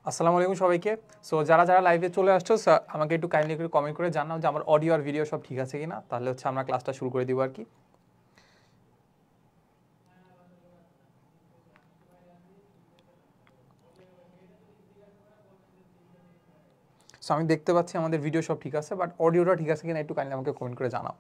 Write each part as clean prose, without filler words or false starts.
আসসালামু আলাইকুম সবাইকে। সো যারা যারা লাইভে চলে আসছো আমাকে একটু কাইন্ডলি করে কমেন্ট করে জানাও যে আমার অডিও আর ভিডিও সব ঠিক আছে কিনা, তাহলে হচ্ছে আমরা ক্লাসটা শুরু করে দিব আর কি। সো আমি দেখতে পাচ্ছি আমাদের ভিডিও সব ঠিক আছে, বাট অডিওটা ঠিক আছে কিনা একটু কাইন্ডলি আমাকে কমেন্ট করে জানাও।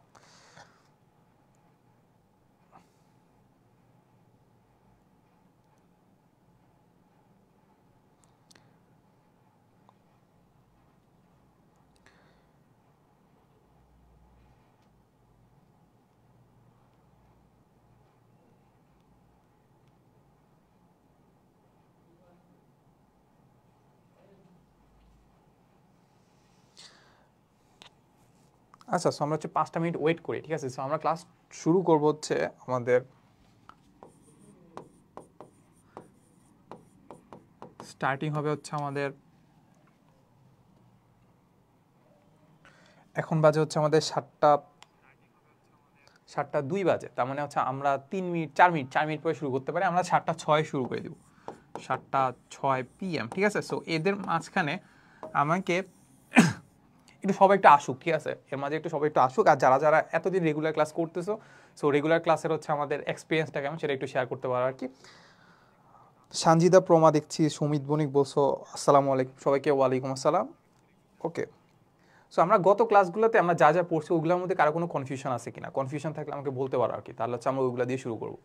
আচ্ছা, সো আমরা হচ্ছে 5টা মিনিট ওয়েট করি, ঠিক আছে? সো আমরা ক্লাস শুরু করব হচ্ছে আমাদের স্টার্টিং হবে হচ্ছে আমাদের এখন বাজে হচ্ছে আমাদের 7টা 2 বাজে, তার মানে হচ্ছে আমরা 3 মিনিট 4 মিনিট পরে শুরু করতে পারি। আমরা 7টা 6 শুরু করে দিব, 7টা 6 PM, ঠিক আছে? সো এদের মাঝখানে আমাকে একটু সবাই একটু আসুক, ঠিক আছে? এর মাঝে একটু সবাই একটু আসুক। আর যারা যারা এতদিন রেগুলার ক্লাস করতেছো, সো রেগুলার ক্লাসের হচ্ছে আমাদের এক্সপিরিয়েন্সটা কেমন সেটা একটু শেয়ার করতে পারো আর কি। সানজিদা প্রমা দেখছি, সুমিত বণিক বলছো আসসালামু আলাইকুম সবাইকে। ওয়ালাইকুম আসসালাম। ওকে, সো আমরা গত ক্লাসগুলোতে আমরা যা যা পড়ছি ওগুলোর মধ্যে কারো কোনো কনফিউশন আছে কিনা, কনফিউশন থাকলে আমাকে বলতে পারো আর কি, তাহলে হচ্ছে আমরা ওইগুলো দিয়ে শুরু করবো।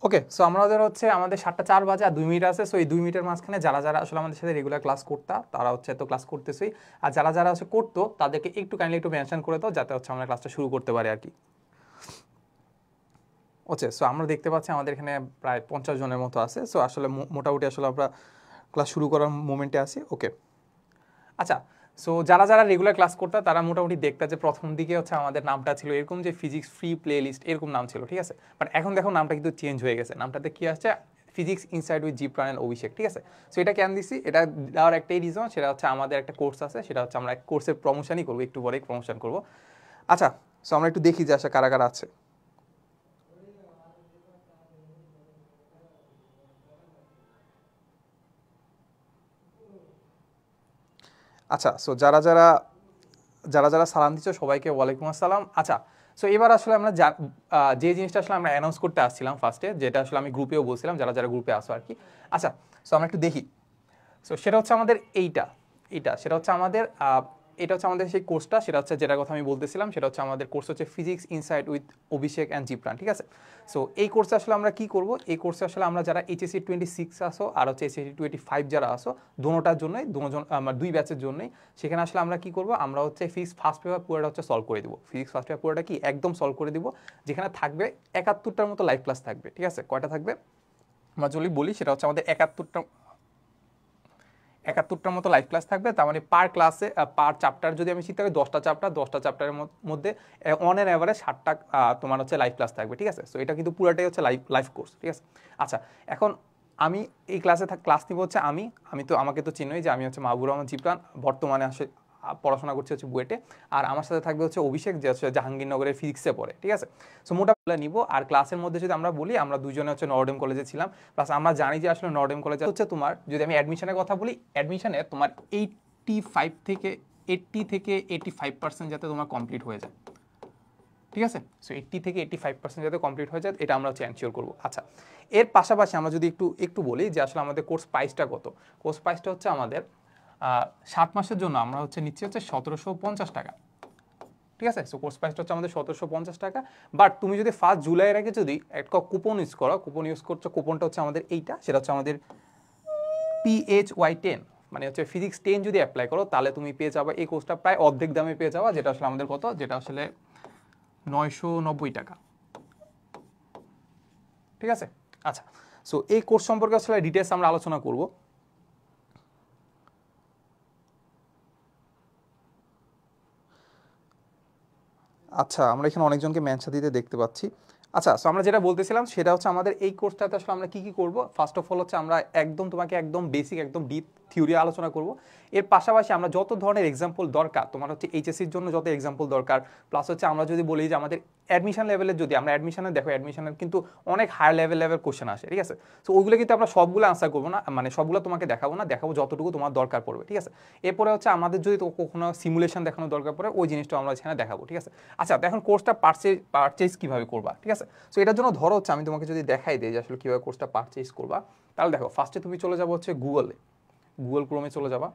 ওকে, সো আমাদের হচ্ছে আমাদের 7টা 4 বাজে আর 2 মিনিট আছে। সো এই 2 মিনিটের মাঝখানে যারা যারা আসলে আমাদের সাথে রেগুলার ক্লাস করতা তারা হচ্ছে তো ক্লাস করতেছেই, আর যারা যারা হচ্ছে করতো তাদেরকে একটু কাইন্ডলি একটু মেনশন করে দাও যাতে হচ্ছে আমরা ক্লাসটা শুরু করতে পারি আর কি। ওকে, সো আমরা দেখতে পাচ্ছি আমাদের এখানে প্রায় 50 জনের মতো আছে। সো আসলে মোটামুটি আসলে আমরা ক্লাস শুরু করার মোমেন্টে আছি। ওকে, আচ্ছা, সো যারা যারা রেগুলার ক্লাস করতো তারা মোটামুটি দেখতে যে প্রথম দিকে হচ্ছে আমাদের নামটা ছিল এরকম যে ফিজিক্স ফ্রি প্লে লিস্ট, এরকম নাম ছিল, ঠিক আছে? বাট এখন দেখো নামটা কিন্তু চেঞ্জ হয়ে গেছে। নামটাতে কি আসছে? ফিজিক্স ইনসাইড উইথ জিপ্রান অ্যান্ড অভিষেক, ঠিক আছে? সো এটা কেন দিছি? এটা দেওয়ার একটাই রিজন, সেটা হচ্ছে আমাদের একটা কোর্স আছে, সেটা হচ্ছে আমরা কোর্সের প্রমোশনই করবো, একটু পরেই প্রমোশন করবো। আচ্ছা, সো আমরা একটু দেখি যে আসলে কারা কারা আছে। আচ্ছা, সো যারা যারা যারা যারা সালাম দিচ্ছ সবাইকে ওয়ালাইকুম আসসালাম। আচ্ছা, সো এবার আসলে আমরা যে জিনিসটা আসলে আমরা অ্যানাউন্স করতে আসছিলাম ফার্স্টে, যেটা আসলে আমি গ্রুপেও বলছিলাম যারা যারা গ্রুপে আসো আর কি। আচ্ছা, সো আমরা একটু দেখি। সো সেটা হচ্ছে আমাদের এইটা এইটা সেটা হচ্ছে আমাদের এটা হচ্ছে আমাদের সেই কোর্সটা, সেটা হচ্ছে যেটার কথা আমি বলতেছিলাম, সেটা হচ্ছে আমাদের কোর্স হচ্ছে physics inside with Abhishek and Jibran, ঠিক আছে? সো এই কোর্সে আসলে আমরা কি করব? এই কোর্সে আসলে আমরা যারা এইচএসসি 26 আসো আর হচ্ছে এইচএসসি 25 যারা আসো, দুটোটার জন্যই, দুজন আমার 2 ব্যাচের জন্যই, সেখানে আসলে আমরা কি করব? আমরা হচ্ছে ফিজিক্স ফার্স্ট পেপার পুরোটা হচ্ছে সলভ করে দিব। ফিজিক্স ফার্স্ট পেপার পুরোটা কি একদম সলভ করে দিব, যেখানে থাকবে 71টার মতো লাইভ ক্লাস থাকবে, ঠিক আছে? কয়টা থাকবে আমরা যদি বলি, সেটা হচ্ছে আমাদের 71টার মতো লাইভ ক্লাস থাকবে। তার মানে পার ক্লাসে পার চ্যাপ্টার যদি আমি চিন্তা করি 10টা চ্যাপ্টারের মধ্যে অন অ্যান অ্যাভারেজ 60টা তোমার হচ্ছে লাইভ ক্লাস থাকবে, ঠিক আছে। সো এটা কিন্তু পুরোটাই হচ্ছে লাইভ কোর্স, ঠিক আছে। আচ্ছা, এখন আমি এই ক্লাসে ক্লাস নিব হচ্ছে আমাকে তো চিনোই যে আমি হচ্ছে মাহবুবুর রহমান জিবরান, বর্তমানে আসে পড়াশোনা করছে হচ্ছে বুয়েটে। আর আমার সাথে থাকবে হচ্ছে অভিষেক, যে হচ্ছে জাহাঙ্গীরনগরের ফিজিক্সে পড়ে, ঠিক আছে। সো মোটামুটি নিব। আর ক্লাসের মধ্যে যদি আমরা বলি, আমরা দুজনে হচ্ছে নর্ডেম কলেজে ছিলাম, প্লাস আমরা জানি যে আসলে নর্ডেম কলেজে হচ্ছে তোমার, যদি আমি অ্যাডমিশনের কথা বলি, অ্যাডমিশনে তোমার 80 থেকে 85% যাতে তোমার কমপ্লিট হয়ে যায়, ঠিক আছে। সো 80 থেকে 85% যাতে কমপ্লিট হয়ে যায়, এটা আমরা হচ্ছে এনশিওর করবো। আচ্ছা, এর পাশাপাশি আমরা যদি একটু বলি যে আসলে আমাদের কোর্স প্রাইসটা কত। কোর্স প্রাইসটা হচ্ছে আমাদের 7 মাসের জন্য আমরা হচ্ছে নিচ্ছি হচ্ছে 1750 টাকা, ঠিক আছে। সো কোর্স প্রাইসটা হচ্ছে আমাদের 1750 টাকা। বাট তুমি যদি 1 জুলাইয়ের আগে যদি একটা কুপন ইউজ করো, কুপনটা হচ্ছে আমাদের এইটা, সেটা হচ্ছে আমাদের PHY10, মানে হচ্ছে ফিজিক্স 10 যদি অ্যাপ্লাই করো, তাহলে তুমি পেয়ে যাবে এই কোর্সটা প্রায় অর্ধেক দামে পেয়ে যাওয়া, যেটা আসলে আমাদের কত, যেটা আসলে 990 টাকা, ঠিক আছে। আচ্ছা, সো এই কোর্স সম্পর্কে আসলে ডিটেলস আমরা আলোচনা করব। আচ্ছা, আমরা এখানে অনেকজনকে মেনশন দিতে দেখতে পাচ্ছি। আচ্ছা, সো আমরা যেটা বলতেছিলাম সেটা হচ্ছে আমাদের এই কোর্সটাতে আসলে আমরা কি করব। ফার্স্ট অফ অল হচ্ছে আমরা তোমাকে একদম বেসিক, একদম ডিপ থিওরি আলোচনা করব। এর পাশাপাশি আমরা যত ধরনের এক্সাম্পল দরকার, তোমার হচ্ছে এইচএসসির জন্য যত এক্সাম্পল দরকার, প্লাস হচ্ছে আমরা যদি বলি যে আমাদের অ্যাডমিশন লেভেলের, যদি আমরা অ্যাডমিশনের কিন্তু অনেক হায়ার লেভেল কোশ্চেন আসে, ঠিক আছে। সো ওইগুলো কিন্তু আমরা সবগুলো আনসার করবো না, মানে সবগুলো তোমাকে দেখাবো যতটুকু তোমার দরকার পড়বে, ঠিক আছে। এরপরে হচ্ছে আমাদের যদি কখনো সিমুলেশন দেখানো দরকার পড়ে, ওই জিনিসটা আমরা এখানে দেখাবো, ঠিক আছে। আচ্ছা, এখন কোর্সটা পারচেজ কিভাবে করবা, ঠিক আছে। সো এটার জন্য ধরো হচ্ছে আমি তোমাকে যদি দেখাই দিই যে আসলে কিভাবে কোর্সটা পারচেজ করবা, তাহলে দেখো ফার্স্টে তুমি চলে যাবো হচ্ছে গুগল ক্রোমে চলে যাবা।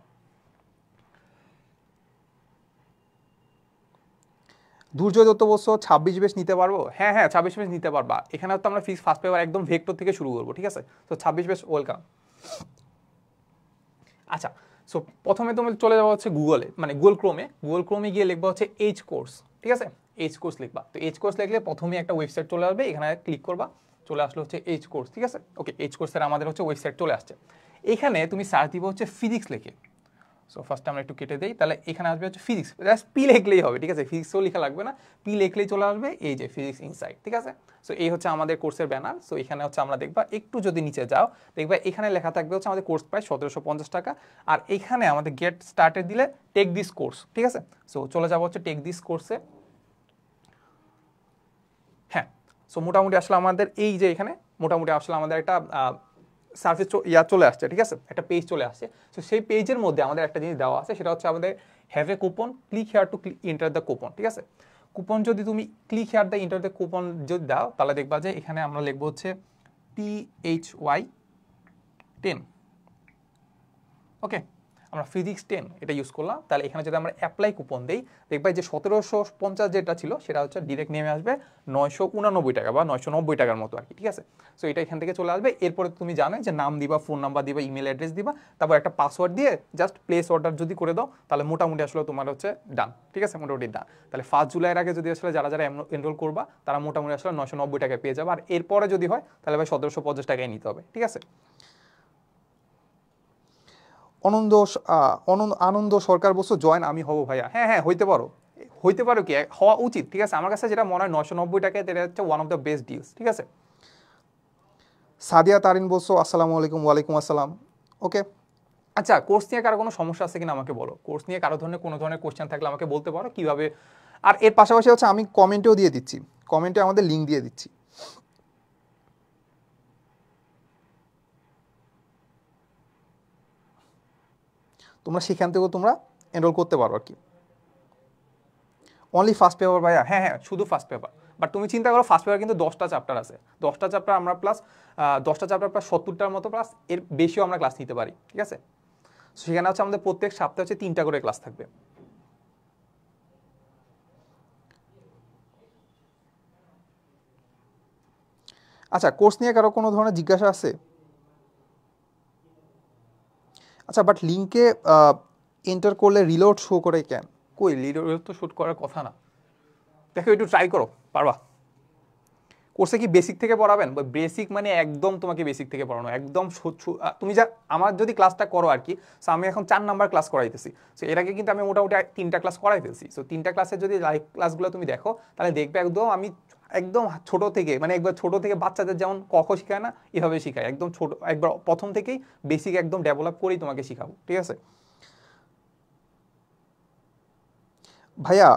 দুর্জয় দত্ত বলছো 26 বেশ নিতে পারবো। হ্যাঁ, 26 বেশ নিতে পারবা। এখানে তো আমরা ফিক্স ফার্স্ট পেপার একদম ভেক্টর থেকে শুরু করবো, ঠিক আছে। তো 26 বেশ ওয়েলকাম। আচ্ছা, সো প্রথমে তুমি চলে যাবো হচ্ছে মানে গুগল ক্রোমে গিয়ে লিখবা হচ্ছে এইচ কোর্স, ঠিক আছে। এইচ কোর্স লিখবা। তো এইচ কোর্স লিখলে প্রথমে একটা ওয়েবসাইট চলে আসবে, এখানে ক্লিক করবা, চলে আসলো হচ্ছে এইচ কোর্স, ঠিক আছে। ওকে, এইচ কোর্সের আমাদের হচ্ছে ওয়েবসাইট চলে আসছে। এখানে তুমি সার্চ দিবা হচ্ছে ফিজিক্স লিখে। সো ফার্স্ট আমরা একটু কেটে দেই, তাহলে এখানে আসবে হচ্ছে ফিজিক্স, জাস্ট পি লিখলেই হবে, ঠিক আছে। ফিজিক্সও লেখা লাগবে না, পি লিখলেই চলে আসবে এই যে ফিজিক্স ইনসাইট, ঠিক আছে। সো এই হচ্ছে আমাদের কোর্সের ব্যানার। সো এখানে হচ্ছে আমরা দেখবা, একটু যদি নিচে যাও দেখবা এখানে লেখা থাকবে হচ্ছে আমাদের কোর্স প্রাইস 1750 টাকা। আর এখানে আমাদের গেট স্টার্টে দিলে টেক দিস কোর্স, ঠিক আছে। সো চলে যাবো হচ্ছে টেক দিস কোর্সে। হ্যাঁ, সো মোটামুটি আসলে আমাদের এই যে এখানে মোটামুটি আসলে আমাদের একটা সার্ভিস চলে আসছে, ঠিক আছে, একটা পেজ চলে আসছে। সো সেই পেজের মধ্যে আমাদের একটা জিনিস দেওয়া আছে, সেটা হচ্ছে আমাদের have a coupon, click here to enter the coupon, ঠিক আছে। কুপন যদি তুমি click here the enter the coupon যদি দাও, তাহলে দেখবা যে এখানে আমরা লিখবো হচ্ছে PHY10, ওকে। আমরা ফিজিক্স 10 এটা ইউজ করলাম। তাহলে এখানে যদি আমরা অ্যাপ্লাই কুপন দিই, দেখবা যে 1750 যেটা ছিল সেটা হচ্ছে ডিরেক্ট নেমে আসবে 989 টাকা বা 990 টাকার মতো আর কি, ঠিক আছে। সো এটা এখান থেকে চলে আসবে। এরপরে তুমি জানো যে নাম দিবা, ফোন নাম্বার দিবা, ইমেল অ্যাড্রেস দিবা, তারপর একটা পাসওয়ার্ড দিয়ে জাস্ট প্লেস অর্ডার যদি করে দাও, তাহলে মোটামুটি আসলে তোমার হচ্ছে ডান, ঠিক আছে, মোটামুটি ডান। তাহলে 1 জুলাইয়ের আগে যদি আসলে যারা এনরোল করবা, তারা মোটামুটি আসলে 990 টাকায় পেয়ে যাবে। আর এরপরে যদি হয় তাহলে ভাই 1750 টাকায় নিতে হবে, ঠিক আছে। আনন্দ সরকার বলছো জয়েন আমি হবো ভাইয়া। হ্যাঁ, হইতে পারো কি, হওয়া উচিত, ঠিক আছে। আমার কাছে যেটা মনে হয় 990 টাকায় এটা হচ্ছে one of the best deals, ঠিক আছে। সাদিয়া তারিন বলছো আসসালামু আলাইকুম। ওয়ালাইকুম আসসালাম, ওকে। আচ্ছা, কোর্স নিয়ে কারো কোনো সমস্যা আছে কিনা আমাকে বলো। কোর্স নিয়ে কারো কোনো ধরনের কোশ্চেন থাকলে আমাকে বলতে পারো কিভাবে। আর এর পাশাপাশি হচ্ছে আমি কমেন্টেও দিয়ে দিচ্ছি, কমেন্টে আমাদের লিঙ্ক দিয়ে দিচ্ছি। তোমরা সেখান থেকেও তোমরা এনরোল করতে পারো আর কি। অনলি ফার্স্ট পেপার ভাইয়া। হ্যাঁ, শুধু ফার্স্ট পেপার। বাট তুমি চিন্তা করো ফার্স্ট পেপার কিন্তু 10টা চ্যাপ্টার আছে, 10টা চ্যাপ্টার আমরা প্লাস 10টা চ্যাপ্টার প্লাস 70টার মতো, প্লাস এর বেশিও আমরা ক্লাস নিতে পারি, ঠিক আছে। সেখানে হচ্ছে আমাদের প্রত্যেক সপ্তাহে হচ্ছে 3টা করে ক্লাস থাকবে। আচ্ছা, কোর্স নিয়ে কারো কোনো ধরনের জিজ্ঞাসা আছে? আচ্ছা, বাট লিঙ্কে এন্টার করলে রিলোড শো করে কেন? কই রিলোড তো শুট করার কথা না। দেখো একটু ট্রাই করো, পারবা। কোর্সে কি বেসিক থেকে পড়াবেন? বেসিক মানে একদম তোমাকে বেসিক থেকে পড়ানো, একদম তুমি যা আমার যদি ক্লাসটা করো আর কি, সো আমি এখন 4 নাম্বার ক্লাস করাইতেছি। সো এর আগে কিন্তু আমি মোটামুটি 3টা ক্লাস করাই ফেলছি। সো 3টা ক্লাসে যদি লাইভ ক্লাসগুলো তুমি দেখো তাহলে দেখবে একদম আমি একদম ছোট থেকে, মানে একবার ছোট থেকে বাচ্চাদের যেমন ক খ শিখায় না, এভাবে শিখাই একদম ছোট, একবার প্রথম থেকেই বেসিক একদম ডেভেলপ করেই তোমাকে শিখাবো, ঠিক আছে? ভাইয়া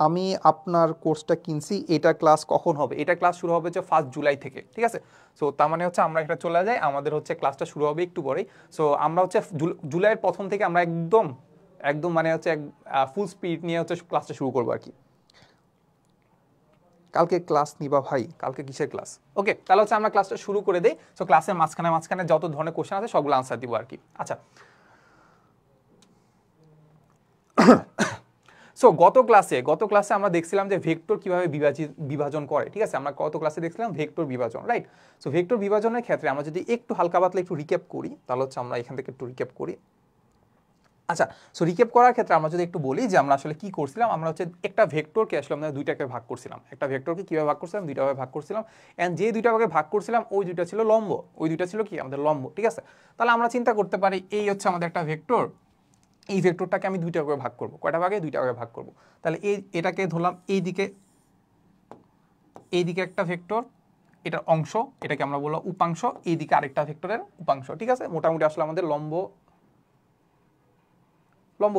আমি আপনার কোর্সটা কিনছি, এটা ক্লাস কখন হবে? এটা ক্লাস শুরু হবে হচ্ছে 1 জুলাই থেকে, ঠিক আছে? সো তার মানে হচ্ছে আমরা একটা চলে যাই, আমাদের হচ্ছে ক্লাসটা শুরু হবে একটু পরেই। সো আমরা হচ্ছে জুলাইয়ের প্রথম থেকে আমরা একদম একদম মানে হচ্ছে ফুল স্পিড নিয়ে হচ্ছে ক্লাসটা শুরু করবো আর কি। কালকে ক্লাস নিবা ভাই? কালকে কিসের ক্লাস? ওকে, তাহলে হচ্ছে আমরা ক্লাসটা শুরু করে দিই। সো ক্লাসের মাঝখানে মাঝখানে যত ধরনের কোশ্চেন আছে সবগুলো আনসার দিব আর কি। আচ্ছা, সো গত ক্লাসে আমরা দেখছিলাম যে ভেক্টর কিভাবে বিভাজন করে, ঠিক আছে? আমরা গত ক্লাসে দেখছিলাম ভেক্টর বিভাজন, রাইট? সো ভেক্টর বিভাজনের ক্ষেত্রে আমরা যদি একটু হালকা পাতলা একটু রিক্যাপ করি, তাহলে হচ্ছে আমরা এখান থেকে একটু রিক্যাপ করি। আচ্ছা, সো রিক্যাপ করার ক্ষেত্রে আমরা যদি একটু বলি যে আমরা আসলে কি করছিলাম, আমরা হচ্ছে একটা ভেক্টরকে আসলে আমরা দুইটাকে ভাগ করছিলাম। একটা ভেক্টরকে কিভাবে ভাগ করছিলাম? দুইটা ভাগে ভাগ করছিলাম। এন্ড যে দুইটা ভাগে ভাগ করছিলাম ওই দুইটা ছিল লম্ব, ওই দুইটা ছিল কি আমাদের লম্ব, ঠিক আছে? তাহলে আমরা চিন্তা করতে পারি এই হচ্ছে আমাদের একটা ভেক্টর, এই ভেক্টরটাকে আমি দুইটা ভাগে ভাগ করব। কয়টা ভাগে? দুইটা ভাগে ভাগ করব। তাহলে এটাকে ধরলাম এইদিকে একটা ভেক্টর, এটার অংশ, এটাকে আমরা বললাম উপাংশ, এইদিকে আরেকটা ভেক্টরের উপাংশ, ঠিক আছে? মোটামুটি আসলে আমাদের লম্ব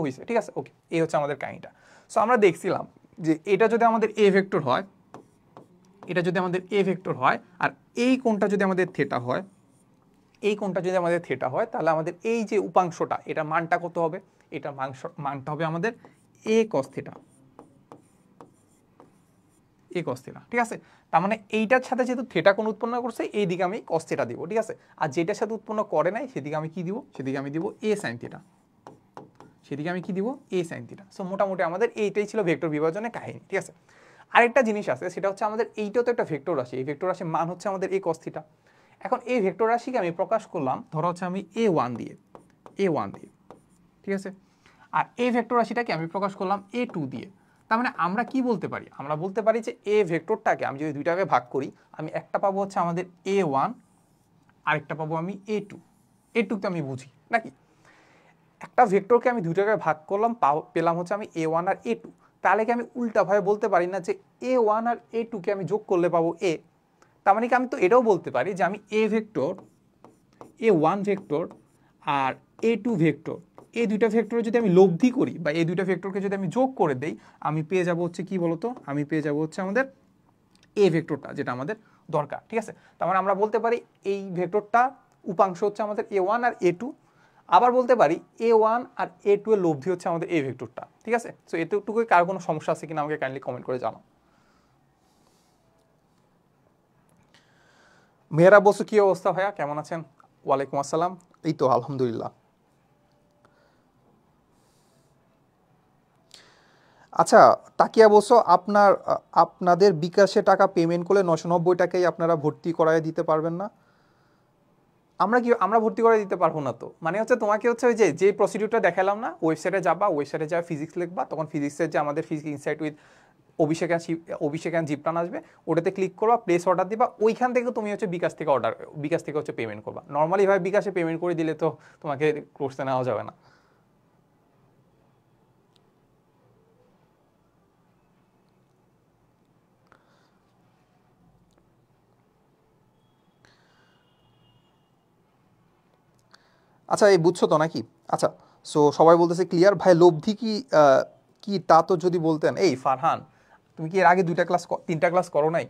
হয়েছে, ঠিক আছে? ওকে, এই হচ্ছে আমাদের কাহিনীটা। সো আমরা দেখছিলাম যে এটা যদি আমাদের এ ভেক্টর হয়, এটা যদি আমাদের এ ভেক্টর হয়, আর এই কোণটা যদি আমাদের থিটা হয়, এই কোণটা যদি আমাদের থিটা হয়, তাহলে আমাদের এই যে উপাংশটা, এটা মানটা কত হবে? এটা মানটা হবে আমাদের এ কস থিটা, এ কস থিটা, ঠিক আছে? তার মানে এইটার সাথে যেহেতু থিটা কোণ উৎপন্ন করছে, এই দিকে আমি কস থিটা দিব, ঠিক আছে? আর যেটার সাথে উৎপন্ন করে নাই সেদিকে আমি কি দিব? সেদিকে আমি দিব এ সাইন থিটা, সেদিকে আমি কি দিব? এ সাইন থিটা। সো মোটামুটি আমাদের এইটাই ছিল ভেক্টর বিভাজনের কাহিনী, ঠিক আছে? আরেকটা জিনিস আছে, সেটা হচ্ছে আমাদের এইটাও তো একটা ভেক্টর রাশি, এই ভেক্টর রাশির মান হচ্ছে আমাদের এ কস থিটা। এখন এই ভেক্টর রাশিকে আমি প্রকাশ করলাম, ধরো হচ্ছে আমি A1 দিয়ে, ঠিক আছে? আর এই ভেক্টর রাশিটাকে আমি প্রকাশ করলাম A2 দিয়ে। তার মানে আমরা কি বলতে পারি? আমরা বলতে পারি যে এ ভেক্টরটাকে আমি যদি দুইটাকে ভাগ করি, আমি একটা পাবো হচ্ছে আমাদের A1, আরেকটা পাবো আমি A2। এটুকু আমি বুঝি নাকি? একটা ভেক্টরকে আমি দুইটাকে ভাগ করলাম, পেলাম হচ্ছে আমি A1 আর A2। তাহলে কি আমি উল্টাভাবে বলতে পারি না যে A1 আর A2কে আমি যোগ করলে পাবো A? তার মানে কি আমি তো এটাও বলতে পারি যে আমি A1 ভেক্টর আর A2 ভেক্টর, এই দুইটা ভেক্টর যদি আমি লব্ধি করি বা এই দুইটা ভেক্টরকে যদি আমি যোগ করে দেই, আমি পেয়ে যাব হচ্ছে কি বলতো? আমি পেয়ে যাব হচ্ছে আমাদের এ ভেক্টরটা, যেটা আমাদের দরকার, ঠিক আছে? তার মানে আমরা বলতে পারি এই ভেক্টরটা উপাংশ হচ্ছে আমাদের A1 আর A2। আবার বলতে পারি A1 আর A2 এর লব্ধি হচ্ছে আমাদের এই ভেক্টরটা, ঠিক আছে? সো এতটুকুই কার কোনো সমস্যা আছে কিনা আমাকে কাইন্ডলি কমেন্ট করে জানাও। মেয়েরা বসু, কি অবস্থা ভাইয়া, কেমন আছেন? ওয়ালাইকুম আসসালাম, এই তো আলহামদুলিল্লাহ। আচ্ছা, তাকিয়া বসো, আপনাদের বিকাশে টাকা পেমেন্ট করলে 990 টাকাই আপনারা ভর্তি করায় দিতে পারবেন না? আমরা ভর্তি করে দিতে পারবো না তো। মানে হচ্ছে তোমাকে হচ্ছে ওই যে প্রসিডিউরটা দেখালাম না, ওয়েবসাইটে যাবা, ওয়েবসাইটে যা ফিজিক্স লিখবা, তখন ফিজিক্সের যে আমাদের physics insight with Abhishek and জিপটান আসবে, ওটাতে ক্লিক করবা, প্লেস অর্ডার দিবা, ওইখান থেকে তুমি হচ্ছে বিকাশ থেকে হচ্ছে পেমেন্ট করবা। নর্মালি ভাবে বিকাশে পেমেন্ট করে দিলে তো তোমাকে কোর্সে নেওয়া যাবে না। আচ্ছা, এই বুঝছো তো নাকি? আচ্ছা, সো সবাই বলতেছে ক্লিয়ার। ভাই লব্ধি কি কি তা তো যদি বলতেন। এই ফারহান, তুমি কি এর আগে 3টা ক্লাস করো নাই?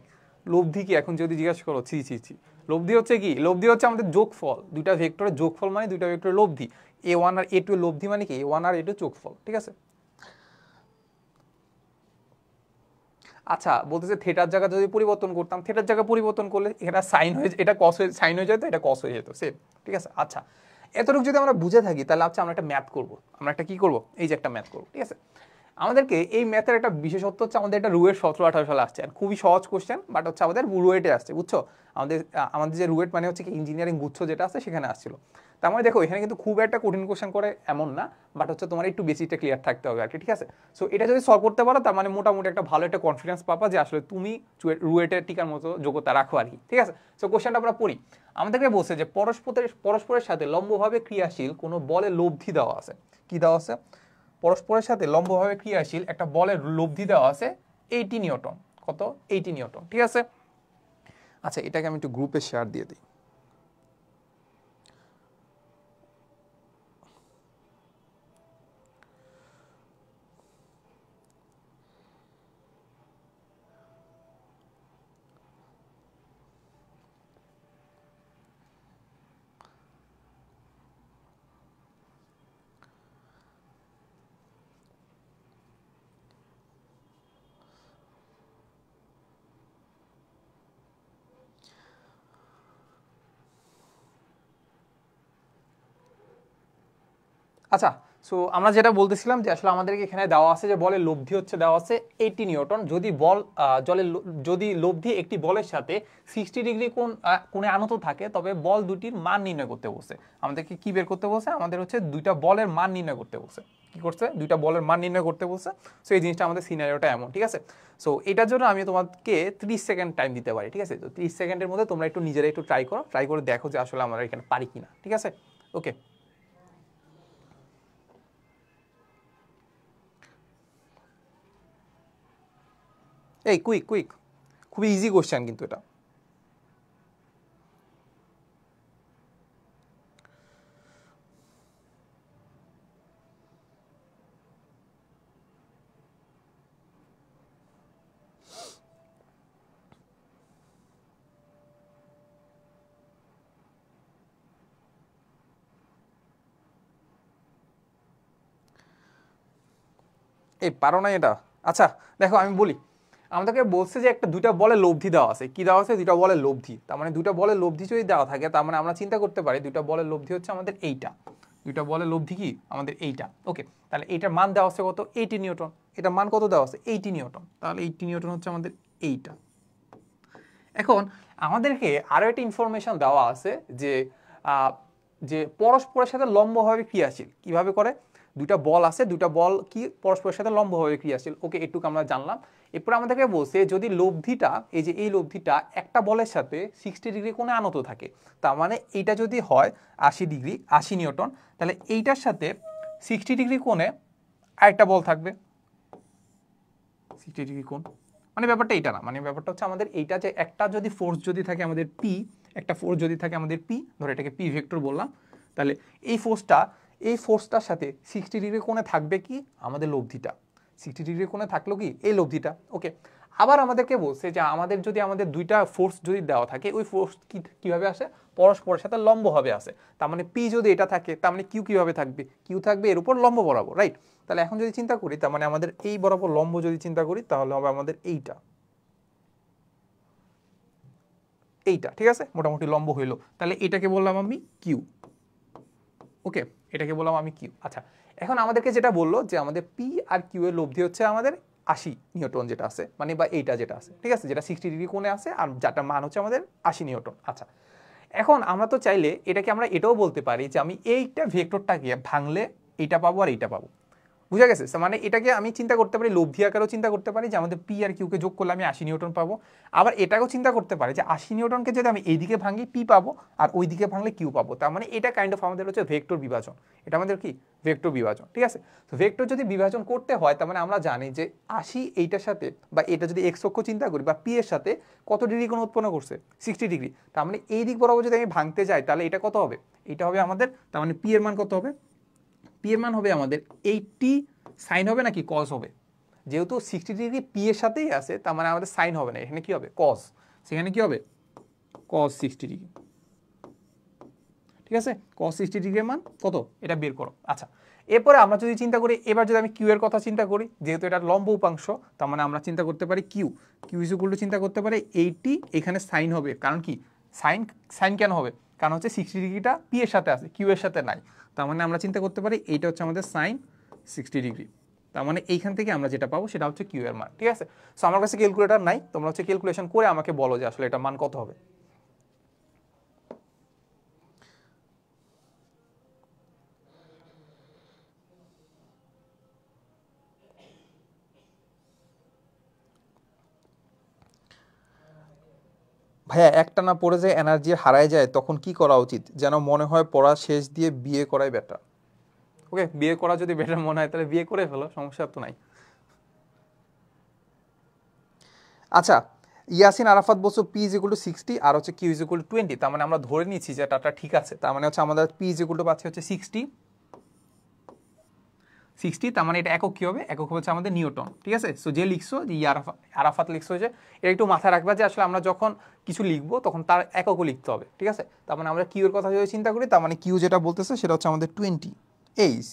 লব্ধি কি এখন যদি জিজ্ঞাসা করো, ছি ছি ছি। লব্ধি হচ্ছে কি? লব্ধি হচ্ছে আমাদের যোগফল, দুইটা ভেক্টরের যোগফল, মানে দুইটা ভেক্টরের লব্ধি। A1 আর A2 এর লব্ধি মানে কি? A1 আর A2 যোগফল, ঠিক আছে? আচ্ছা, বলতেছে থিটার জায়গা যদি পরিবর্তন করতাম, থিটার জায়গা পরিবর্তন করলে এটা সাইন হয়ে, এটা কস হয়ে সাইন হয়ে যেত, এটা কস হয়ে যেত, সেম, ঠিক আছে? আচ্ছা, এতটুকু যদি আমরা বুঝে থাকি, তাহলে হচ্ছে আমরা একটা ম্যাথ করব। আমরা একটা কি করব? এই যে একটা ম্যাথ করব, ঠিক আছে? আমাদেরকে এই ম্যাথের একটা বিশেষত্ব হচ্ছে আমাদের একটা রুয়েট 17-18 সালে আসছে, আর খুবই সহজ কোশ্চেন, বাট হচ্ছে আমাদের রুয়েটে আসছে, বুঝছো? আমাদের যে রুয়েট মানে হচ্ছে কি ইঞ্জিনিয়ারিং গুচ্ছ যেটা আছে সেখানে আসছিল। তার মানে দেখো এখানে কিন্তু খুব একটা কঠিন কোশ্চেন করে এমন না, বাট হচ্ছে তোমার একটু বেসিকটা ক্লিয়ার থাকতে হবে আর কি, ঠিক আছে। সো এটা যদি সলভ করতে পারো তার মানে মোটামুটি একটা ভালো একটা কনফিডেন্স পাবা যে আসলে তুমি রুয়েটের টিকার মতো যোগ্যতা রাখো আর কি, ঠিক আছে। সো কোশ্চেনটা আমরা পড়ি। আমাদেরকে বলছে যে পরস্পরের সাথে লম্বভাবে ক্রিয়াশীল কোনো বলের লব্ধি দেওয়া আছে। কি দেওয়া আছে? পরস্পরের সাথে লম্বভাবে ক্রিয়াশীল একটা বলের লব্ধি দেওয়া আছে 80 নিউটন। কত? 80 নিউটন, ঠিক আছে। আচ্ছা, এটাকে আমি একটু গ্রুপে শেয়ার দিয়ে দিই। আচ্ছা, সো আমরা যেটা বলতেছিলাম যে আসলে আমাদেরকে এখানে দেওয়া আছে যে বলের লব্ধি হচ্ছে দেওয়া আছে 80 নিউটন। যদি বল যদি লব্ধি একটি বলের সাথে 60 ডিগ্রি কোণে আনত থাকে তবে বল দুটির মান নির্ণয় করতে বলছে। আমাদেরকে কি বের করতে বলছে? আমাদের হচ্ছে দুইটা বলের মান নির্ণয় করতে বলছে। কি করছে? দুইটা বলের মান নির্ণয় করতে বলছে। সো এই জিনিসটা আমাদের সিনারিওটা এমন, ঠিক আছে। সো এটার জন্য আমি তোমাকে 30 সেকেন্ড টাইম দিতে পারি, ঠিক আছে। তো 30 সেকেন্ডের মধ্যে তোমরা একটু নিজেরা একটু ট্রাই করে দেখো যে আসলে আমরা এখানে পারি কিনা, ঠিক আছে। ওকে, এই কুইক কুইক, খুবই ইজি কোশ্চেন কিন্তু এটা। এই পারো না এটা? আচ্ছা দেখো আমি বলি, আমাদেরকে বলছে যে একটা দুইটা বলের লব্ধি দেওয়া আছে। কি দেওয়া আছে? দুইটা বলের লব্ধি। তার মানে দুইটা বলের লব্ধি যদি দেওয়া থাকে তার মানে আমরা চিন্তা করতে পারি দুইটা বলের লব্ধি হচ্ছে আমাদের এইটা। দুইটা বলের লব্ধি কি? আমাদের এইটা। ওকে, তাহলে এইটার মান দেওয়া আছে কত? 80 নিউটন। এটার মান কত দেওয়া আছে? 80 নিউটন। তাহলে 80 নিউটন হচ্ছে আমাদের এইটা। এখন আমাদেরকে আরো একটা ইনফরমেশন দেওয়া আছে যে যে পরস্পরের সাথে লম্বভাবে ক্রিয়াশীল। কিভাবে করে? দুইটা বল আছে, দুইটা বল কি পরস্পরের সাথে লম্বভাবে ক্রিয়াশীল। ওকে, এটুকু আমরা জানলাম। এরপর আমাদেরকে বলছে যদি লব্ধিটা, এই যে এই লব্ধিটা একটা বলের সাথে 60 ডিগ্রি কোণে আনত থাকে, তার মানে এইটা যদি হয় 80 ডিগ্রি, 80 নিউটন, তাহলে এইটার সাথে 60 ডিগ্রি কোণে আরেকটা বল থাকবে 60 ডিগ্রি কোণ। মানে ব্যাপারটা এইটা না, মানে ব্যাপারটা হচ্ছে আমাদের এইটা যে একটা যদি ফোর্স যদি থাকে আমাদের পি, একটা ফোর্স যদি থাকে আমাদের পি, ধরো এটাকে পি ভেক্টর বললাম, তাহলে এই ফোর্সটার সাথে 60 ডিগ্রি কোণে থাকবে কি? আমাদের লব্ধিটা। 60 ডিগ্রি কোণে থাকলো কি? এই লব্ধিটা। ওকে, আবার আমাদেরকে বলছে যে আমাদের যদি আমাদের দুইটা ফোর্স যদি দেওয়া থাকে, ওই ফোর্স কিভাবে আসে? পরস্পরের সাথে লম্বভাবে আসে। তার মানে পি যদি এটা থাকে তার মানে কিউ কিভাবে থাকবে? কিউ থাকবে এর উপর লম্ব বরাবর, রাইট? তাহলে এখন যদি চিন্তা করি তার মানে আমাদের এই বরাবর লম্ব যদি চিন্তা করি তাহলে হবে আমাদের এইটা, এইটা, ঠিক আছে। মোটামুটি লম্ব হইলো, তাহলে এটাকে বললাম আমি কিউ। ওকে, এটাকে বললাম আমি কিউ। আচ্ছা, এখন আমাদেরকে যেটা বললো যে আমাদের পি আর কিউ এর লব্ধি হচ্ছে আমাদের 80 নিউটন যেটা আছে, মানে বা এইটা যেটা আছে, ঠিক আছে, যেটা 60 ডিগ্রি কোণে আছে আর যাটার মান হচ্ছে আমাদের 80 নিউটন। আচ্ছা, এখন আমরা তো চাইলে এটাকে আমরা এটাও বলতে পারি যে আমি এইটা ভেক্টরটাকে ভাঙলে এইটা পাবো আর এইটা পাবো। বুঝা গেছে? মানে এটাকে আমি চিন্তা করতে পারি লব্ধি আকারেও চিন্তা করতে পারি যে আমাদের পি আর কিউকে যোগ করলে আমি 80 নিউটন পাবো। আবার এটাকেও চিন্তা করতে পারি যে 80 নিউটনকে যদি আমি এইদিকে ভাঙি পি পাবো আর ওইদিকে ভাঙলে কিউ পাবো। তার মানে এটা কাইন্ড অফ আমাদের হচ্ছে ভেক্টর বিভাজন। এটা আমাদের কি? ভেক্টর বিভাজন, ঠিক আছে। তো ভেক্টর যদি বিভাজন করতে হয় তার মানে আমরা জানি যে 80 এইটার সাথে, বা এটা যদি এক্স অক্ষ চিন্তা করি বা পি এর সাথে কত ডিগ্রি কোণ উৎপন্ন করছে? 60 ডিগ্রি। তার মানে এই দিক বরাবর যদি আমি ভাঙতে যাই তাহলে এটা কত হবে? এটা হবে আমাদের, তার মানে পি এর মান কত হবে? পি এর মান হবে আমাদের 80 সাইন হবে নাকি কজ হবে? যেহেতু 60 ডিগ্রি পি এর সাথেই আছে তার মানে আমাদের সাইন হবে না, এখানে কি হবে? কজ। সেখানে কি হবে? কজ 60 ডিগ্রি, ঠিক আছে। কজ 60 ডিগ্রির মান কত? এটা বের করো। আচ্ছা, এরপরে আমরা যদি চিন্তা করি, এবার যদি আমি কিউ এর কথা চিন্তা করি, যেহেতু এটা লম্ব উপাংশ তার মানে আমরা চিন্তা করতে পারি কিউ ইজ ইকুয়াল টু চিন্তা করতে পারি 80, এখানে সাইন হবে। কারণ কি সাইন? সাইন কেন হবে? কারণ হচ্ছে 60 ডিগ্রিটা পি এর সাথে আছে, কিউ এর সাথে নাই। তার মানে আমরা চিন্তা করতে পারি এইটা হচ্ছে আমাদের সাইন 60 ডিগ্রি। তার মানে এইখান থেকে আমরা যেটা পাবো সেটা হচ্ছে কিউ এর মান, ঠিক আছে। সো আমার কাছে ক্যালকুলেটর নাই, তোমরা হচ্ছে ক্যালকুলেশন করে আমাকে বলো যে আসলে এটা মান কত হবে। ভাইয়া একটানা পড়ে যায় এনার্জি হারায় যায় তখন কি করা উচিত? যেন মনে হয় পড়া শেষ দিয়ে বিয়ে করাই বেটার। ওকে, বিয়ে করা যদি বেটার মনে হয় তাহলে বিয়ে করে ফেলো, সমস্যা তো নাই। আচ্ছা, ইয়াসিন আরাফাত বলছো পি ইজ ইকুয়াল টু 60 আর হচ্ছে কিউ ইজ ইকুয়াল টু 20, তার মানে আমরা ধরে নিচ্ছি যে ডাটা ঠিক আছে। তার মানে হচ্ছে আমাদের পি ইজ ইকুয়াল টু পাচ্ছে হচ্ছে 60, তার মানে এটা একক কি হবে? একক হচ্ছে আমাদের নিউটন, ঠিক আছে। সো যে লিখছো যে আরাফাত লিখছো, যে এটা একটু মাথায় রাখবা যে আসলে আমরা যখন কিছু লিখবো তখন তার এককও লিখতে হবে, ঠিক আছে। তার মানে আমরা কিউ এর কথা যদি চিন্তা করি, তার মানে কিউ যেটা বলতেছে সেটা হচ্ছে আমাদের 20 এইচ।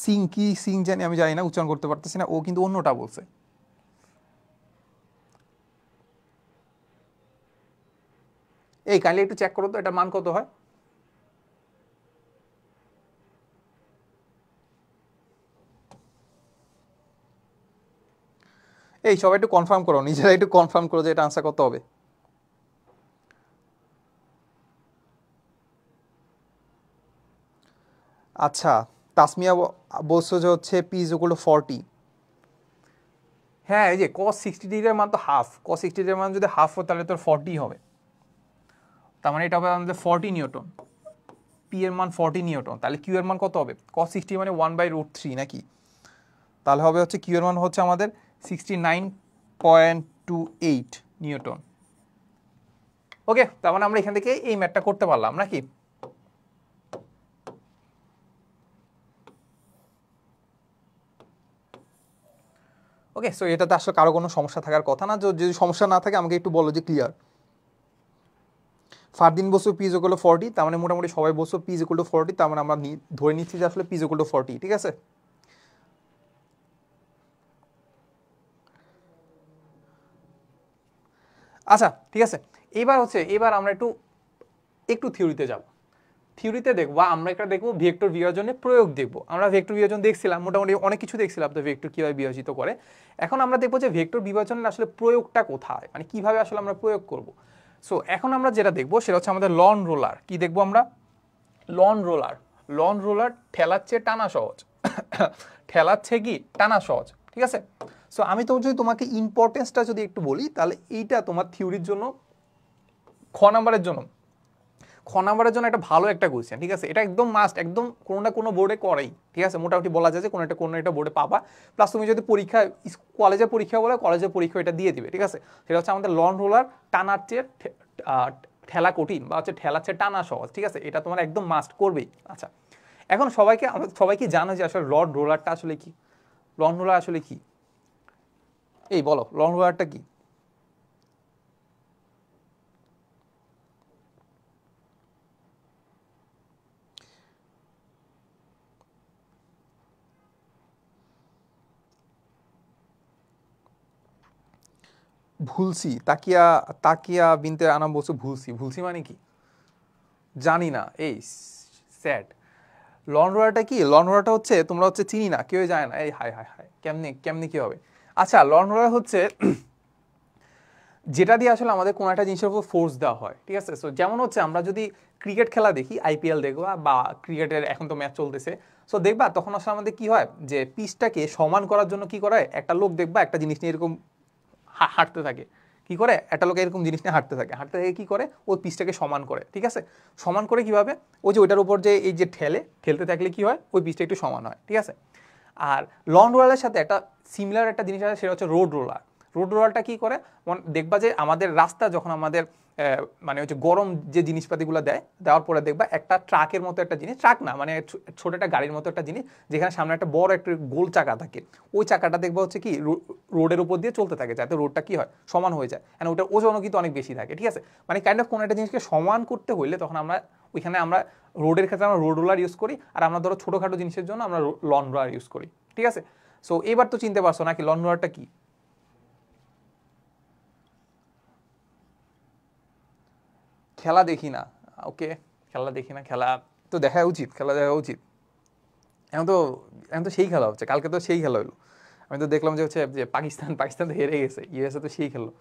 সিং কি সিং জানি, আমি জানি না, উচ্চারণ করতে পারতেছি না, ও কিন্তু অন্যটা বলছে। এই কাইন্ডলি একটু চেক করো তো এটার মান কত হয়। এই সবাই একটু কনফার্ম করো, নিজেরা একটু কনফার্ম করো যে এটা আনসার কত হবে। আচ্ছা, তাসমিয়া বলছো যে হচ্ছে পি ইজ ইকুয়াল টু 40। হ্যাঁ, এই যে cos 60 ডিগ্রির মান তো হাফ, cos 60 ডিগ্রির মান যদি হাফ হয় তাহলে তোর 40 হবে। তার মানে এটা হবে আমাদের 40 নিউটন। পি এর মান 40 নিউটন, তাহলে কিউ এর মান কত হবে? cos 60 মানে 1/√3 নাকি? তাহলে হবে হচ্ছে কিউ এর মান হচ্ছে আমাদের 69.28 নিউটন। ওকে, তার মানে আমরা এখান থেকে এই ম্যাথটা করতে পারলাম নাকি? ওকে, সো এটাতে আসলে কারো কোনো সমস্যা থাকার কথা না। যদি সমস্যা না থাকে আমাকে একটু বলো যে clear. Fardin Basu P is equal to 40, তার মানে মোটামুটি সবাই Basu P is equal to 40, তার মানে আমরা ধরে নিচ্ছি যে আসলে পি ইজ ইকুয়াল টু 40, ঠিক আছে। আচ্ছা, ঠিক আছে। এবার আমরা একটু একটু থিওরিতে যাব। থিওরিতে দেখবো আমরা একটা দেখবো ভেক্টর বিভাজনের প্রয়োগ দেখবো। আমরা ভেক্টর বিভাজন দেখছিলাম, মোটামুটি অনেক কিছু দেখছিলাম তো ভেক্টর কিভাবে বিভাজিত করে। এখন আমরা দেখবো যে ভেক্টর বিভাজনের আসলে প্রয়োগটা কোথায়, মানে কিভাবে আসলে আমরা প্রয়োগ করব। সো এখন আমরা যেটা দেখবো সেটা হচ্ছে আমাদের লন রোলার। কি দেখবো আমরা? Lawn roller. লন রোলার ঠেলাচ্ছে টানা সহজ, ঠেলাচ্ছে কি টানা সহজ, ঠিক আছে। সো আমি তো যদি তোমাকে ইম্পর্টেন্সটা যদি একটু বলি, তাহলে এইটা তোমার থিওরির জন্য খ নাম্বারের জন্য একটা ভালো একটা কোয়েশ্চেন, ঠিক আছে। এটা একদম মাস্ট, একদম কোনো না কোনো বোর্ডে করেই, ঠিক আছে। মোটামুটি বলা যায় যে কোনো একটা বোর্ডে পাবা। প্লাস তুমি যদি পরীক্ষা কলেজের পরীক্ষা বলে কলেজের পরীক্ষা এটা দিয়ে দিবে, ঠিক আছে। সেটা হচ্ছে আমাদের লন রোলার টানার চেয়ে ঠেলা কঠিন বা হচ্ছে ঠেলার চেয়ে টানা সহজ, ঠিক আছে। এটা তোমার একদম মাস্ট করবেই। আচ্ছা, এখন সবাই কি জানো যে আসলে লন রোলারটা আসলে কি? লন রোলার আসলে কি? এই বলো, লন রোলারটা কি? ভুলসি, তাকিয়া তাকিয়া বিনতে আনাম বলছো ভুলসি। ভুলসি মানে কি জানি না, এই স্যাড। লন রোলারটা কি? লন রোলারটা হচ্ছে তোমরা হচ্ছে চিনি না, কেউ জানে না। এই হাই হাই হাই, কেমনি কেমনি কি হবে? আচ্ছা, লন রোলার হচ্ছে যেটা দিয়ে আসলে আমাদের কোনো একটা জিনিসের উপর ফোর্স দেওয়া হয়, ঠিক আছে। সো যেমন হচ্ছে আমরা যদি ক্রিকেট খেলা দেখি, আইপিএল দেখবা বা ক্রিকেটের এখন তো ম্যাচ চলতেছে, সো দেখবা তখন আসলে আমাদের কি হয় যে পিচটাকে সমান করার জন্য কি করে, একটা লোক দেখবা একটা জিনিস নিয়ে এরকম হাঁটতে থাকে। কি করে? একটা লোক এরকম জিনিস নিয়ে হাঁটতে থাকে, কি করে ওই পিচটাকে সমান করে, ঠিক আছে। সমান করে কিভাবে? ওই যে ওইটার উপর যে এই যে ঠেলতে থাকলে কি হয়, ওই পিচটা একটু সমান হয়, ঠিক আছে। আর লন রোলারের সাথে একটা সিমিলার একটা জিনিস আছে, সেটা হচ্ছে রোড রোলার। রোড রোলারটা কি করে? দেখবা যে আমাদের রাস্তা যখন আমাদের মানে হচ্ছে গরম যে জিনিসপাতিগুলো দেওয়ার পরে দেখবা একটা ট্রাকের মতো একটা জিনিস, ট্রাক না মানে ছোট একটা গাড়ির মতো একটা জিনিস, যেখানে সামনে একটা বড় একটা গোল চাকা থাকে। ওই চাকাটা দেখবা হচ্ছে কি রোডের উপর দিয়ে চলতে থাকে, যাতে রোডটা কি হয়, সমান হয়ে যায়। মানে ওটার ওজনও কিন্তু অনেক বেশি থাকে, ঠিক আছে। মানে কাইন্ড অফ কোনো একটা জিনিসকে সমান করতে হইলে তখন আমরা ওইখানে আমরা রোডের ক্ষেত্রে আমরা রোড রোলার ইউজ করি, আর আমরা ধরো ছোটোখাটো জিনিসের জন্য আমরা লন রোলার ইউজ করি, ঠিক আছে। সো এবার তো চিনতে পারছো নাকি লন রোলারটা কি? খেলা দেখি না, ওকে। খেলা দেখি না, খেলা তো দেখা উচিত, খেলা দেখা উচিত। এখন তো এখন তো সেই খেলা হচ্ছে, কালকে তো সেই খেলা হলো। আমি তো দেখলাম যে হচ্ছে যে পাকিস্তান তো হেরে গেছে, ইউএসএ তো সেই খেললো।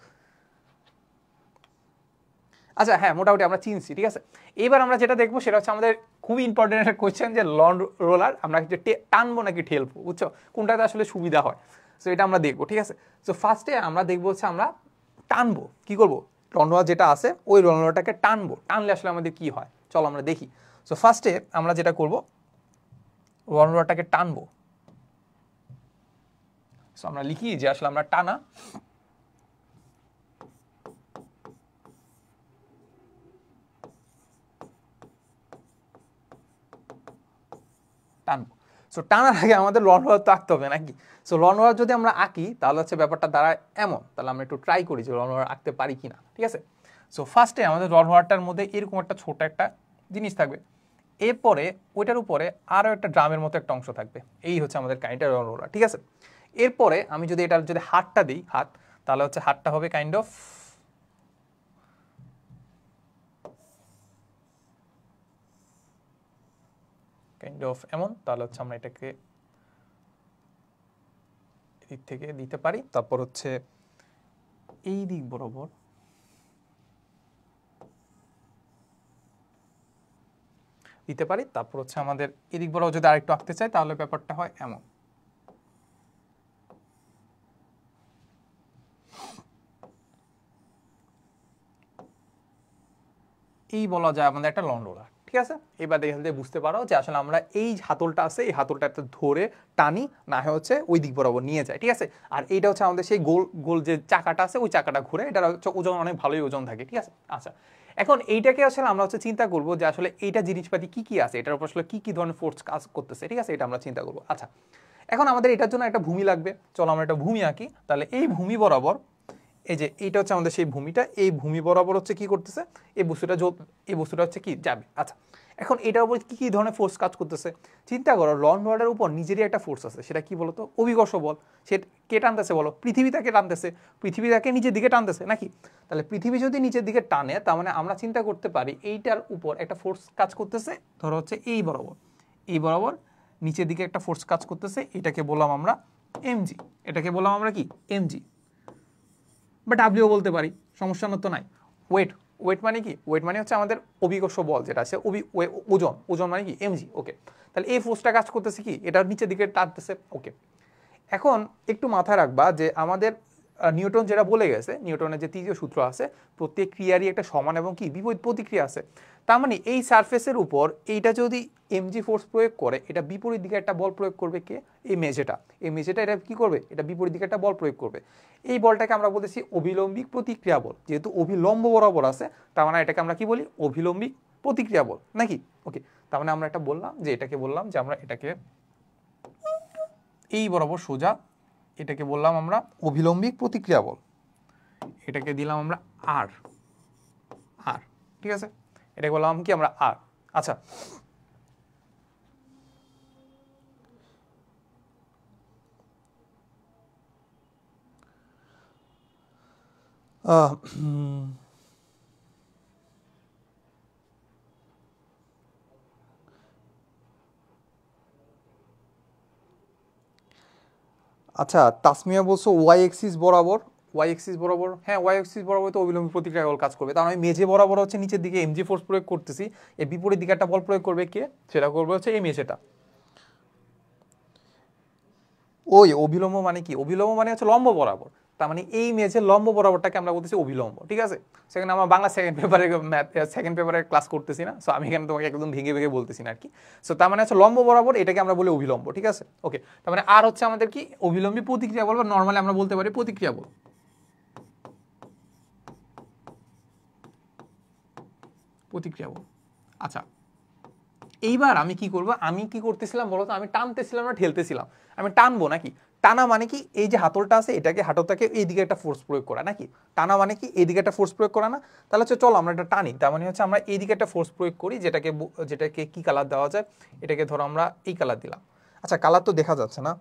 আচ্ছা হ্যাঁ, মোটামুটি আমরা চিনছি, ঠিক আছে। এবার আমরা যেটা দেখবো সেটা হচ্ছে আমাদের খুবই ইম্পর্টেন্ট একটা কোয়েশ্চেন, যে লন রোলার আমরা টানবো নাকি ঠেলবো, বুঝছো? কোনটাতে আসলে সুবিধা হয়। সো এটা আমরা দেখবো, ঠিক আছে। সো ফার্স্টে আমরা দেখবো হচ্ছে আমরা টানবো। কি করবো? রনওয়ার যেটা আছে ওই রনওয়ারটাকে টানবো, টানলে আসলে আমাদের কি হয় চলো আমরা দেখি। সো ফার্স্টে আমরা যেটা করব রনওয়ারটাকে টানবো। সো আমরা লিখি যে আসলে আমরা টানা টানবো। সো টানার আগে আমাদের রনওয়ার তো আঁকতে হবে নাকি। সো রনওয়ার যদি আমরা আঁকি তাহলে হচ্ছে ব্যাপারটা দাঁড়ায় এমন, তাহলে আমরা একটু ট্রাই করি যে রনওয়ার আঁকতে পারি কিনা, ঠিক আছে। সো ফার্স্টে আমাদের রনওয়ারটার মধ্যে এরকম একটা ছোট একটা জিনিস থাকবে, এরপরে ওইটার উপরে আরও একটা ড্রামের মতো একটা অংশ থাকবে, এই হচ্ছে আমাদের কাইন্ড অফ রনওয়ার, ঠিক আছে। এরপরে আমি যদি এটার যদি হাতটা দিই হাত, তাহলে হচ্ছে হাতটা হবে কাইন্ড অফ এমন, তাহলে হচ্ছে আমরা এটাকে এদিক থেকে দিতে পারি, তারপর হচ্ছে এই দিক বরাবর দিতে পারি, তারপর হচ্ছে আমাদের এদিক বরাবর যদি আরেকটু আঁকতে চাই তাহলে ব্যাপারটা হয় এমন। এই বলা যায় আমাদের একটা লন্ডোলা, ঠিক আছে। এবার দেখে বুঝতে পারো যে আসলে আমরা এই হাতলটা আছে এই হাতলটা ধরে টানি, না হয় হচ্ছে ওই দিক বরাবর নিয়ে যায়, ঠিক আছে। আর এইটা হচ্ছে আমাদের সেই গোল গোল যে চাকাটা আছে ওই চাকাটা ঘুরে, এটার হচ্ছে ওজন অনেক ভালোই ওজন থাকে, ঠিক আছে। আচ্ছা এখন এইটাকে আসলে আমরা হচ্ছে চিন্তা করবো যে আসলে এইটা জিনিসপাতি কি কি আছে, এটার উপর আসলে কি কি ধরনের ফোর্স কাজ করতেছে, ঠিক আছে, এটা আমরা চিন্তা করবো। আচ্ছা এখন আমাদের এটার জন্য একটা ভূমি লাগবে, চলো আমরা একটা ভূমি আঁকি। তাহলে এই ভূমি বরাবর এই যে এইটা হচ্ছে আমাদের সেই ভূমিটা, এই ভূমি বরাবর হচ্ছে কি করতেছে এই বস্তুটা হচ্ছে কি যাবে। আচ্ছা এখন এটার উপর কি কি ধরনের ফোর্স কাজ করতেছে চিন্তা করো। লন্ডনের উপর নিজেরই একটা ফোর্স আছে, সেটা কি বলতো অভিকর্ষ বল। সে কে টানতেছে বলো, পৃথিবী তাকে টানতেছে, পৃথিবী তাকে নিচের দিকে টানতেছে নাকি। তাহলে পৃথিবী যদি নিচের দিকে টানে তার মানে আমরা চিন্তা করতে পারি এইটার উপর একটা ফোর্স কাজ করতেছে, ধরো হচ্ছে এই বরাবর নিচের দিকে একটা ফোর্স কাজ করতেছে, এটাকে বললাম আমরা এমজি, এটাকে বললাম আমরা কি এমজি বা ডাব্লিউ বলতে পারি, সমস্যা তো নাই। ওয়েট মানে কি, ওয়েট মানে হচ্ছে আমাদের অভিকর্ষ বল যেটা আছে, ওজন মানে কি এমজি, ওকে। তাহলে এই ফোর্সটা কাজ করতেছে কি, এটা নিচের দিকে টানতেছে, ওকে। এখন একটু মাথায় রাখবা যে আমাদের নিউটন যেটা বলে গেছে, নিউটনের যে তৃতীয় সূত্র আছে, প্রত্যেক ক্রিয়ারই একটা সমান এবং কি বিপরীত প্রতিক্রিয়া আছে। তার মানে এই সারফেসের উপর এইটা যদি এমজি ফোর্স প্রয়োগ করে, এটা বিপরীত দিকে একটা বল প্রয়োগ করবে কে, এই মেঝেটা এটা কি করবে, এটা বিপরীত দিকে একটা বল প্রয়োগ করবে। এই বলটাকে আমরা বলতেছি অভিলম্বিক প্রতিক্রিয়া বল, যেহেতু অভিলম্ব বরাবর আছে তার মানে এটাকে আমরা কি বলি অভিলম্বিক প্রতিক্রিয়া বল নাকি, ওকে। তার মানে আমরা এটা বললাম যে এটাকে বললাম যে আমরা এটাকে এই বরাবর সোজা, এটাকে বললাম আমরা অভিলম্বিক প্রতিক্রিয়া বল, এটাকে দিলাম আমরা আর, ঠিক আছে, এটাকে বললাম কি আমরা আর। আচ্ছা আচ্ছা তাসমিয়া বলছো ওয়াই এক্সিস বরাবর, হ্যাঁ ওয়াই এক্সিস বরাবর তো অবিলম্বী প্রতিক্রিয়া বল কাজ করবে। তার মানে মেঝে বরাবর হচ্ছে নিচের দিকে এমজি ফোর্স প্রয়োগ করতেছি, এর বিপরীত দিকে একটা বল প্রয়োগ করবে কে, সেটা করবে হচ্ছে এই মেঝেটা। ওই অভিলম্ব মানে কি, অভিলম্ব মানে হচ্ছে লম্ব বরাবর, তার মানে এই মেঝের লম্ব বরাবরটাকে আমরা বলতেছি অভিলম্ব, ঠিক আছে। সেখানে আমরা বাংলা সেকেন্ড পেপারে ক্লাস করতেছি না, সো আমি এখানে তোমাকে একদম ভেঙে বলতেছি না আর কি। সো তার মানে হচ্ছে লম্ব বরাবর, এটাকে আমরা বলি অভিলম্ব, ঠিক আছে, ওকে। তার মানে আর হচ্ছে আমাদের কি অভিলম্বী প্রতিক্রিয়া বল, বা নর্মালি আমরা বলতে পারি প্রতিক্রিয়া বল, আচ্ছা এইবার আমি কি করব, আমি কি করতেছিলাম বলতো, আমি টানতেছিলাম না ঠেলতেছিলাম, আমি টানবো নাকি। টানা মানে কি এই যে হাতলটা আছে এটাকে হাতলটাকে এইদিকে একটা ফোর্স প্রয়োগ করা নাকি, টানা মানে কি এইদিকে একটা ফোর্স প্রয়োগ করা না। তাহলে হচ্ছে চলো আমরা এটা টানি, তার মানে হচ্ছে আমরা এইদিকে একটা ফোর্স প্রয়োগ করি, যেটাকে কি কালার দেওয়া যায়, এটাকে ধরো আমরা এই কালার দিলাম। আচ্ছা কালার তো দেখা যাচ্ছে না,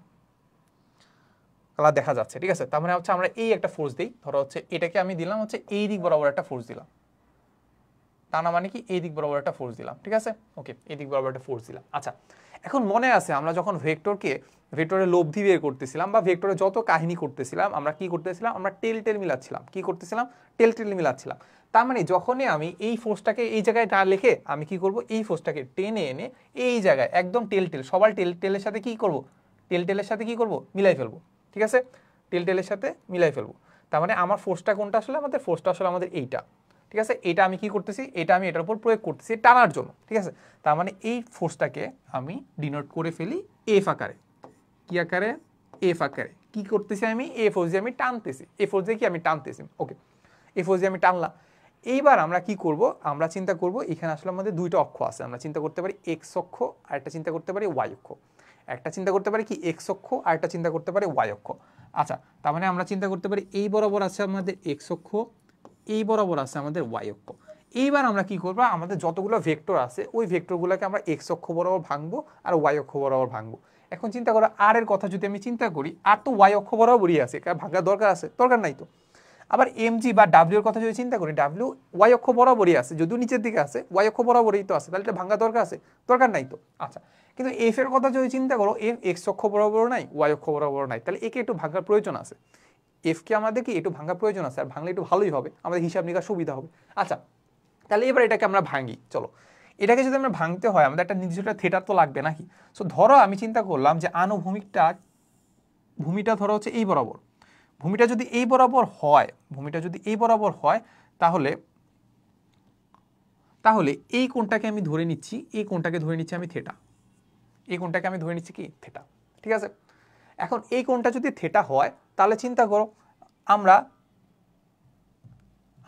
কালার দেখা যাচ্ছে, ঠিক আছে। তার মানে হচ্ছে আমরা এই একটা ফোর্স দিই, ধরো হচ্ছে এটাকে আমি দিলাম হচ্ছে এই দিক বরাবর একটা ফোর্স দিলাম, টানা মানে কি এই দিক বরাবর একটা ফোর্স দিলাম, ঠিক আছে, ওকে, এই দিক বরাবর একটা ফোর্স দিলাম। আচ্ছা এখন মনে আছে আমরা যখন ভেক্টরের লব্ধি বের করতেছিলাম বা ভেক্টরের যত কাহিনী করতেছিলাম, আমরা কি করতেছিলাম, আমরা টেল মিলাচ্ছিলাম, কি করতেছিলাম টেল মিলাচ্ছিলাম। তার মানে যখনই আমি এই ফোর্সটাকে এই জায়গায় না লিখে আমি কি করব, এই ফোর্সটাকে টেনে এনে এই জায়গায় একদম সবার টেলের সাথে কি করব, টেলের সাথে কি করব মিলাই ফেলবো, ঠিক আছে, টেলের সাথে মিলাই ফেলবো। তার মানে আমার ফোর্সটা কোনটা আসলে আমাদের ফোর্সটা আসলে আমাদের এইটা, ঠিক আছে। এটা আমি কি করতেছি, এটা আমি এটার উপর প্রয়োগ করতেছি টানার জন্য, ঠিক আছে। তার মানে এই ফোর্সটাকে আমি ডিনোট করে ফেলি এফ আকারে, কি আকারে, এফ আকারে। কি করতেছি আমি, এ ফোর্স দিয়ে আমি টানতেছি, এ ফোর্স দিয়ে কি আমি টানতেছি, ওকে, এ ফোর্স দিয়ে আমি টানলাম। এইবার আমরা কি করব, আমরা চিন্তা করব এখানে আসলে আমাদের দুইটা অক্ষ আছে, আমরা চিন্তা করতে পারি এক্স অক্ষ আর একটা চিন্তা করতে পারি ওয়াই অক্ষ, একটা চিন্তা করতে পারি কি এক্স অক্ষ আর একটা চিন্তা করতে পারি ওয়াই অক্ষ। আচ্ছা, তার মানে আমরা চিন্তা করতে পারি এই বরাবর আছে আমাদের এক্স অক্ষ, এই বরাবর আছে আমাদের ওয়াই অক্ষ। এইবার আমরা কি করবো, আমাদের যতগুলো ভেক্টর আছে ওই ভেক্টরগুলোকে আমরা এক্স অক্ষ বরাবর ভাঙবো আর ওয়াই অক্ষ বরাবর ভাঙবো। এখন চিন্তা করো আর এর কথা যদি আমি চিন্তা করি, আর তো ওয়াই অক্ষ বরাবরই আছে, ভাঙার দরকার আছে, দরকার নাই তো। আবার এম জি বা ডাব্লিউ এর কথা যদি চিন্তা করি, ডাব্লিউ ওয়াই অক্ষ বরাবরই আছে, যদিও নিচের দিকে আছে, ওয়াই অক্ষ বরাবরই তো আছে, তাহলে এটা ভাঙা দরকার আছে, দরকার নাই তো। আচ্ছা, কিন্তু এফ এর কথা যদি চিন্তা করো, এফ এক্স অক্ষ বরাবর নাই, ওয়াই অক্ষ বরাবর নাই, তাহলে একে একটু ভাঙার প্রয়োজন আছে, এফকে আমাদের কি একটু ভাঙার প্রয়োজন আছে, আর ভাঙলে একটু ভালোই হবে, আমাদের হিসাব নিকাশ সুবিধা হবে। আচ্ছা, তাহলে এবার এটাকে আমরা ভাঙি, চলো। এটাকে যদি আমরা ভাঙতে হয় আমাদের একটা নির্দিষ্ট থিটা তো লাগবে নাকি। সো ধরো আমি চিন্তা করলাম যে ভূমিটা ধরো হচ্ছে এই বরাবর, ভূমিটা যদি এই বরাবর হয়, ভূমিটা যদি এই বরাবর হয়, তাহলে এই কোণটাকে আমি ধরে নিচ্ছি, এই কোণটাকে ধরে নিচ্ছি আমি থিটা, এই কোণটাকে আমি ধরে নিচ্ছি কি থিটা, ঠিক আছে। এখন এই কোণটা যদি থিটা হয়, তাহলে চিন্তা করো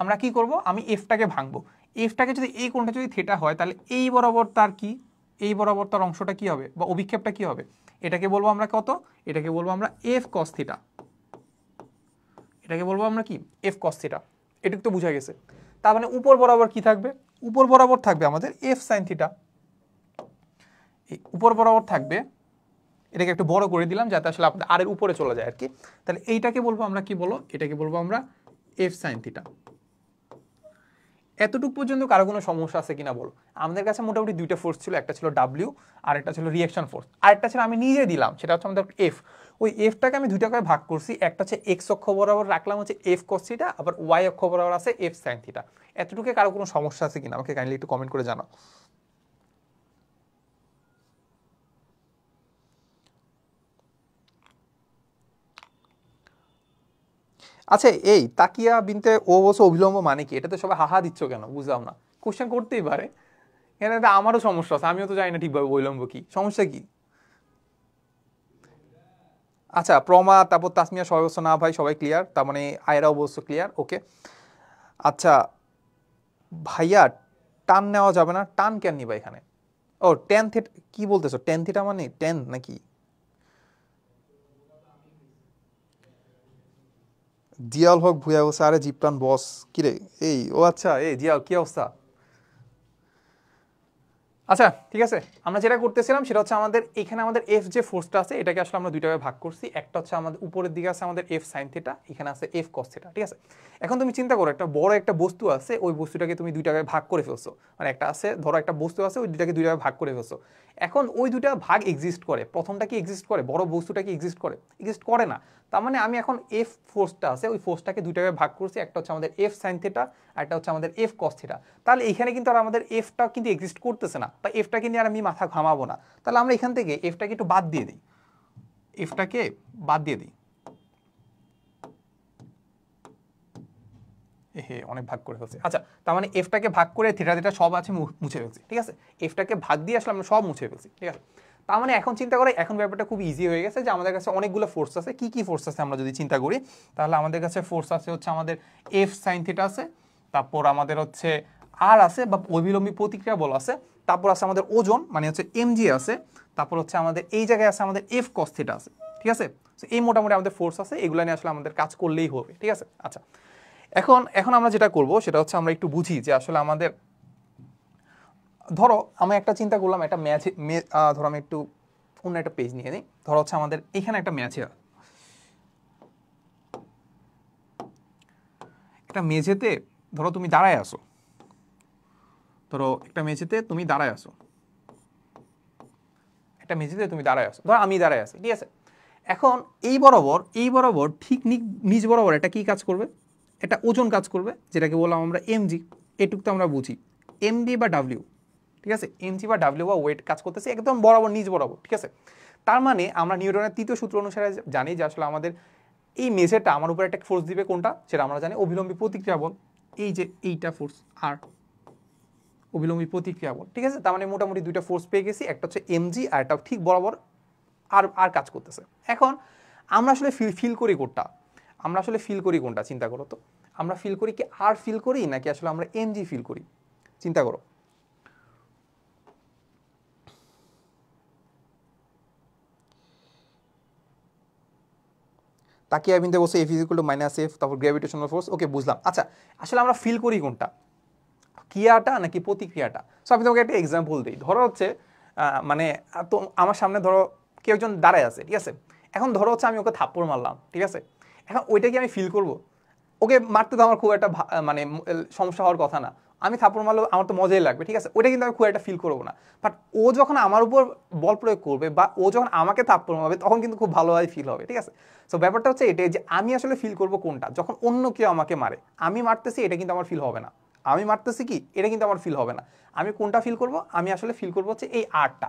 আমরা কি করব, আমি এফটাকে ভাঙবো, এফটাকে যদি এই কোণটা যদি থিটা হয়, তাহলে এই বরাবর তার কি, এই বরাবর তার অংশটা কি হবে বা অভিক্ষেপটা কি হবে, এটাকে বলবো আমরা কত, এটাকে বলবো আমরা এফ কস থিটা, এটাকে বলবো আমরা কি এফ কস থিটা। এটুকু তো বোঝা গেছে। তার মানে উপর বরাবর কি থাকবে, উপর বরাবর থাকবে আমাদের এফ সাইন থিটা, এই উপর বরাবর থাকবে, এটাকে একটু বড় করে দিলাম যাতে আসলে আপনাদের আর এর উপরে চলে যায় আর কি। তাহলে এইটাকে বলবো আমরা কি, বলো এটাকে বলবো আমরা এফ সাইন থিটা। এতটুকু পর্যন্ত কারো কোনো সমস্যা আছে কিনা বলো। আমাদের কাছে মোটামুটি দুইটা ফোর্স ছিল, একটা ছিল ডাব্লিউ আর একটা ছিল রিঅ্যাকশন ফোর্স, আর একটা ছিল আমি নিজে দিলাম, সেটা হচ্ছে আমাদের এফ। ওই এফটাকে আমি দুইটা করে ভাগ করছি, একটা হচ্ছে এক্স অক্ষ বরাবর রাখলাম হচ্ছে এফ কস থিটা, আবার ওয়াই অক্ষ বরাবর আছে এফ সাইন থিটা। এতটুকু কারো কোনো সমস্যা আছে কিনা আমাকে কাইন্ডলি একটু কমেন্ট করে জানাও। আচ্ছা, এই তাকিয়া বিনতে ও বলছে অবিলম্ব মানে কি, এটাতে সবাই হাহা দিচ্ছ কেন, বুঝলাম না। কোশ্চেন করতেই পারে, এখানে আমারও সমস্যা আছে, আমিও তো জানি না ঠিকভাবে অবিলম্ব কি, সমস্যা কি। আচ্ছা, প্রমা, তারপর তাসমিয়া সবাই বলছো না ভাই সবাই ক্লিয়ার, তার মানে আয়রাও বলছো ক্লিয়ার, ওকে। আচ্ছা ভাইয়া, টান নেওয়া যাবে না, টান কেন নিবা এখানে, ও টেন থিটা কি বলতেছো, টেন থিটা মানে টেন নাকি। জিয়াউল হক ভুয়া বলছে আরে জিপ্রান বস, কিরে এই, ও আচ্ছা, এই জিয়াউল কি অবস্থা। আচ্ছা ঠিক আছে, আমরা যেটা করতেছিলাম সেটা হচ্ছে আমাদের এখানে আমাদের এফ যে ফোর্সটা আছে এটাকে আসলে আমরা দুইটা ভাগে ভাগ করছি, একটা হচ্ছে আমাদের উপরের দিকে আছে আমাদের এফ সাইন থিটা, এখানে আছে এফ কস থিটা, ঠিক আছে। এখন তুমি চিন্তা করো একটা বড় একটা বস্তু আছে, ওই বস্তুটাকে তুমি দুইটা ভাগে ভাগ করে ফেলছো, মানে একটা আছে ধরো একটা বস্তু আছে, ওই দুইটাকে দুইটা ভাগে ভাগ করে ফেলছো। এখন ওই দুইটা ভাগ এক্সিস্ট করে, প্রথমটা কি এক্সিস্ট করে, বড় বস্তুটা কি এক্সিস্ট করে, এক্সিস্ট করে না। তার মানে আমি এখন এফ ফোর্সটা আছে ওই ফোর্সটাকে দুইটা ভাগে ভাগ করছি, একটা হচ্ছে আমাদের এফ সাইন থিটা আর একটা হচ্ছে আমাদের এফ কস থিটা। তাহলে এখানে কিন্তু আর আমাদের এফটা কিন্তু এক্সিস্ট করতেছে না, বা এফটাকে নিয়ে আর আমি মাথা ঘামাবো না। তাহলে আমরা এখান থেকে এফটাকে একটু বাদ দিয়ে দিই, এফটাকে বাদ দিয়ে দিই, এহে অনেক ভাগ করে ফেলছি। আচ্ছা, তার মানে এফটাকে ভাগ করে থিটা থিটা সব আছে মুছে ফেলছি, ঠিক আছে। এফটাকে ভাগ দিয়ে আসলে আমরা সব মুছে ফেলছি, ঠিক আছে। তার মানে এখন চিন্তা করে এখন ব্যাপারটা খুব ইজি হয়ে গেছে যে আমাদের কাছে অনেকগুলো ফোর্স আছে। কি কি ফোর্স আছে আমরা যদি চিন্তা করি, তাহলে আমাদের কাছে ফোর্স আছে হচ্ছে আমাদের এফ সাইন থিটা আছে, তারপর আমাদের হচ্ছে আর আছে বা অভিলম্বী প্রতিক্রিয়া বল আছে, তারপর আছে আমাদের ওজন মানে হচ্ছে এমজি আছে, তারপর হচ্ছে আমাদের এই জায়গায় আছে আমাদের এফ কস থিটা আছে, ঠিক আছে। এই মোটামুটি আমাদের ফোর্স আছে, এগুলো নিয়ে আসলে আমাদের কাজ করলেই হবে, ঠিক আছে। আচ্ছা, এখন আমরা যেটা করব সেটা হচ্ছে আমরা একটু বুঝি যে আসলে আমাদের, ধরো আমি একটা চিন্তা করলাম একটা ম্যাচ, ধরো আমি একটু অন্য একটা পেজ নিয়ে নিই, ধরো হচ্ছে আমাদের এখানে একটা ম্যাচে, একটা মেঝেতে ধরো তুমি দাঁড়ায় আসো, ধরো একটা মেঝেতে তুমি দাঁড়ায় আসো, একটা মেঝেতে তুমি দাঁড়ায় আসো, ধরো আমি দাঁড়ায় আছি, ঠিক আছে। এখন এই বরাবর ঠিক নিচ বরাবর এটা কি কাজ করবে, এটা ওজন কাজ করবে, যেটাকে বললাম আমরা এমজি। এটুক তো আমরা বুঝি, এমজি বা ডাব্লিউ, ঠিক আছে। এমজি বা ডাব্লিউ বা ওয়েট কাজ করতেছে একদম বরাবর নিচ বরাবর, ঠিক আছে। তার মানে আমরা নিউটনের তৃতীয় সূত্র অনুসারে জানি যে আসলে আমাদের এই মেঝেটা আমার উপর একটা ফোর্স দিবে, কোনটা সেটা আমরা জানি, অভিলম্বী প্রতিক্রিয়া বল। এই যে এইটা ফোর্স আর অভিলম্বী প্রতিক্রিয়া বল, ঠিক আছে। তার মানে মোটামুটি দুইটা ফোর্স পেয়ে গেছি, একটা হচ্ছে এমজি আর একটা ঠিক বরাবর আর আর কাজ করতেছে। এখন আমরা আসলে ফিল করি কোনটা, আমরা আসলে ফিল করি কোনটা চিন্তা করো তো। আমরা ফিল করি কি আর ফিল করি নাকি আসলে আমরা এমজি ফিল করি, চিন্তা করো। তাকিয়ে আবিন্দে বসে F is equal two minus F, তারপর গ্র্যাভিটেশনাল ফোর্স, ওকে বুঝলাম। আচ্ছা আসলে আমরা ফিল করি কোনটা, ক্রিয়াটা নাকি প্রতিক্রিয়াটা? সো আমি তোমাকে একটা এক্সাম্পল দিই। ধরো হচ্ছে মানে তো আমার সামনে ধরো কেউ একজন দাঁড়ায় আছে, ঠিক আছে। এখন ধরো হচ্ছে আমি ওকে থাপ্পড় মারলাম, ঠিক আছে। এখন ওইটা কি আমি ফিল করব? ওকে মারতে তো আমার খুব একটা মানে সমস্যা হওয়ার কথা না, আমি থাপ্পড় মারলেও আমার তো মজাই লাগবে, ঠিক আছে। ওইটা কিন্তু আমি খুব একটা ফিল করবো না। বাট ও যখন আমার উপর বল প্রয়োগ করবে বা ও যখন আমাকে থাপ্পড় মারবে তখন কিন্তু খুব ভালোভাবে ফিল হবে, ঠিক আছে। সো ব্যাপারটা হচ্ছে এটাই যে আমি আসলে ফিল করবো কোনটা, যখন অন্য কেউ আমাকে মারে। আমি মারতেছি এটা কিন্তু আমার ফিল হবে না, আমি মারতেছি কি এটা কিন্তু আমার ফিল হবে না। আমি কোনটা ফিল করব, আমি আসলে ফিল করবো হচ্ছে এই আটটা,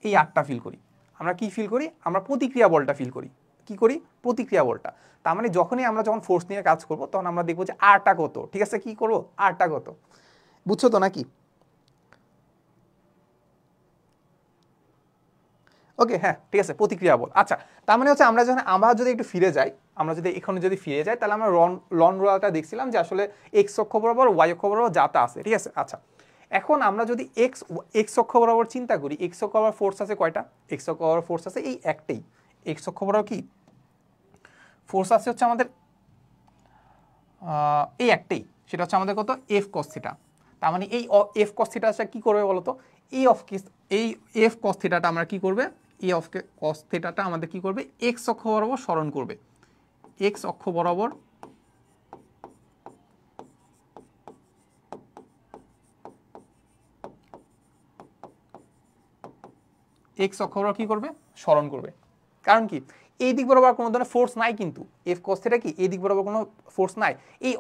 এই আটটা ফিল করি। আমরা কি ফিল করি, আমরা প্রতিক্রিয়া বলটা ফিল করি। কি করি, প্রতিক্রিয়া বলটা। তার মানে যখনই আমরা যখন ফোর্স নিয়ে কাজ করব তখন আমরা দেখবো যে আরটা কত, ঠিক আছে। কি করবো, আরটা কত, বুঝছো তো নাকি? ওকে হ্যাঁ ঠিক আছে, প্রতিক্রিয়া বল। আচ্ছা তার মানে হচ্ছে আমরা যদি একটু ফিরে যাই, আমরা যদি এখানে যদি ফিরে যাই তাহলে আমরা লন রোলারটা দেখছিলাম যে আসলে এক্স অক্ষ বরাবর ওয়াই অক্ষ বরাবর যাতা আছে, ঠিক আছে। আচ্ছা এখন আমরা যদি এক্স অক্ষ বরাবর চিন্তা করি, এক্স অক্ষ বরাবর ফোর্স আছে কয়টা, এক্স অক্ষ বরাবর ফোর্স আছে এই একটাই। এক্স অক্ষ বরাবর কি ফোর্স আছে হচ্ছে আমাদের এই একটাই, সেটা হচ্ছে আমাদের কত, এফ কস থিটা। তার মানে এই এফ কস থিটাটা কি করবে বলতো, এই এফ কস থিটাটা আমরা কি করবে, এই অফ কস থিটাটা আমাদের কি করবে, এক্স অক্ষ বরাবর সরণ করবে। এক্স অক্ষ বরাবর এক্স অক্ষ বরাবর কি করবে, সরণ করবে। কারণ কি, এই দিক বরাবর কোনো ধরনের ফোর্স নাই, কিন্তু এফ কস থিটা কি এই দিক বরাবর কোনো ফোর্স নাই। এই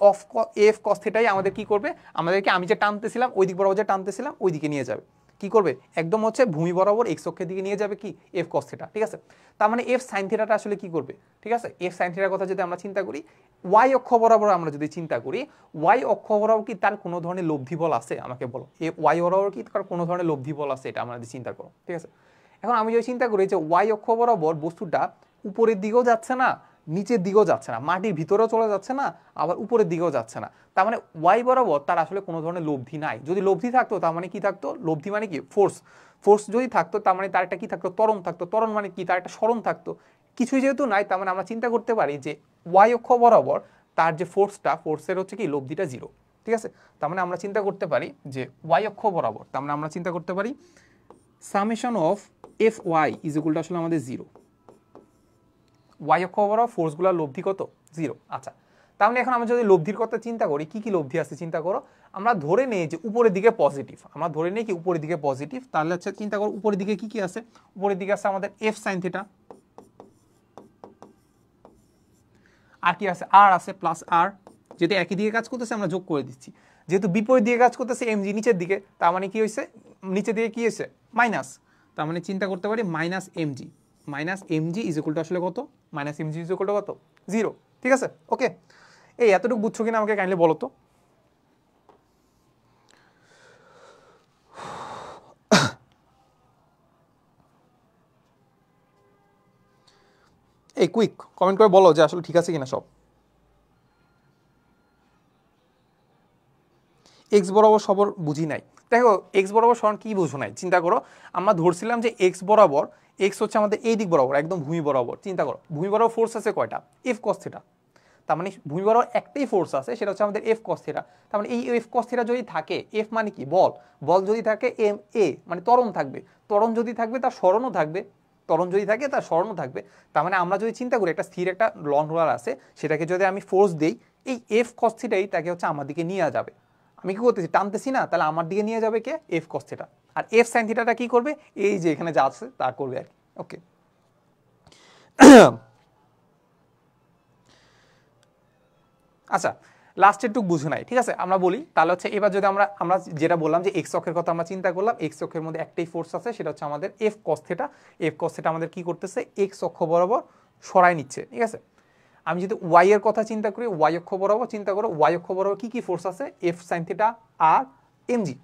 এফ কস থিটাই আমাদের কি করবে, আমাদেরকে আমি যে টানতেছিলাম ওই দিক বরাবর যে টানতেছিলাম ওই দিকে নিয়ে যাবে। কি করবে, একদম হচ্ছে ভূমি বরাবর এক্স অক্ষের দিকে নিয়ে যাবে কি, এফ কস থিটা, ঠিক আছে। তার মানে এফ সাইন থিটাটা আসলে কি করবে, ঠিক আছে। এফ সাইন থিটার কথা যদি আমরা চিন্তা করি, ওয়াই অক্ষ বরাবর আমরা যদি চিন্তা করি, ওয়াই অক্ষ বরাবর কি তার কোনো ধরনের লব্ধি বল আছে, আমাকে বলো। ওয়াই বরাবর কি তার কোনো ধরনের লব্ধি বল আছে, এটা আমাদের চিন্তা করো, ঠিক আছে। এখন আমি যদি চিন্তা করি যে ওয়াই অক্ষ বরাবর বস্তুটা উপরের দিকেও যাচ্ছে না নিচের দিকেও যাচ্ছে না, মাটির ভিতরেও চলে যাচ্ছে না আবার উপরের দিকেও যাচ্ছে না, তার মানে ওয়াই বরাবর তার আসলে কোনো ধরনের লব্ধি নাই। যদি লব্ধি থাকতো তার মানে কি থাকতো, লব্ধি মানে কি ফোর্স, ফোর্স যদি থাকতো তার মানে তার একটা কি থাকতো, ত্বরণ থাকতো। ত্বরণ মানে কি, তার একটা সরণ থাকতো। কিছুই যেহেতু নাই তার মানে আমরা চিন্তা করতে পারি যে ওয়াই অক্ষ বরাবর তার যে ফোর্সটা, ফোর্সের হচ্ছে কি লব্ধিটা জিরো, ঠিক আছে। তার মানে আমরা চিন্তা করতে পারি যে ওয়াই অক্ষ বরাবর, তার মানে আমরা চিন্তা করতে পারি summation of F Y is equal to আসলে আমাদের জিরো। ওয়াই অক্ষ বরাবর ফোর্সগুলোর লব্ধি কত, জিরো। আচ্ছা তাহলে এখন আমরা যদি লব্ধির কথা চিন্তা করি, কি কি লব্ধি আছে চিন্তা করো। আমরা ধরে নেই যে উপরের দিকে পজিটিভ, আমরা ধরে নেই কি উপরের দিকে পজিটিভ, তাহলে হচ্ছে চিন্তা করো উপরের দিকে কি কি আছে, উপরের দিকে আছে আমাদের এফ সাইন থিটা, আর কি আছে, আর আছে প্লাস আর, যেহেতু একই দিকে কাজ করতেছে আমরা যোগ করে দিচ্ছি। যেহেতু বিপরীত দিকে কাজ করতেছে এমজি নিচের দিকে, তার মানে কি হয়েছে, নিচের দিকে কি হয়েছে মাইনাস, তার মানে চিন্তা করতে পারি minus MG, minus MG is equal to আসলে কত, minus MG is equal two কত, জিরো, ঠিক আছে। ওকে এই এতটুকু বুঝছো কিনা আমাকে কাইন্ডলি বলো তো। এই কুইক কমেন্ট করে বলো যে আসলে ঠিক আছে কিনা সব। এক্স বরাবর সবর বুঝি নাই, দেখো এক্স বরাবর সরণ কি বুঝো নাই, চিন্তা করো। আমরা ধরছিলাম যে এক্স বরাবর, এক্স হচ্ছে আমাদের এই দিক বরাবর একদম ভূমি বরাবর। চিন্তা করো ভূমি বরাবর ফোর্স আছে কয়টা, এফ কস থিটা। তার মানে ভূমি বরাবর একটাই ফোর্স আছে, সেটা হচ্ছে আমাদের এফ কস থিটা। তার মানে এই এফ কস থিটা যদি থাকে, এফ মানে কি বল, বল যদি থাকে এম এ মানে ত্বরণ থাকবে, ত্বরণ যদি থাকবে তার সরণও থাকবে, ত্বরণ যদি থাকে তার সরণও থাকবে। তার মানে আমরা যদি চিন্তা করি একটা স্থির একটা লন রোলার আছে, সেটাকে যদি আমি ফোর্স দেই, এই এফ কস থিটাই তাকে হচ্ছে আমার দিকে নিয়ে যাবে। আমি কি করতেছি, টানতেছি না, তাহলে আমার দিকে নিয়ে যাবে কে, এফ কস থিটা। আর এফ সাইন থিটাটা কি করবে, এই যে এখানে যা আছে তা করবে আর কি। ওকে আচ্ছা লাস্টের টুক বুঝে নাই, ঠিক আছে। আমরা বলি তাহলে হচ্ছে এবার যদি আমরা আমরা যেটা বললাম যে এক্স অক্ষের কথা আমরা চিন্তা করলাম, এক্স অক্ষের মধ্যে একটাই ফোর্স আছে, সেটা হচ্ছে আমাদের F cos theta. F cos theta আমাদের কি করতেছে, এক্স অক্ষ বরাবর সরাই নিচ্ছে, ঠিক আছে। আমি যদি ওয়াই এর কথা চিন্তা করি, ওয়াই অক্ষ বরাবর চিন্তা করো, ওয়াই অক্ষ বরাবর কি কি ফোর্স আছে, এফ সাইন থিটা আর এমজি,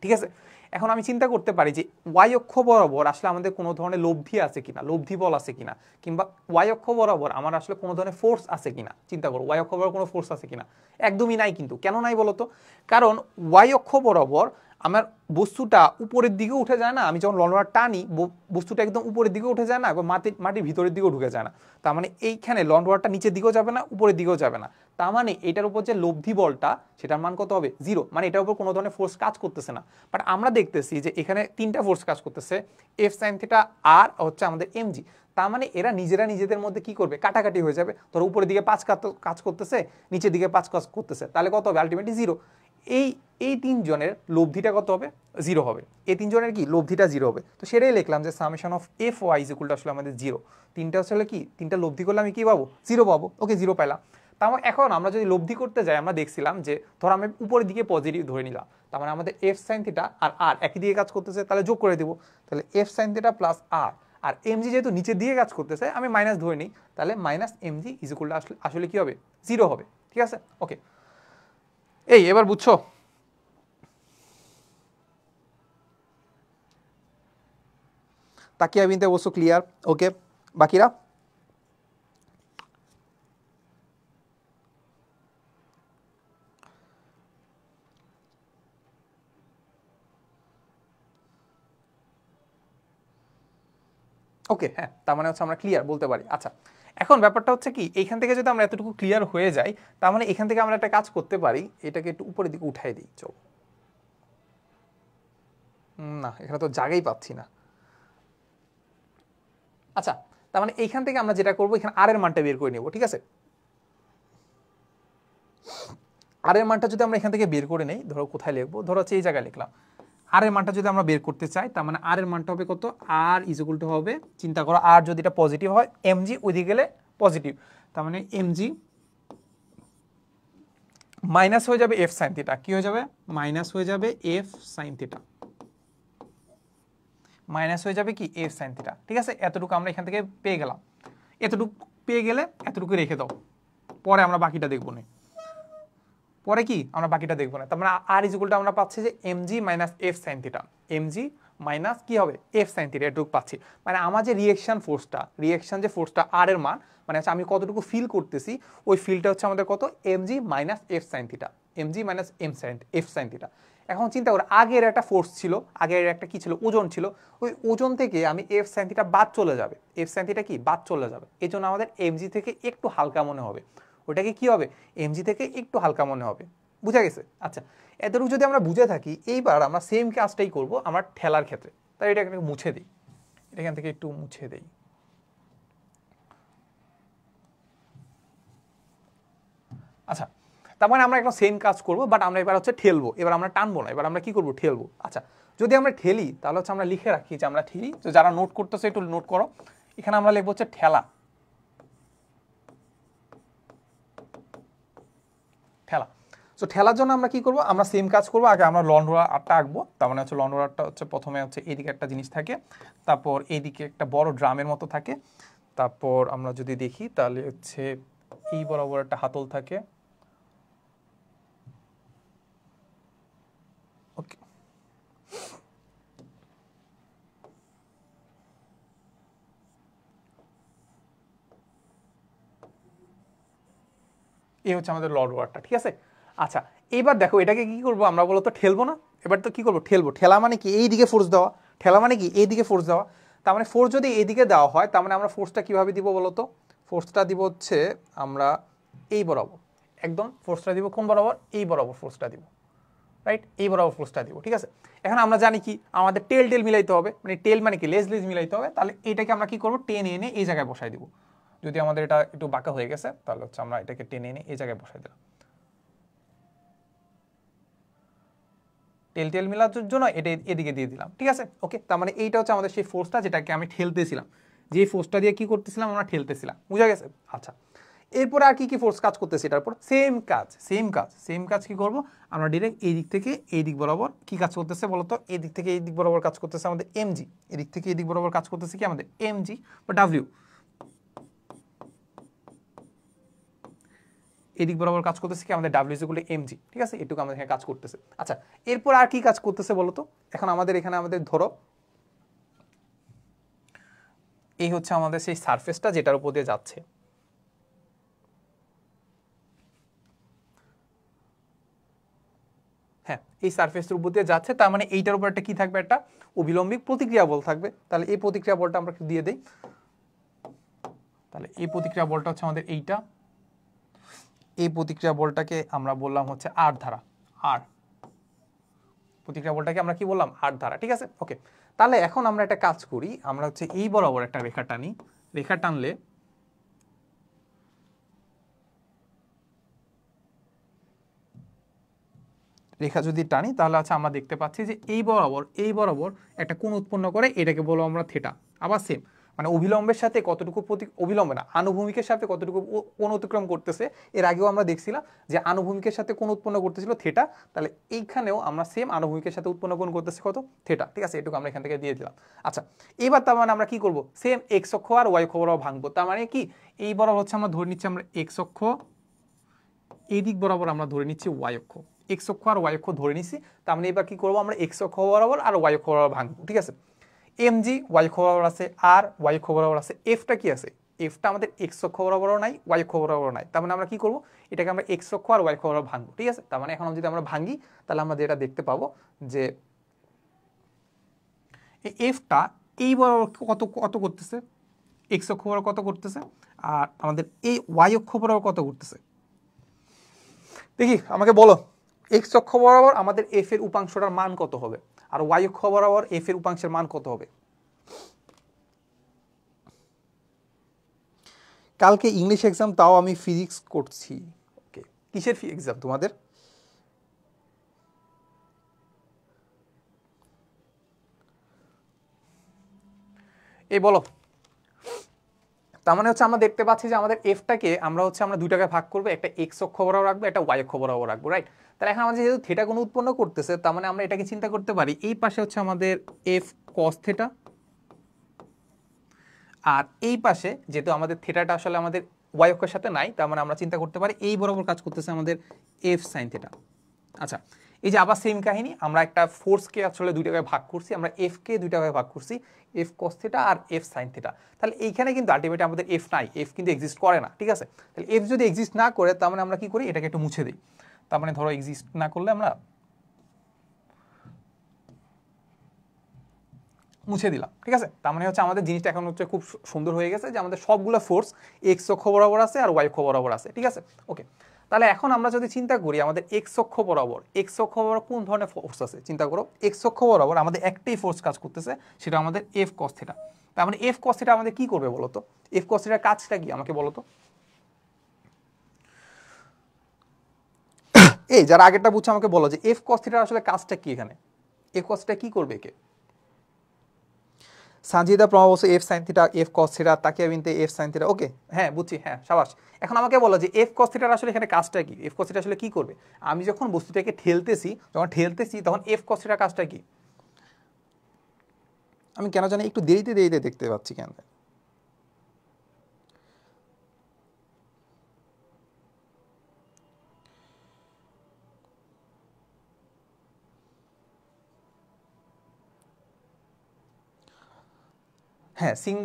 ঠিক আছে। এখন আমি চিন্তা করতে পারি যে ওয়াই অক্ষ বরাবর আসলে আমাদের কোনো ধরনের লব্ধি আছে কিনা, লব্ধি বল আছে কিনা, কিংবা ওয়াই অক্ষ বরাবর আমার আসলে কোনো ধরনের ফোর্স আছে কিনা। চিন্তা করো ওয়াই অক্ষ বরাবর কোনো ফোর্স আছে কিনা, একদমই নাই। কিন্তু কেন নাই বলতো? কারণ ওয়াই অক্ষ বরাবর আমার বস্তুটা উপরের দিকে উঠে যায় না, আমি যখন লন্ডনার টানি বস্তুটা একদম উপরের দিকে উঠে যায় না, এবং মাটির ভিতরের দিকেও ঢুকে যায় না। তার মানে এইখানে লন্ডনারটা নিচের দিকেও যাবে না, উপরের দিকেও যাবে না। তার মানে এটার উপর যে লব্ধি বলটা সেটার মান কত হবে? 0। মানে এটার উপর কোনো ধরনের ফোর্স কাজ করতেছে না। বাট আমরা দেখতেছি যে এখানে 3টা ফোর্স কাজ করতেছে, এফ সাইন থিটা আর হচ্ছে আমাদের এমজি। তার মানে এরা নিজেরা নিজেদের মধ্যে কি করবে? কাটাকাটি হয়ে যাবে। ধরো উপরের দিকে 5 কাজ করতেছে, নিচের দিকে 5 কাজ করতেছে, তাহলে কত হবে? আলটিমেটলি 0। এই 3 জনের লব্ধিটা কত হবে? 0 হবে। এই 3 জনের কি লব্ধিটা 0 হবে। তো সেটাই লিখলাম যে summation of F Y is equal to আসলে আমাদের 0। 3টা আসলে কি, 3টা লব্ধি করলে আমি কি পাবো? 0 পাবো। ওকে, 0 পাইলাম। তার মানে এখন আমরা যদি লব্ধি করতে যাই, আমরা দেখছিলাম যে ধর আমি উপরের দিকে পজিটিভ ধরে নিলাম, তার মানে আমাদের এফ সাইন থিটা আর একই দিকে কাজ করতেছে, তাহলে যোগ করে দিব। তাহলে এফ সাইন থিটা প্লাস আর এমজি যেহেতু নিচের দিকে কাজ করতেছে, আমি মাইনাস ধরে নিই, তাহলে minus MG is equal to আসলে কি হবে? 0 হবে। ঠিক আছে, ওকে। এবার বুঝছো? তাকিয়া বিনতে অবশ্য ক্লিয়ার। ওকে, বাকিরা? ওকে, হ্যাঁ, তার মানে হচ্ছে আমরা ক্লিয়ার বলতে পারি। আচ্ছা, এখন ব্যাপারটা হচ্ছে কি, এইখান থেকে যদি আমরা এতটুকু ক্লিয়ার হয়ে যাই, তার মানে এখান থেকে আমরা একটা কাজ করতে পারি, এটাকে একটু উপরের দিকে উঠাই দিই। চল, না এখানে তো জায়গাই পাচ্ছি না। আচ্ছা, তার মানে এইখান থেকে আমরা যেটা করবো, এখানে আর এর মানটা বের করে নেব। ঠিক আছে, আর এর মানটা যদি আমরা এখান থেকে বের করে নেই, ধরো কোথায় লিখবো, ধরো হচ্ছে এই জায়গায় লিখলাম। আর এর মানটা যদি আমরা বের করতে চাই, তার মানে আর এর মানটা হবে কত? আর ইজ ইকুয়াল টু হবে, চিন্তা করো, আর যদি এটা পজিটিভ হয়, এমজি ওইদিকে গেলে পজিটিভ, তার মানে এমজি মাইনাস হয়ে যাবে এফ সাইন থিটা। কি হয়ে যাবে? মাইনাস হয়ে যাবে এফ সাইন থিটা, মাইনাস হয়ে যাবে কি? F sine theta. ঠিক আছে, এতটুকু আমরা এখান থেকে পেয়ে গেলাম। এতটুকু পেয়ে গেলে এতটুকু রেখে দাও, পরে আমরা বাকিটা দেখবো না। পরে কি আমরা বাকিটা দেখবো না। তার মানে আর ইজ ইকুয়াল টু আমরা পাচ্ছি যে MG minus F sine theta, MG minus কি হবে? এফ সাইন থিটা, এটুকু পাচ্ছি। মানে আমার যে রিয়েকশন যে ফোর্সটা আর এর মান, মানে হচ্ছে আমি কতটুকু ফিল করতেছি, ওই ফিলটা হচ্ছে আমাদের কত? MG minus F sine theta, MG minus F sine theta. এখন চিন্তা করো, আগের একটা ফোর্স ছিল, আগের একটা কি ছিল? ওজন ছিল। ওই ওজন থেকে আমি এফ সাইন থিটা বাদ চলে যাবে, এফ সাইন থিটা কি বাদ চলে যাবে, এই জন্য আমাদের এমজি থেকে একটু হালকা মনে হবে। ওটাকে কি হবে? এমজি থেকে একটু হালকা মনে হবে। বুঝা গেছে? আচ্ছা, এতটুকু যদি আমরা বুঝে থাকি, এইবার আমরা সেম কাজটাই করব আমরা ঠেলার ক্ষেত্রে। তাই এটা এখানে মুছে দিই, এখান থেকে একটু মুছে দেই। আচ্ছা, তার মানে আমরা একটা সেম কাজ করব, বাট আমরা এবার হচ্ছে ঠেলবো। এবার আমরা টানবো না, এবার আমরা কি করব? ঠেলবো। আচ্ছা, যদি আমরা ঠেলি, তাহলে হচ্ছে আমরা লিখে রাখি যে আমরা ঠেলি। তো যারা নোট করতেছে একটু নোট করো, এখানে আমরা লিখবো হচ্ছে ঠেলা, ঠেলা। সো ঠেলার জন্য আমরা কি করব? আমরা সেম কাজ করব। আগে আমরা লন রোলার আটটা আঁকবো। তার মানে হচ্ছে লন রোলারটা হচ্ছে প্রথমে হচ্ছে এইদিকে একটা জিনিস থাকে, তারপর এইদিকে একটা বড় ড্রামের মতো থাকে, তারপর আমরা যদি দেখি তাহলে হচ্ছে এই বরাবর একটা হাতল থাকে। ওকে, এই হচ্ছে আমাদের লন রোলারটা। ঠিক আছে, আচ্ছা, এবার দেখো এটাকে কি করব আমরা? বলতো ঠেলবো না। এবার তো কি করবো? ঠেলবো। ঠেলা মানে কি? এই দিকে ফোর্স দেওয়া। ঠেলা মানে কি? এই দিকে ফোর্স দেওয়া। তার মানে ফোর্স যদি এইদিকে দেওয়া হয়, তার মানে আমরা ফোর্সটা কিভাবে দিব বলতো? ফোর্সটা দিব হচ্ছে আমরা এই বরাবর, একদম ফোর্সটা দিব কোন বরাবর? এই বরাবর ফোর্সটা দিব, রাইট? এই বরাবর ফোর্সটা দিব। ঠিক আছে, এখন আমরা জানি কি আমাদের টেল মিলাইতে হবে, মানে টেল মানে কি? লেজ মিলাইতে হবে। তাহলে এটাকে আমরা কি করবো? টেনে এনে এই জায়গায় বসাই দিব। যদি আমাদের এটা একটু বাঁকা হয়ে গেছে, তাহলে হচ্ছে আমরা এটাকে টেনে এনে এই জায়গায় বসাই দিলাম। টেল মেলার জন্য এটা এদিকে দিয়ে দিলাম। ঠিক আছে, ওকে। তার মানে এইটা হচ্ছে আমাদের সেই ফোর্সটা, যেটাকে আমি ঠেলতেছিলাম, যে ফোর্সটা দিয়ে কি করতেছিলাম? আমরা ঠেলতেছিলাম। বুঝা গেছে? আচ্ছা, এরপরে আর কি কি ফোর্স কাজ করতেছে এটার উপর? সেম কাজ কি করব? আমরা ডিরেক্ট এই দিক থেকে এই দিক বরাবর কি কাজ করতেছে বলতো? এই দিক থেকে এই দিক বরাবর কাজ করতেছে আমাদের এমজি, এদিক থেকে এই দিক বরাবর কাজ করতেছে কি আমাদের এমজি বা ডাব্লিউ। এদিক বরাবর কাজ করতেছে কি আমাদের ডাব্লিউ ইকুয়াল টু এমজি, ঠিক আছে, এটুকু আমাদের এখানে কাজ করতেছে। আচ্ছা, এরপর আর কি কাজ করতেছে বলো তো? এখন আমাদের এখানে আমাদের ধরো এই হচ্ছে আমাদের সেই সারফেসটা যেটার উপর দিয়ে যাচ্ছে, হ্যাঁ এই সারফেসের উপর দিয়ে যাচ্ছে, তার মানে এইটার উপর একটা কি থাকবে, একটা অভিলম্বিক প্রতিক্রিয়া বল থাকবে। তাহলে এই প্রতিক্রিয়া বলটা আমরা দিয়ে দেই, তাহলে এই প্রতিক্রিয়া বলটা হচ্ছে আমাদের এইটা, এই প্রতিক্রিয়া বলটাকে আমরা বললাম হচ্ছে আর ধারা, আর প্রতিক্রিয়া বলটাকে আমরা কি বললাম, আর ধারা, ঠিক আছে। ওকে, তাহলে এখন আমরা একটা কাজ করি, আমরা হচ্ছে এই বরাবর একটা রেখা টানি, রেখা টানলে রেখা যদি টানি তাহলে আচ্ছা আমরা দেখতে পাচ্ছি যে এই বরাবর একটা কোণ উৎপন্ন করে, এটাকে বলবো আমরা থিটা। আবার সেম মানে অভিলম্বের সাথে কতটুকু অভিলম্বে না আনুভূমিকের সাথে কতটুকু কোণ অতিক্রম করতেছে, এর আগেও আমরা দেখছিলাম যে আনুভূমিকের সাথে কোণ উৎপন্ন করতেছিল থিটা, তাহলে এইখানেও আমরা সেম আনুভূমিকের সাথে উৎপন্ন কোণ করতেছে কত, থিটা, ঠিক আছে, এটুকু আমরা এখান থেকে দিয়ে দিলাম। আচ্ছা, এবার তার মানে আমরা কি করব, সেম এক্স অক্ষ আর ওয়াই অক্ষ বরাবর ভাঙবো, তার মানে কি এই বরাবর হচ্ছে আমরা ধরে নিচ্ছি আমরা এক্স অক্ষ, এই দিক বরাবর আমরা ধরে নিচ্ছি ওয়াই অক্ষ, এক্স অক্ষ আর ওয়াই অক্ষ ধরে নিচ্ছি, তার মানে এবার কি করবো আমরা এক্স অক্ষ বরাবর আর ওয়াই অক্ষ বরাবর ভাঙবো, ঠিক আছে। এম জি ওয়াই অক্ষ বরাবর আছে আর ওয়াই অক্ষ বরাবর আছে, এফটা কি আছে, এফটা আমাদের এক্স অক্ষ বরাবরও নাই ওয়াই অক্ষ বরাবরও নাই, তার মানে আমরা কি করবো এটাকে আমরা এক্স অক্ষ আর ওয়াই অক্ষ বরাবর ভাঙবো, ঠিক আছে। তার মানে এখন যদি আমরা ভাঙি তাহলে আমরা যেটা দেখতে পাবো যে এফটা এই বরাবর কত কত করতেছে, এক্স অক্ষ বরাবর কত করতেছে, আর আমাদের এই ওয়াই অক্ষ বরাবর কত করতেছে, দেখি আমাকে বলো। এক্স অক্ষ বরাবর আমাদের এফ এর উপাংশটার মান কত হবে, আর ওয়াই অক্ষ বরাবর এফ এর উপাংশের মান কত হবে? কালকে ইংলিশ এক্সাম, তাও আমি ফিজিক্স করছি। ওকে, কিসের এক্সাম তোমাদের? এই বলো। তার মানে হচ্ছে আমরা দেখতে পাচ্ছি যে আমাদের এফটাকে আমরা হচ্ছে আমরা দুইটাকে ভাগ করবো, একটা এক্স অক্ষ বরাবর রাখবো, একটা ওয়াই অক্ষ বরাবর রাখবো, রাইট। তাহলে এখন আমাদের যেহেতু থিটা কোণ উৎপন্ন করতেছে, তার মানে আমরা এটাকে চিন্তা করতে পারি এই পাশে হচ্ছে আমাদের এফ কস থিটা, আর এই পাশে যেহেতু আমাদের থিটাটা আসলে আমাদের ওয়াই অক্ষের সাথে নাই, তার মানে আমরা চিন্তা করতে পারি এই বরাবর কাজ করতেছে আমাদের এফ সাইন থিটা। আচ্ছা, এই যে আবার সেম কাহিনী, আমরা একটা ফোর্সকে আসলে দুইটা ভাগে ভাগ করছি, আমরা এফ কে দুইটা ভাগে ভাগ করছি, এফ কস থিটা আর এফ সাইন থিটা। তাহলে এইখানে কিন্তু আলটিমেটলি আমাদের এফ নাই, এফ কিন্তু এক্সিস্ট করে না, ঠিক আছে। তাহলে এফ যদি এক্সিস্ট না করে তার মানে আমরা কি করি, এটাকে একটু মুছে দিই। তার মানে ধরো এক্সিস্ট না করলে আমরা মুছে দিলাম, ঠিক আছে। তার মানে হচ্ছে আমাদের জিনিসটা এখন হচ্ছে খুব সুন্দর হয়ে গেছে যে আমাদের সবগুলো ফোর্স এক্স অক্ষ বরাবর আছে আর ওয়াই অক্ষ বরাবর আছে, ঠিক আছে। ওকে, তাহলে এখন আমরা যদি চিন্তা করি আমাদের এক্স অক্ষ বরাবর কোন ধরনের ফোর্স আছে, চিন্তা করো এক্স অক্ষ বরাবর আমাদের একটাই ফোর্স কাজ করতেছে, সেটা আমাদের এফ কস থিটা। তার মানে এফ কস থিটা আমাদের কি করবে বলো তো, এফ কস থিটার কাজটা কি আমাকে বলো তো। এই যারা আগেরটা বুঝছে আমাকে বলো যে এফ কস থিটার আসলে কাজটা কি, এখানে এফ কস থিটা কি করবে কে? সানজিদা প্রমা বলছে F sine theta F cos theta, Takia Binte F sine theta. ওকে, হ্যাঁ বুঝছি, হ্যাঁ সাবাস। এখন আমাকে বলো যে এফ কস থিটার আসলে এখানে কাজটা কি, এফ কস থিটা আসলে কি করবে? আমি যখন বস্তুটাকে ঠেলতেছি তখন এফ কস থিটার কাজটা কি? আমি কেন জানি একটু দেরিতে দেখতে পাচ্ছি কেন। হ্যাঁ সিং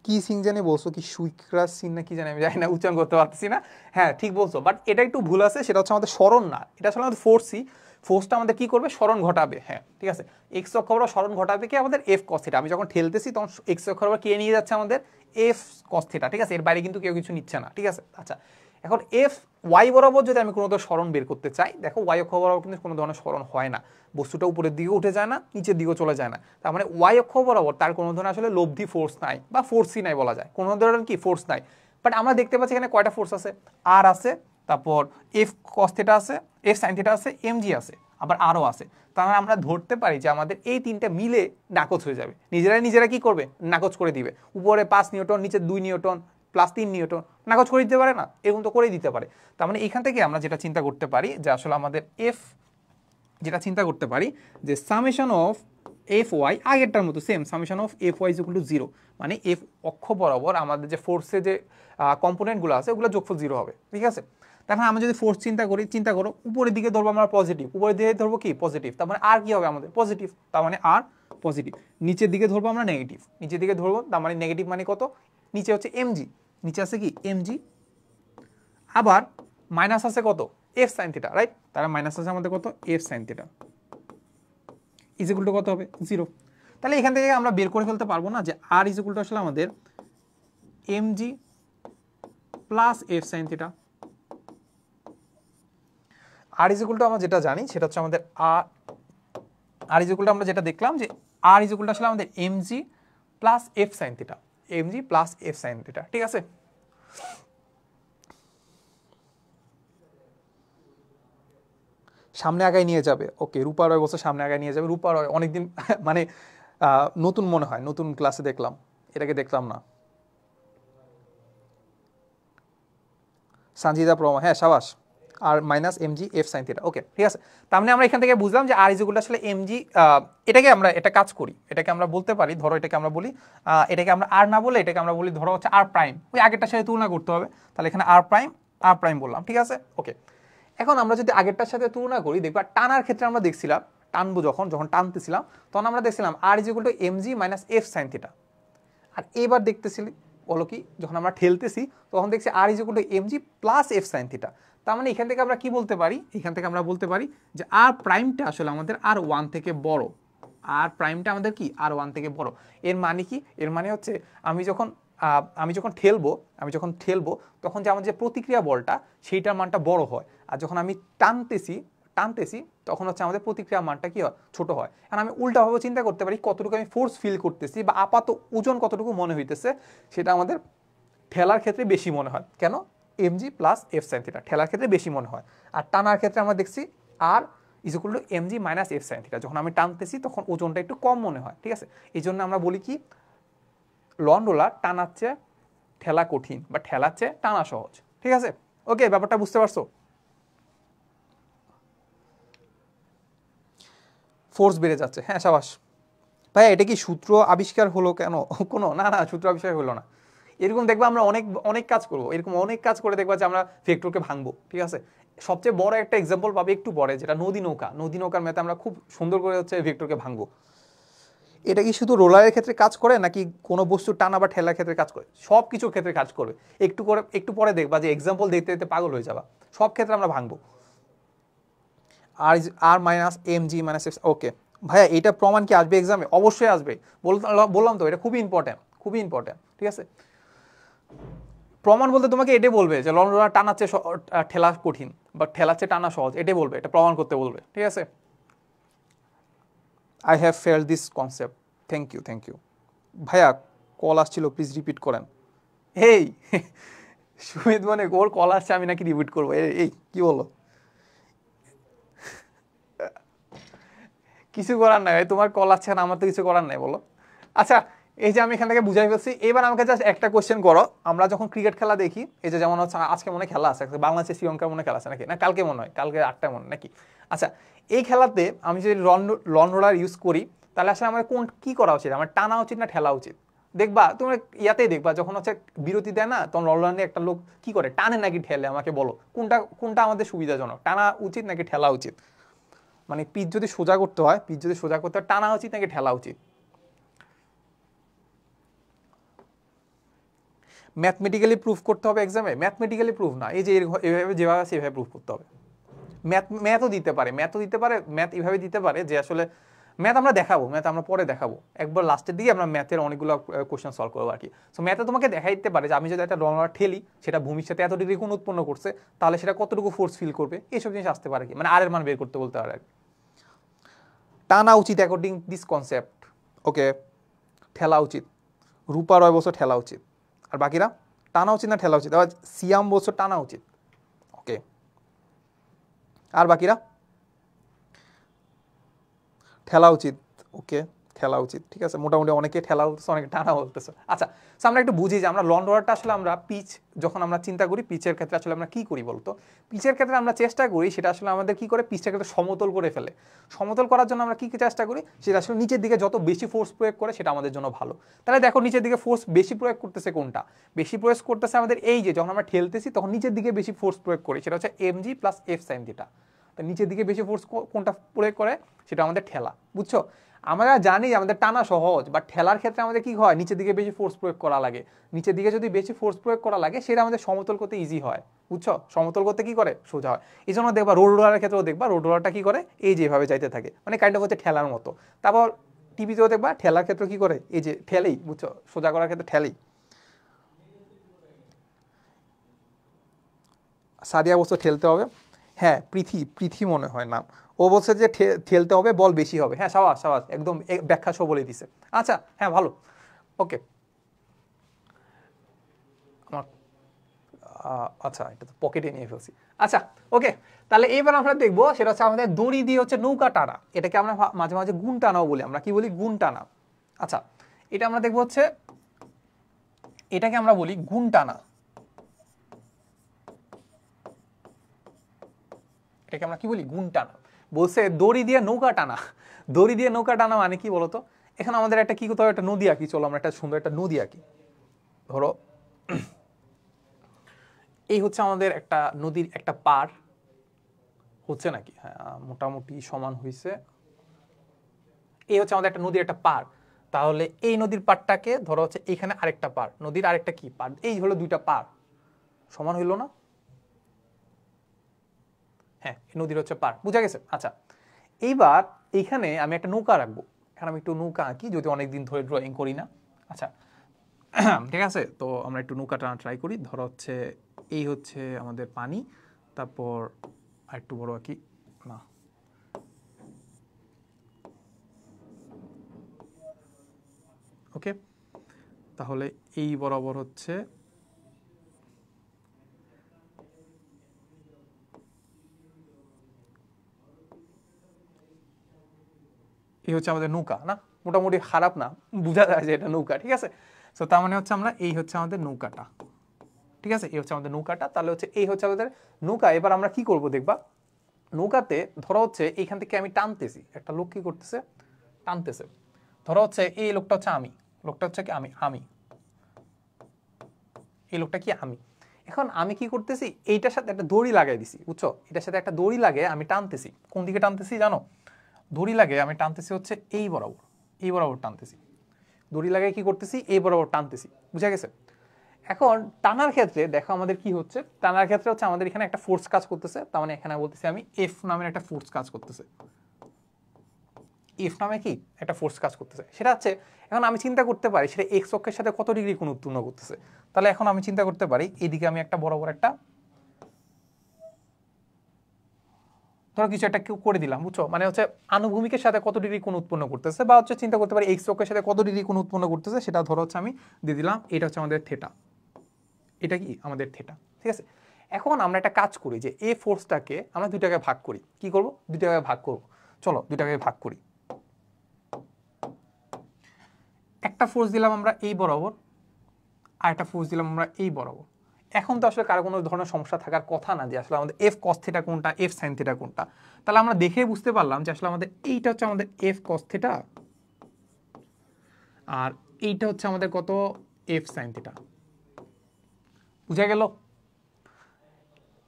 কি সিং জানি বলছো, কি সুইক্রাস সিং না কি জানি, আমি জানি না, উচ্চারণ করতে পারতেছি না। হ্যাঁ ঠিক বলছো, বাট এটা একটু ভুল আছে, সেটা হচ্ছে আমাদের স্মরণ না, এটা আসলে আমাদের ফোর্সই, ফোর্সটা আমাদের কি করবে, স্মরণ ঘটাবে। হ্যাঁ ঠিক আছে, এক্স অক্ষ বরাবর স্মরণ ঘটাবে কি আমাদের এফ কস থিটা। আমি যখন ঠেলতেছি তখন এক্স অক্ষ বরাবর কে নিয়ে যাচ্ছে আমাদের এফ কস থিটা, ঠিক আছে, এর বাইরে কিন্তু কেউ কিছু নিচ্ছে না, ঠিক আছে। আচ্ছা, এখন এফ ওয়াই বরাবর যদি আমি কোনো ধরনের স্মরণ বের করতে চাই, দেখো ওয়াই অক্ষ বরাবর কিন্তু কোনো ধরনের স্মরণ হয় না, বস্তুটা উপরের দিকে উঠে যায় না, নিচের দিকেও চলে যায় না, তার মানে ওয়াই অক্ষ বরাবর তার কোনো ধরনের আসলে লব্ধি ফোর্স নাই বা ফোর্সই নাই বলা যায়, কোনো ধরনের কি ফোর্স নাই। বাট আমরা দেখতে পাচ্ছি এখানে কয়টা ফোর্স আছে, আর আছে, তারপর এফ কস থিটা আছে, এফ সাইন থিটা আছে, এমজি আছে, আবার আরও আছে। তার মানে আমরা ধরতে পারি যে আমাদের এই তিনটে মিলে নাকচ হয়ে যাবে, নিজেরা কি করবে, নাকচ করে দিবে। উপরে 5 নিউটন, নিচে 2 নিউটন, প্লাস 3 নিউটন, নাকচ করে দিতে পারে না, এরকম তো করেই দিতে পারে। তার মানে এখান থেকে আমরা যেটা চিন্তা করতে পারি যে আসলে আমাদের এফ, যেটা চিন্তা করতে পারি যে সামেশন অফ এফ ওয়াই আগেরটার মতো same, summation of F Y is equal to 0, মানে এফ অক্ষ বরাবর আমাদের যে ফোর্সে যে কম্পোনেন্টগুলো আছে ওগুলো যোগফল 0 হবে, ঠিক আছে। দেখেন আমরা যদি ফোর্স চিন্তা করো উপরের দিকে ধরবো আমরা পজিটিভ, উপরের দিকে ধরবো কি পজিটিভ, তার মানে আর কি হবে আমাদের পজিটিভ, তার মানে আর পজিটিভ। নিচের দিকে ধরবো আমরা নেগেটিভ, নিচের দিকে ধরবো তার মানে নেগেটিভ মানে কত, নিচে হচ্ছে এমজি, নিচে আছে কি এমজি, আবার মাইনাস আছে কত এফ সাইন থিটা, রাইট? তারা মাইনাস আছে আমাদের কত F sine theta is equal two কত হবে 0। তাহলে এখান থেকে আমরা বের করে ফেলতে পারবো না যে আর ইজ ইকুয়াল টু আসলে আমাদের mg plus F sine theta. আর ইজ ইকুয়াল টু আমরা যেটা জানি সেটা হচ্ছে আমাদের আর ইজ ইকুয়াল টু আমরা যেটা দেখলাম যে আর ইজ ইকুয়াল টু আসলে আমাদের mg plus F sine theta, MG plus F sine theta, ঠিক আছে? সামনে আগায় নিয়ে যাবে, ওকে, রূপা রয় বছর সামনে আগায় নিয়ে যাবে। রূপা রয় অনেকদিন মানে নতুন মনে হয়, নতুন ক্লাসে দেখলাম, এটাকে দেখলাম না। সঞ্জিদা প্রমা, হ্যাঁ সাবাস, আর minus M G F sine theta, okay ঠিক আছে। তার মানে আমরা এখান থেকে বুঝলাম যে আর ইজ ইকুয়াল টু আসলে এমজি, এটাকে আমরা এটা কাজ করি, এটাকে আমরা বলতে পারি, ধরো এটাকে আমরা বলি, এটাকে আমরা আর না বলে এটাকে আমরা বলি ধরো হচ্ছে আর প্রাইম, ওই আগেরটার সাথে তুলনা করতে হবে, তাহলে এখানে আর প্রাইম বললাম, ঠিক আছে ওকে। এখন আমরা যদি আগেরটার সাথে তুলনা করি দেখবা টানার ক্ষেত্রে আমরা দেখছিলাম, টানবো যখন টানতেছিলাম তখন আমরা দেখছিলাম R is equal to M G minus F sine theta. আর এবার দেখতেছিলি বলো কি, যখন আমরা ঠেলতেছি তখন দেখছি R is equal to M G plus F sine theta. তার মানে এখান থেকে আমরা কি বলতে পারি, এখান থেকে আমরা বলতে পারি যে আর প্রাইমটা আসলে আমাদের আর ওয়ান থেকে বড়, আর প্রাইমটা আমাদের কি আর ওয়ান থেকে বড়। এর মানে কি, এর মানে হচ্ছে আমি যখন ঠেলবো তখন যে আমার যে প্রতিক্রিয়া বলটা সেইটার মানটা বড় হয়, আর যখন আমি টানতেছি তখন হচ্ছে আমাদের প্রতিক্রিয়া মানটা কি হয় ছোট হয়। কারণ আমি উল্টাভাবে চিন্তা করতে পারি কতটুকু আমি ফোর্স ফিল করতেছি বা আপাত ওজন কতটুকু মনে হইতেছে, সেটা আমাদের ঠেলার ক্ষেত্রে বেশি মনে হয়। কেন, M G plus F sine theta ঠেলার ক্ষেত্রে বেশি মনে হয়। আর টানার ক্ষেত্রে আমরা দেখছি R is equal to M G minus F sine theta, যখন আমি টানতেছি তখন ওজনটা একটু কম মনে হয়, ঠিক আছে? এই জন্য আমরা বলি কি লন রোলার টানাচ্ছে ঠেলা কঠিন বা ঠেলাচ্ছে টানা সহজ, ঠিক আছে ওকে, ব্যাপারটা বুঝতে পারছো? ফোর্স বেড়ে যাচ্ছে, হ্যাঁ সাবাস ভাই। এটা কি সূত্র আবিষ্কার হলো কেন? কোনো না, সূত্র আবিষ্কার হলো না। এরকম দেখবা আমরা অনেক কাজ করবো, এরকম অনেক কাজ করে দেখবা যে আমরা ভেক্টরকে ভাঙবো, ঠিক আছে? সবচেয়ে বড় একটা এক্সাম্পল পাবে একটু পরে, যেটা নদী নৌকার ম্যাথে আমরা খুব সুন্দর করে হচ্ছে ভেক্টরকে ভাঙবো। এটা কি শুধু রোলারের ক্ষেত্রে কাজ করে নাকি কোনো বস্তু টানা বা ঠেলার ক্ষেত্রে কাজ করে? সব কিছুর ক্ষেত্রে কাজ করবে। একটু পরে দেখবা যে এক্সাম্পল দেখতে দেখতে পাগল হয়ে যাবা, সব ক্ষেত্রে আমরা ভাঙবো। আর minus M G minus F, okay ভাইয়া এইটা প্রমাণ কি আসবে এক্সামে? অবশ্যই আসবে, বললাম তো এটা খুবই ইম্পর্টেন্ট, ঠিক আছে? প্রমাণ বলতে তোমাকে এটাই বলবে যে লন রোলার টানাচ্ছে ঠেলা কঠিন বা ঠেলাচ্ছে টানা সহজ, এটাই বলবে, এটা প্রমাণ করতে বলবে, ঠিক আছে? I have failed this concept, thank you ভাইয়া। কল আসছিল, প্লিজ রিপিট করেন। এই সুমিত মানে ওর কল আসছে, আমি নাকি রিপিট করবো? এই কি বলো, কিছু করার নাই, তোমার কল আসছে না, আমার তো কিছু করার নাই, বলো। আচ্ছা, এই যে আমি এখান থেকে বুঝাই ফেলছি, এবার আমাকে জাস্ট একটা কোয়েশ্চেন করো। আমরা যখন ক্রিকেট খেলা দেখি, এই যে যেমন হচ্ছে আজকে মনে খেলা আছে, বাংলাদেশের শ্রীলঙ্কার মনে খেলা আছে নাকি, না কালকে মনে হয়, কালকে 8টায় মনে নাকি? আচ্ছা, এই খেলাতে আমি যদি লন রোলার ইউজ করি, তাহলে আসলে আমার কি করা উচিত? আমার টানা উচিত না ঠেলা উচিত? দেখবা তুমি ইয়াতেই দেখবা, যখন হচ্ছে বিরতি দেয় না, তখন লন রোলার নিয়ে একটা লোক কি করে, টানে নাকি ঠেলে? আমাকে বলো কোনটা আমাদের সুবিধাজনক, টানা উচিত নাকি ঠেলা উচিত? মানে পিচ যদি সোজা করতে হয়, টানা উচিত নাকি ঠেলা উচিত? ম্যাথমেটিক্যালি প্রুফ করতে হবে এক্সামে? ম্যাথমেটিক্যালি প্রুফ না, এই যে এভাবে যেভাবে আছে এভাবে প্রুফ করতে হবে। ম্যাথও দিতে পারে, ম্যাথ এভাবে দিতে পারে যে আসলে ম্যাথ আমরা পরে দেখাবো, একবার লাস্টের দিকে আমরা ম্যাথের অনেকগুলো কোশ্চেন সলভ করবো আর কি। সো ম্যাথে তোমাকে দেখাই দিতে পারে যে আমি যদি একটা রোলার ঠেলি, সেটা ভূমির সাথে এত ডিগ্রি কোণ উৎপন্ন করছে, তাহলে সেটা কতটুকু ফোর্স ফিল করবে, এইসব জিনিস আসতে পারে কি, মানে আর এর মান বের করতে বলতে পারে আর কি। টানা উচিত অ্যাকর্ডিং দিস কনসেপ্ট, ওকে। ঠেলা উচিত, রূপা রয় বছর ঠেলা উচিত। আর বাকিরা টানা উচিত না ঠেলা উচিত? আবার সিয়াম বছর টানা উচিত, ওকে। আর বাকিরা ঠেলা উচিত, ওকে। ঠেলা উচিত, ঠিক আছে? মোটামুটি অনেকে ঠেলা বলতেছে, অনেকে টানা বলতেছে। আচ্ছা, সো আমরা একটু বুঝি যে আমরা লন রোলারটা আসলে আমরা পিচ যখন আমরা চিন্তা করি পিচের ক্ষেত্রে আসলে আমরা কি করি বলতো? পিচের ক্ষেত্রে আমরা চেষ্টা করি সেটা আসলে আমাদের কি করে পিচটাকে একটু সমতল করে ফেলে। সমতল করার জন্য আমরা কি কি চেষ্টা করি, সেটা আসলে নিচের দিকে যত বেশি ফোর্স প্রয়োগ করে সেটা আমাদের জন্য ভালো। তাহলে দেখো নিচের দিকে ফোর্স বেশি প্রয়োগ করতেছে কোনটা? বেশি প্রয়োগ করতেছে আমাদের এই যে যখন আমরা ঠেলতেছি তখন নিচের দিকে বেশি ফোর্স প্রয়োগ করি, সেটা হচ্ছে mg plus F sine theta. নিচের দিকে বেশি ফোর্স কোনটা প্রয়োগ করে, সেটা আমাদের ঠেলা, বুঝছো? আমরা জানি আমাদের টানা সহজ, বাট ঠেলার ক্ষেত্রে আমাদের কি হয়, নিচের দিকে বেশি ফোর্স প্রয়োগ করা লাগে। নিচের দিকে যদি বেশি ফোর্স প্রয়োগ করা লাগে সেটা আমাদের সমতল করতে ইজি হয়, বুঝছো? সমতল করতে কি করে, সোজা হয়। এই জন্য দেখবা রোড রোলারের ক্ষেত্রেও দেখবা রোড রোলারটা কি করে, এই যেভাবে যাইতে থাকে, মানে কাইন্ড অফ হচ্ছে ঠেলার মতো। তারপর টিভিতেও দেখবা ঠেলার ক্ষেত্রে কি করে, এই যে ঠেলেই, বুঝছো? সোজা করার ক্ষেত্রে ঠেলেই। সাদিয়া বলছে ঠেলতে হবে, হ্যাঁ পৃথি মনে হয় না, ও বলছে যে ঠেলতে হবে বল বেশি হবে। হ্যাঁ সাবাস সাবাস, একদম ব্যাখ্যা সহ বলে দিছে। আচ্ছা হ্যাঁ ভালো, ওকে। আমার আচ্ছা এটা তো পকেটে নিয়ে ফেলছি। আচ্ছা ওকে, তাহলে এবার আমরা দেখবো সেটা হচ্ছে আমাদের দড়ি দিয়ে হচ্ছে নৌকা টানা। এটাকে আমরা মাঝে মাঝে গুণ টানাও বলি, আমরা কি বলি, গুণ টানা। আচ্ছা এটা আমরা দেখবো হচ্ছে, এটাকে আমরা বলি গুণ টানা। এটাকে আমরা কি বলি, গুণ টানা। বলছে দড়ি দিয়ে নৌকা টানা। দড়ি দিয়ে নৌকা টানা মানে কি বলতো? এখানে আমাদের একটা কি করতে হবে, একটা নদী আঁকি। চলো আমরা একটা সুন্দর একটা নদী আঁকি। ধরো এই হচ্ছে আমাদের একটা নদীর একটা পার, হচ্ছে নাকি, হ্যাঁ মোটামুটি সমান হয়েছে। এই হচ্ছে আমাদের একটা নদীর একটা পার। তাহলে এই নদীর পাড়টাকে ধরো হচ্ছে এখানে আরেকটা পার, নদীর আরেকটা কি পার, এই হলো দুইটা পার, সমান হইলো না? হ্যাঁ নদীর হচ্ছে পার, বুঝা গেছে? আচ্ছা এইবার এইখানে আমি একটা নৌকা রাখবো। এখানে আমি একটু নৌকা আঁকি, যদি অনেকদিন ধরে ড্রয়িং করি না। আচ্ছা ঠিক আছে, তো আমরা একটু নৌকা টানা ট্রাই করি। ধরো হচ্ছে এই হচ্ছে আমাদের পানি, তারপর আরেকটু বড় আঁকি, না ওকে, তাহলে এই বরাবর হচ্ছে এই হচ্ছে আমাদের নৌকা, না মোটামুটি খারাপ না, বোঝা যায় যে এটা নৌকা, ঠিক আছে? তো তার মানে হচ্ছে আমরা এই হচ্ছে আমাদের নৌকাটা, ঠিক আছে? এই হচ্ছে আমাদের নৌকাটা, তাহলে হচ্ছে এই হচ্ছে আমাদের নৌকা। এবার আমরা কি করব দেখবা, নৌকাতে ধরো হচ্ছে এইখান থেকে আমি টানতেছি, একটা লোক কি করতেছে, টানতেছে। ধরো হচ্ছে এই লোকটা হচ্ছে আমি, লোকটা হচ্ছে কি আমি এই লোকটা কি আমি। এখন আমি কি করতেছি, এইটার সাথে একটা দড়ি লাগাই দিছি, বুঝছো? এটার সাথে একটা দড়ি লাগে আমি টানতেছি। কোন দিকে টানতেছি জানো? দড়ি লাগে আমি টানতেছি হচ্ছে এই বরাবর, এই বরাবর টানতেছি। দড়ি লাগাই কি করতেছি, এই বরাবর টানতেছি, বুঝা গেছে? এখন টানার ক্ষেত্রে দেখো আমাদের কি হচ্ছে, টানার ক্ষেত্রে হচ্ছে আমাদের এখানে একটা ফোর্স কাজ করতেছে। তার মানে এখানে বলতেছি আমি এফ নামের একটা ফোর্স কাজ করতেছে। এফ নামে কি একটা ফোর্স কাজ করতেছে, সেটা হচ্ছে এখন আমি চিন্তা করতে পারি সেটা এক্স অক্ষের সাথে কত ডিগ্রি কোণ উৎপন্ন করতেছে। তাহলে এখন আমি চিন্তা করতে পারি এইদিকে আমি একটা বরাবর একটা ধরো কিছু একটা করে দিলাম, বুঝছো? মানে হচ্ছে আনুভূমিকের সাথে কত ডিগ্রি কোণ উৎপন্ন করতেছে, বা হচ্ছে চিন্তা করতে পারি এক্স অক্ষের সাথে কত ডিগ্রি কোণ উৎপন্ন করতেছে, সেটা ধরো হচ্ছে আমি দিয়ে দিলাম, এটা হচ্ছে আমাদের থেটা, এটা কি আমাদের থেটা, ঠিক আছে? এখন আমরা একটা কাজ করি যে এই ফোর্সটাকে আমরা দুইটাকে ভাগ করি। কি করব, দুইটাকে ভাগ করব। চলো দুইটাকে ভাগ করি। একটা ফোর্স দিলাম আমরা এই বরাবর, আর একটা ফোর্স দিলাম আমরা এই বরাবর। এখন তো আসলে কারো কোনো ধরনের সমস্যা থাকার কথা না যে আসলে আমাদের এফ কস থিটা কোনটা, এফ সাইন থিটা কোনটা। তাহলে আমরা দেখে বুঝতে পারলাম যে আসলে আমাদের এইটা হচ্ছে আমাদের এফ কস থিটা, আর এইটা হচ্ছে আমাদের কত, এফ সাইন থিটা। বুঝা গেল?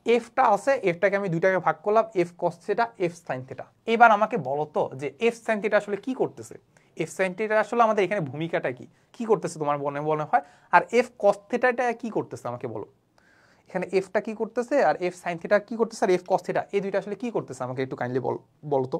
এফটা আছে, এফটাকে আমি দুইটাকে ভাগ করলাম, F cos theta, F sine theta. এবার আমাকে বলো তো যে এফ সাইন থিটা আসলে কি করতেছে? এফ সাইন থিটা আসলে আমাদের এখানে ভূমিকাটা কি, কি করতেছে তোমার মনে হয়? আর এফ কস থিটাটা কি করতেছে আমাকে বলো। এখানে এফটা কি করতেছে আর এফ সাইন থিটা কি করতেছে আর এফ কস থিটা এই দুইটা আসলে কি করতেছে আমাকে একটু কাইন্ডলি বলো তো।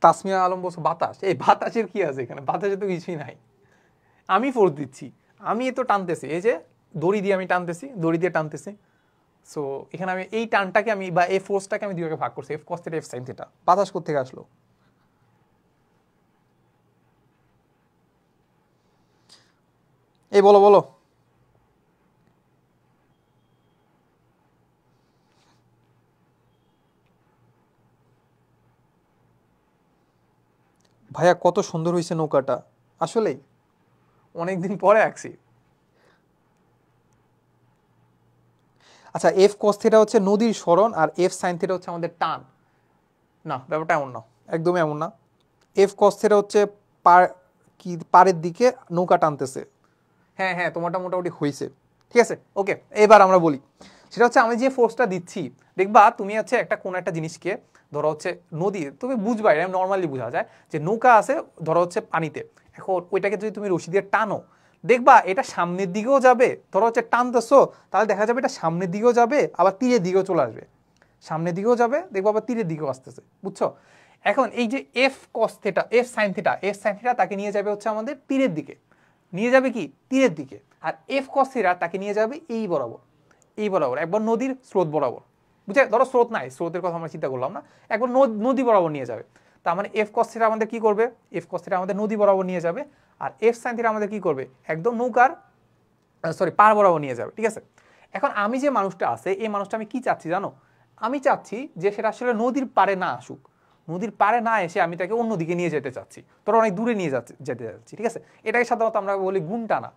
তাসমিয়া আলম বলছো বাতাস, এই বাতাসের কি আছে এখানে? বাতাসে তো কিছুই নাই। আমি ফোর্স দিচ্ছি, আমি তো টানতেছি, এই যে দড়ি দিয়ে আমি টানতেছি, দড়ি দিয়ে টানতেছি। সো এখানে আমি এই টানটাকে আমি বা এই ফোর্সটাকে আমি দুই ভাগে ভাগ করছি, F cos theta F sine theta. বাতাস কোত্থেকে আসলো? এই বলো বলো। ভাইয়া কত সুন্দর হয়েছে নৌকাটা, আসলেই অনেকদিন পরে আঁকছি। আচ্ছা এফ কস থিটা হচ্ছে নদীর সরণ আর এফ সাইন থিটা হচ্ছে আমাদের টান। না ব্যাপারটা এমন না, একদমই এমন না। এফ কস থিটা হচ্ছে কি পাড়ের দিকে নৌকা টানতেছে। হ্যাঁ হ্যাঁ তোমারটা মোটামুটি হয়েছে, ঠিক আছে ওকে। এবার আমরা বলি, সেটা হচ্ছে আমি যে ফোর্সটা দিচ্ছি, দেখবা তুমি হচ্ছে একটা কোন একটা জিনিসকে ধরো হচ্ছে নদী, তুমি বুঝবা এটা নর্মালি বোঝা যায় যে নৌকা আছে ধরো হচ্ছে পানিতে, এখন ওইটাকে যদি তুমি রশি দিয়ে টানো, দেখবা এটা সামনের দিকেও যাবে, ধরো হচ্ছে টানতেছো তাহলে দেখা যাবে এটা সামনের দিকেও যাবে আবার তীরের দিকেও চলে আসবে, সামনের দিকেও যাবে দেখবো আবার তীরের দিকেও আসতেছে, বুঝছো? এখন এই যে F cos theta F sine theta F sine theta তাকে নিয়ে যাবে হচ্ছে আমাদের তীরের দিকে, নিয়ে যাবে কি তীরের দিকে, আর এফ কস থিটা তাকে নিয়ে যাবে এই বরাবর, এই বরাবর একবার নদীর স্রোত বরাবর, বুঝে? ধরো স্রোত নাই, স্রোতের কথা আমরা চিন্তা করলাম না, একবার নদী বরাবর নিয়ে যাবে। তার মানে এফ কস থিটা আমাদের কি করবে, এফ কস থিটা আমাদের নদী বরাবর নিয়ে যাবে, আর এফ সাইন থিটা আমাদের কি করবে, একদম নৌকার সরি পার বরাবর নিয়ে যাবে, ঠিক আছে? এখন আমি যে মানুষটা আছে এই মানুষটা আমি কি চাচ্ছি জানো, আমি চাচ্ছি যে সেটা আসলে নদীর পারে না আসুক, নদীর পারে না এসে আমি তাকে অন্যদিকে নিয়ে যেতে চাচ্ছি, তোরা অনেক দূরে নিয়ে যেতে চাচ্ছি, ঠিক আছে? এটাকে সাধারণত আমরা বলি গুণ টানা।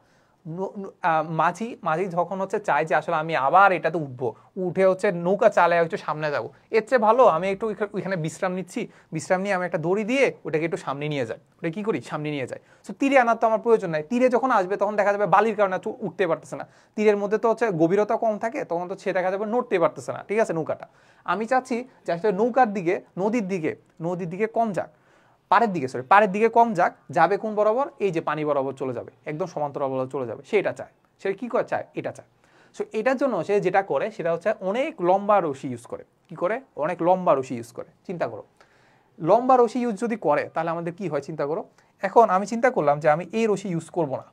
মাঝি মাঝি যখন হচ্ছে চাই যে আসলে আমি আবার এটাতে উঠবো, উঠে হচ্ছে নৌকা চালায় একটু সামনে যাবো, এর চেয়ে ভালো আমি একটু ওইখানে বিশ্রাম নিচ্ছি, বিশ্রাম নিয়ে আমি একটা দড়ি দিয়ে ওটাকে একটু সামনে নিয়ে যাই, ওটা কি করি সামনে নিয়ে যাই। সো তীরে আনার তো আমার প্রয়োজন নাই, তীরে যখন আসবে তখন দেখা যাবে বালির কারণে উঠতে পারতেছে না, তীরের মধ্যে তো হচ্ছে গভীরতা কম থাকে, তখন তো সে দেখা যাবে নড়তে পারতেছে না, ঠিক আছে? নৌকাটা আমি চাচ্ছি যে আসলে নৌকার দিকে নদীর দিকে কম যাক, পাড়ের দিকে কম যাক, যাবে কোন বরাবর, এই যে পানি বরাবর চলে যাবে, একদম সমান্তরাল বরাবর চলে যাবে, সে এটা চায়। সে কি করে চায়, এটা চায়। সো এটার জন্য সে যেটা করে সেটা হচ্ছে অনেক লম্বা রশি ইউজ করে, কি করে, অনেক লম্বা রশি ইউজ করে। চিন্তা করো লম্বা রশি ইউজ যদি করে তাহলে আমাদের কি হয় চিন্তা করো। এখন আমি চিন্তা করলাম যে আমি এই রশি ইউজ করব না,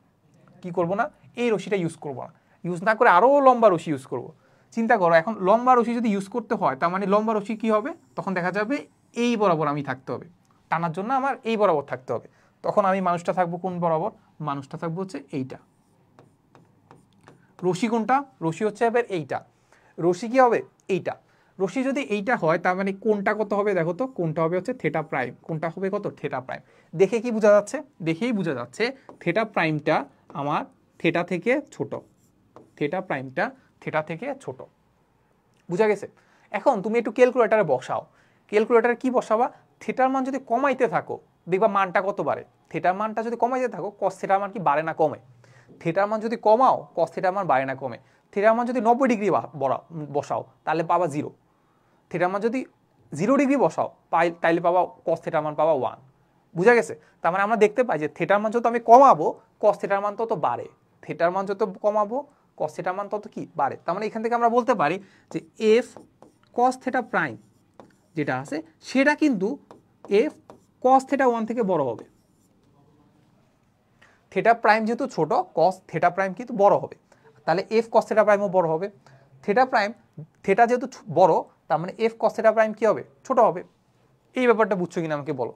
কি করব না, এই রশিটা ইউজ করব না, ইউজ না করে আরো লম্বা রশি ইউজ করব। চিন্তা করো এখন লম্বা রশি যদি ইউজ করতে হয় তার মানে লম্বা রশি কি হবে, তখন দেখা যাবে এই বরাবর আমি থাকতে হবে, টানার জন্য আমার এই বরাবর থাকতে হবে, তখন আমি মানুষটা থাকবো কোন বরাবর, মানুষটা থাকবো হচ্ছে এইটা। রশি কোনটা, রশি হচ্ছে এবার এইটা, রশি কি হবে এইটা, রশি যদি এইটা হয় তার মানে কোনটা কত হবে দেখো তো, কোনটা হবে হচ্ছে থেটা প্রাইম, কোনটা হবে কত থেটা প্রাইম। দেখে কি বোঝা যাচ্ছে, দেখেই বোঝা যাচ্ছে থেটা প্রাইমটা আমার থেটা থেকে ছোট, থেটা প্রাইমটা থেটা থেকে ছোট, বুঝা গেছে? এখন তুমি একটু ক্যালকুলেটারে বসাও, ক্যালকুলেটারে কি বসাবা, থিটার মান যদি কমাইতে থাকো দেখবা মানটা কত বাড়ে, থিটার মানটা যদি কমাইতে থাকো কস থিটার মান কি বাড়ে না কমে, থিটার মান যদি কমাও কস থিটার মান বাড়ে না কমে, থিটার মান যদি 90 ডিগ্রি বসাও তাহলে পাবা 0, থিটার মান যদি 0 ডিগ্রি বসাও তাইলে পাবা কস থিটার মান পাবা 1, বুঝা গেছে? তার মানে আমরা দেখতে পাই যে থিটার মান যত আমি কমাবো কস থিটার মান তত বাড়ে, থিটার মান যত কমাবো কস থিটার মান তত কি বাড়ে। তার মানে এখান থেকে আমরা বলতে পারি যে এফ কস থিটা প্রাইম যেটা আছে সেটা কিন্তু এফ কস থিটা 1 থেকে বড় হবে, থিটা প্রাইম যেহেতু ছোট কস থিটা প্রাইম কিন্তু বড় হবে, তাহলে এফ কস থিটা প্রাইমও বড় হবে, থিটা প্রাইম থিটা যেহেতু বড় তার মানে এফ কস থিটা প্রাইম কি হবে, ছোট হবে। এই ব্যাপারটা বুঝছো কিনা আমাকে বলো।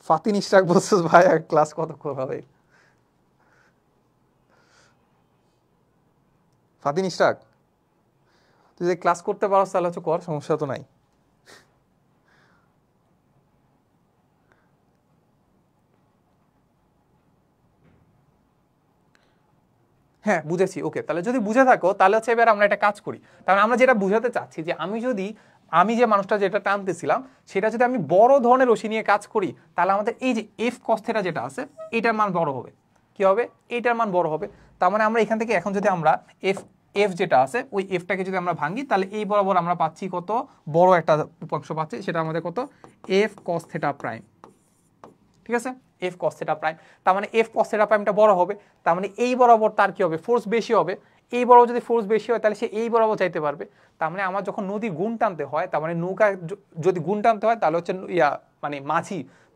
ফাতিন ইশরাক বলছিস ভাই ক্লাস কতক্ষণ হবে, ফাতিন ইশরাক তুই যদি ক্লাস করতে পারো তাহলে হচ্ছে কর, সমস্যা তো নাই। হ্যাঁ বুঝেছি, ওকে। তাহলে যদি বুঝে থাকো তাহলে হচ্ছে এবার আমরা একটা কাজ করি, তাহলে আমরা যেটা বুঝাতে চাচ্ছি যে আমি যে মানুষটা যেটা টানতেছিলাম সেটা যদি আমি বড় ধরনের রশি নিয়ে কাজ করি তাহলে আমাদের এই যে এফ কস থিটা যেটা আছে এটার মান বড় হবে, কি হবে, এইটার মান বড় হবে। তার মানে আমরা এখান থেকে এখন যদি আমরা এফ এফ যেটা আছে ওই এফটাকে যদি আমরা ভাঙি তাহলে এই বরাবর আমরা পাচ্ছি কত বড় একটা উপাংশ পাচ্ছি, সেটা আমাদের কত এফ কস থিটা প্রাইম, ঠিক আছে? এফ কস থিটা প্রাইম, তার মানে এফ কস থিটা প্রাইমটা বড় হবে, তার মানে এই বরাবর তার কি হবে ফোর্স বেশি হবে, এই বরাবর যদি ফোর্স বেশি হয় তাহলে সে এই বরাবর যাইতে পারবে। তার মানে আমার যখন নদী গুণ টানতে হয় তার মানে নৌকা যদি গুণ টানতে হয় তাহলে হচ্ছে মানে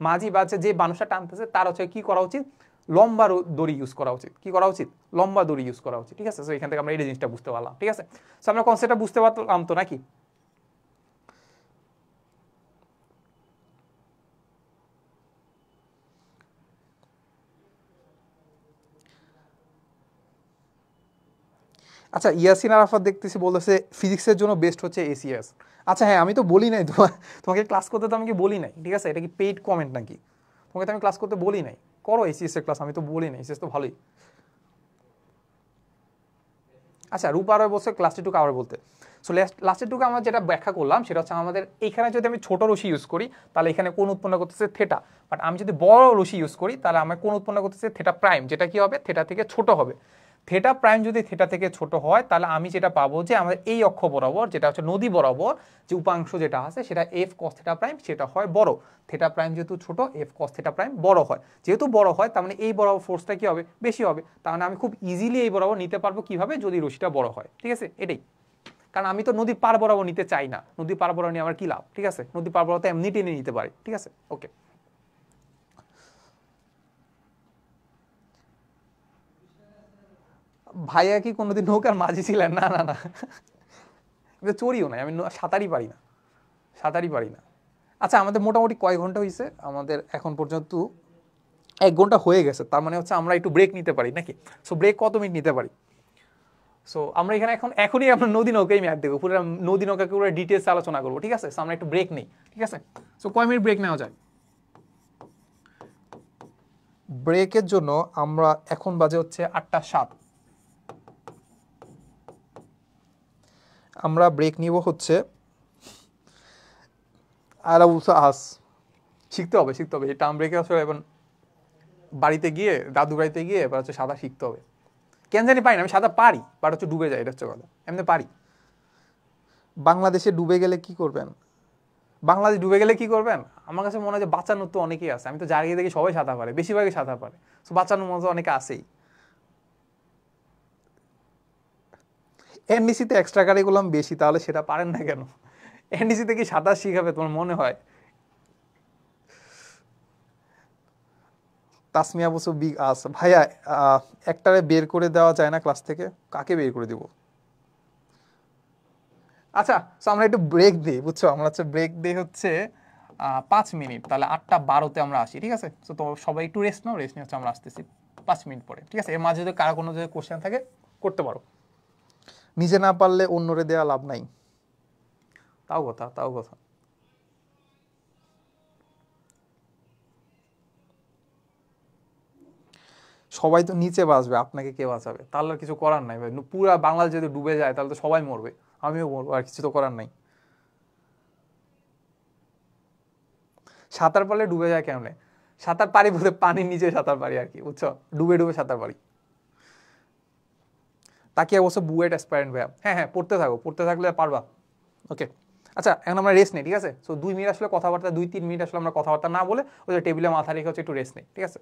মাঝি বা যে মানুষটা টানতেছে তার হচ্ছে কি করা উচিত, লম্বা দড়ি ইউজ করা উচিত। কি করা উচিত? লম্বা দড়ি ইউজ করা উচিত, ঠিক আছে? সো এখান থেকে আমরা এই জিনিসটা বুঝতে পারলাম, ঠিক আছে? সো আমরা কনসেপ্টটা বুঝতে পারলাম তো নাকি? আচ্ছা, ইয়াসিন আরাফাত দেখতেছি বলতেছে ফিজিক্সের জন্য বেস্ট হচ্ছে এসিএস। আচ্ছা হ্যাঁ, আমি তো বলি নাই তোমাকে ক্লাস করতে, তো আমি কি বলি নাই, ঠিক আছে? এটা কি পেইড কমেন্ট নাকি? তোমাকে তো আমি ক্লাস করতে বলি নাই, করো এসিএস এর ক্লাস, আমি তো বলি নাই, এসিএস তো ভালোই। আচ্ছা, রূপার বলছে ক্লাসের টুকু আবার বলতে। সো লাস্টের টুকু আমরা যেটা ব্যাখ্যা করলাম সেটা হচ্ছে আমাদের এইখানে যদি আমি ছোট রশি ইউজ করি তাহলে এখানে কোন উৎপন্ন করতেছে থেটা, বাট আমি যদি বড় রশি ইউজ করি তাহলে আমার কোন উৎপন্ন করতেছে থেটা প্রাইম, যেটা কি হবে থেটা থেকে ছোট হবে। থেটা প্রাইম যদি থেটা থেকে ছোট হয় তাহলে আমি যেটা পাবো যে আমাদের এই অক্ষ বরাবর যেটা হচ্ছে নদী বরাবর যে উপাংশ যেটা আছে সেটা এফ কস থেটা প্রাইম সেটা হয় বড়। থেটা প্রাইম যেহেতু ছোট, এফ কস থেটা প্রাইম বড় হয়, যেহেতু বড় হয় তার মানে এই বরাবর ফোর্সটা কি হবে? বেশি হবে। তার মানে আমি খুব ইজিলি এই বরাবর নিতে পারবো কিভাবে? যদি রশিটা বড় হয়, ঠিক আছে? এটাই। কারণ আমি তো নদীর পার বরাবর নিতে চাই না, নদীর পার বরাবর নিয়ে আমার কি লাভ, ঠিক আছে? নদীর পার বরাবর তো এমনি টেনে নিতে পারি, ঠিক আছে? ওকে। ভাইয়া কি কোনোদিন নৌকার মাঝি ছিলেন? না না না, আমি তো চড়িও নাই, আমি সাঁতারই পারি না, সাঁতারই পারি না। আচ্ছা, আমাদের মোটামুটি কয় ঘন্টা হয়েছে? আমাদের এখন পর্যন্ত 1 ঘন্টা হয়ে গেছে, তার মানে হচ্ছে আমরা একটু ব্রেক নিতে পারি নাকি? সো ব্রেক কত মিনিট নিতে পারি? সো আমরা এখানে এখনই আমরা নদী নৌকাই ম্যাপ দেবো, পুরো নদী নৌকাকে পুরো ডিটেলস আলোচনা করবো, ঠিক আছে? সো আমরা একটু ব্রেক নেই, ঠিক আছে? সো কয় মিনিট ব্রেক নেওয়া যায়? ব্রেকের জন্য আমরা এখন বাজে হচ্ছে 8টা 7, আমরা ব্রেক নিব হচ্ছে আরাউসা আস। শিখতে হবে, শিখতে হবে এই টার্ম ব্রেকে আসলে। এখন বাড়িতে গিয়ে, দাদু বাড়িতে গিয়ে এবার হচ্ছে সাঁতার শিখতে হবে। কেন জানি পারি না, আমি সাঁতার পারি বাট হচ্ছে ডুবে যায়, এটা হচ্ছে কথা। এমনি পারি। বাংলাদেশে ডুবে গেলে কি করবেন? বাংলাদেশ ডুবে গেলে কি করবেন? আমার কাছে মনে হয় যে বাঁচানোর তো অনেকেই আছে, আমি তো জায়গায় দেখি সবাই সাঁতার পারে, বেশিরভাগই সাঁতার পারে। তো বাঁচানোর মতো অনেকে আছেই। এনডিসিতে এক্সট্রা কারিকুলাম বেশি, তাহলে সেটা পারেন না কেন? এনডিসিতে কি সাঁতার শিখাবে তোমার মনে হয়? তাসমিয়া বসু বিগ আস ভাইয়া, একটারে বের করে দেওয়া যায় না ক্লাস থেকে? কাকে বের করে দিব? আচ্ছা, তো আমরা একটু ব্রেক দিই, বুঝছো? আমরা হচ্ছে ব্রেক দিই হচ্ছে 5 মিনিট, তাহলে 8টা 12-তে আমরা আসি, ঠিক আছে? তো সবাই একটু রেস্ট নাও, রেস্ট নিয়ে হচ্ছে আমরা আসতেছি 5 মিনিট পরে, ঠিক আছে? এর মাঝে যদি কারো কোনো যদি কোশ্চেন থাকে করতে পারো। নিজে না পারলে অন্যরে দেওয়া লাভ নাই। তাও কথা, তাও কথা। সবাই তো নিচে বাঁচবে, আপনাকে কে বাঁচাবে? তাহলে আর কিছু করার নাই ভাই, পুরা বাংলাদেশ যদি ডুবে যায় তাহলে তো সবাই মরবে, আমিও মরবো, আর কিছু তো করার নাই। সাঁতার পারলে ডুবে যায় কেমনে? সাঁতার পারি বলতে পানির নিচে সাঁতার পারি আর কি, বুঝছো? ডুবে ডুবে সাঁতার পারি। তাকে অবশ্য বুয়েট অ্যাসপারেন্ট ভাইয়া। হ্যাঁ হ্যাঁ, পড়তে থাকো, পড়তে থাকলে পারবা। ওকে। আচ্ছা, এখন আমরা রেস্ট নেই, ঠিক আছে? সো 2 মিনিট আসলে কথাবার্তা, 2-3 মিনিট আসলে আমরা কথাবার্তা না বলে ওই যে টেবিলে মাথা রেখে হচ্ছে একটু রেস্ট নেই, ঠিক আছে?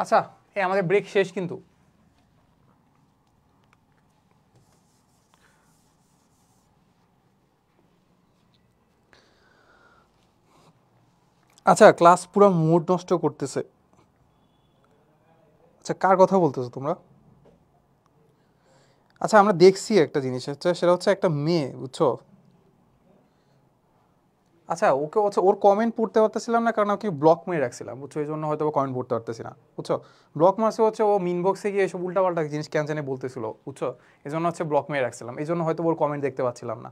আচ্ছা আমাদের ব্রেক শেষ কিন্তু। আচ্ছা ক্লাস পুরো মুড নষ্ট করতেছে। আচ্ছা কার কথা বলতেছো তোমরা? আচ্ছা আমরা দেখছি একটা জিনিস হচ্ছে, সেটা হচ্ছে একটা মেয়ে, বুঝছো? আচ্ছা ওকে হচ্ছে ওর কমেন্ট পড়তে পারতেছিলাম না, কারণ ওকে ব্লক মেরে রাখছিলাম, বুঝছো? এই জন্য হয়তো কমেন্ট পড়তে পারতেছি না, বুঝছো? ব্লক মারছে হচ্ছে ও মিনবক্সে গিয়ে এসব উল্টাপাল্টা জিনিস কেন জানে বলতেছিল, বুঝছো? এই জন্য হচ্ছে ব্লক মেরে রাখছিলাম, এই জন্য হয়তো ওর কমেন্ট দেখতে পাচ্ছিলাম না।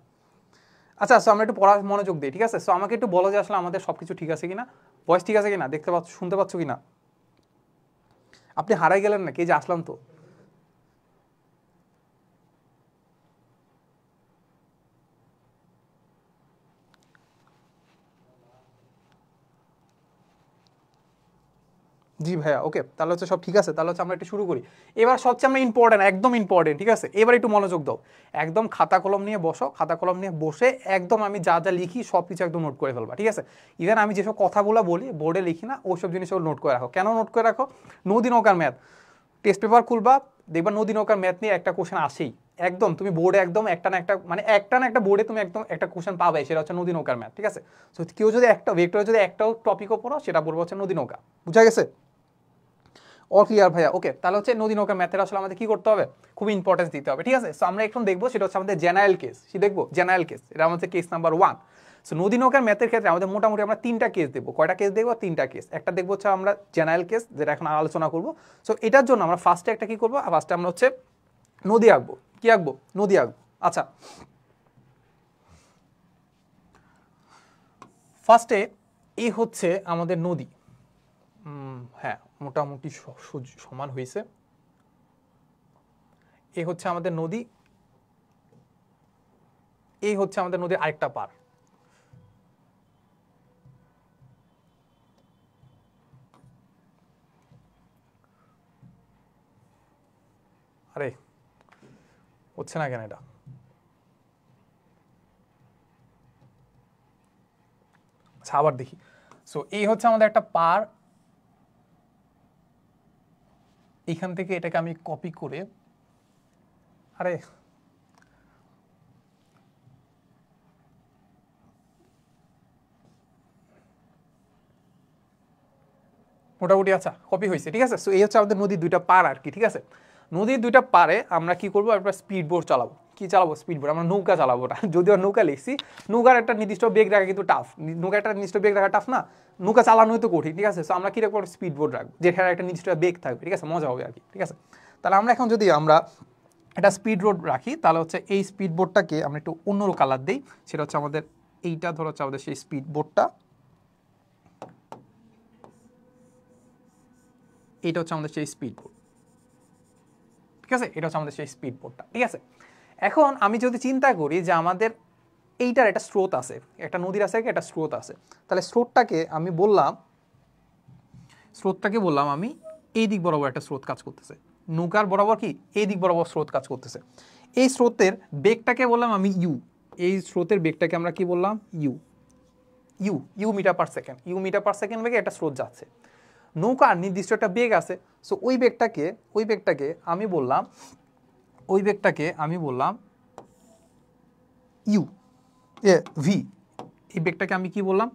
আচ্ছা সো আমরা একটু পড়া মনোযোগ দিই, ঠিক আছে? সো আমাকে একটু বলো যে আসলে আমাদের সব কিছু ঠিক আছে কিনা, ভয়েস ঠিক আছে কিনা, দেখতে পাচ্ছ, শুনতে পাচ্ছ কিনা? আপনি হারাই গেলেন না, কে যে আসলাম তো। জি ভাইয়া, ওকে, তাহলে হচ্ছে সব ঠিক আছে, তাহলে হচ্ছে আমরা একটু শুরু করি। এবার সবচেয়ে আমরা ইম্পর্টেন্ট, একদম ইম্পর্টেন্ট, ঠিক আছে? এবার একটু মনোযোগ দাও, একদম খাতা কলম নিয়ে বসো, খাতা কলম নিয়ে বসে একদম আমি যা যা লিখি সব কিছু একদম নোট করে ফেলবা, ঠিক আছে? ইভেন আমি যেসব কথাগুলো বলি বোর্ডে লিখি না, ওইসব জিনিসগুলো নোট করে রাখো। কেন নোট করে রাখো? নদী নৌকার ম্যাথ টেস্ট পেপার খুলবা, দেখবা নদী নৌকার ম্যাথ নিয়ে একটা কোশ্চেন আসেই, একদম তুমি বোর্ডে একদম একটা না একটা, মানে একটা না একটা বোর্ডে তুমি একদম একটা কোশ্চেন পাবে, সেটা হচ্ছে নদী নৌকার ম্যাথ, ঠিক আছে? তো কেউ যদি একটা ভেক্টরে যদি একটাও টপিকও পড়ো, সেটা পড়বো হচ্ছে নদী নৌকা। বুঝা গেছে? অল ক্লিয়ার ভাইয়া, ওকে। তাহলে হচ্ছে নদী নৌকা ম্যাথের আসলে আমাদের কি করতে হবে, খুব ইম্পর্টেন্স দিতে হবে, ঠিক আছে? সো আমরা এখন দেখবো সেটা হচ্ছে আমাদের জেনারেল কেস, সে দেখবো জেনারেল কেস, এটা আমাদের কেস নাম্বার 1। সো নদী নৌকার ম্যাথের ক্ষেত্রে আমাদের মোটামুটি আমরা 3টা কেস দেখবো। কয়টা কেস দেখবো? 3টা কেস। একটা দেখবো হচ্ছে আমরা জেনারেল কেস, যেটা এখন আলোচনা করবো। সো এটার জন্য আমরা ফার্স্টে একটা কি করবো, ফার্স্টে আমরা হচ্ছে নদী আঁকবো। কি আঁকবো? নদী আঁকবো। আচ্ছা ফার্স্টে এই হচ্ছে আমাদের নদী। হ্যাঁ মোটামুটি সমান হয়েছে। এই হচ্ছে আমাদের নদী, এই হচ্ছে আমাদের নদীর আরেকটা পার। আরে হচ্ছে না কেন এটা? আচ্ছা আবার দেখি। সো এই হচ্ছে আমাদের একটা পার, এইখান থেকে এটাকে আমি কপি করে, আরে মোটামুটি আচ্ছা কপি হয়েছে, ঠিক আছে? সো এই হচ্ছে আমাদের নদীর দুইটা পার আর কি, ঠিক আছে? নদীর দুইটা পারে আমরা কি করবো, একটা স্পিড বোট চালাবো। কি চালাবো? Speed boat. আমরা নৌকা চালাবো না, যদিও নৌকা লিখছি। নৌকার একটা নির্দিষ্ট বেগ রাখা কিন্তু টাফ, নৌকা একটা নির্দিষ্ট বেগ রাখা টাফ না, নৌকা চালানোই তো কঠিন, ঠিক আছে? সো আমরা কি রাখবো, স্পিড বোট রাখবো, যেখানে একটা নির্দিষ্ট বেগ থাকবে, ঠিক আছে? মজা হবে আর কি, ঠিক আছে? তাহলে আমরা এখন যদি আমরা একটা স্পিড বোট রাখি, তাহলে হচ্ছে এই স্পিড বোটটাকে আমরা একটু অন্য কালার দিই। সেটা হচ্ছে আমাদের এইটা, ধরো হচ্ছে আমাদের সেই স্পিড বোটটা, এটা হচ্ছে আমাদের সেই স্পিড বোট, ঠিক আছে? এটা হচ্ছে আমাদের সেই স্পিড বোটটা, ঠিক আছে? এখন আমি যদি চিন্তা করি যে আমাদের এইটার একটা স্রোত আছে, একটা নদীর আছে, একটা স্রোত আছে, তাহলে স্রোতটাকে বললাম আমি এই দিক বরাবর একটা স্রোত কাজ করতেছে, নৌকার বরাবর কি এই দিক বরাবর স্রোত কাজ করতেছে। এই স্রোতের বেগটাকে বললাম আমি ইউ, এই স্রোতের বেগটাকে আমরা কি বললাম? U. U U meter per second, U meter per second বেগে একটা স্রোত যাচ্ছে। নৌকার নির্দিষ্ট একটা বেগ আছে। সো ওই বেগটাকে আমি বললাম, ইউ এ ভি। এই বেগটাকে আমি কি বললাম?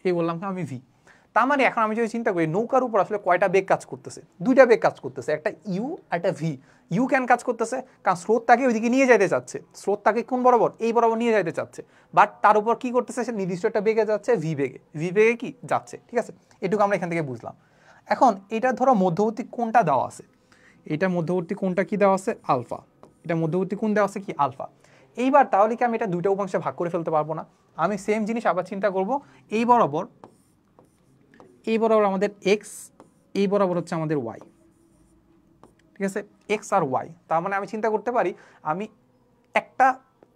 এই বললাম আমি ভি। তার মানে এখন আমি যদি চিন্তা করি নৌকার উপর আসলে কয়টা বেগ কাজ করতেছে, দুইটা বেগ কাজ করতেছে, একটা ইউ একটা ভি। ইউ কেন কাজ করতেছে? কারণ স্রোত তাকে ওইদিকে নিয়ে যেতে চাচ্ছে, স্রোত তাকে কোন বরাবর? এই বরাবর নিয়ে যেতে চাচ্ছে, বাট তার উপর কি করতেছে, সে নির্দিষ্ট একটা বেগে যাচ্ছে, ভি বেগে কি যাচ্ছে, ঠিক আছে? এটুকু আমরা এখান থেকে বুঝলাম। এখন এটা ধরো মধ্যবর্তী কোণটা দেওয়া আছে, এটা মধ্যবর্তী কোণটা কি দেওয়া আছে? আলফা। এটা মধ্যবর্তী কোণ দেওয়া আছে কি? আলফা। এইবার তাহলে কি আমি এটা দুইটা উপাংশে ভাগ করে ফেলতে পারবো না? আমি সেম জিনিস আবার চিন্তা করব, এই বরাবর আমাদের এক্স, এই বরাবর হচ্ছে আমাদের ওয়াই, ঠিক আছে? এক্স আর ওয়াই। তার মানে আমি চিন্তা করতে পারি আমি একটা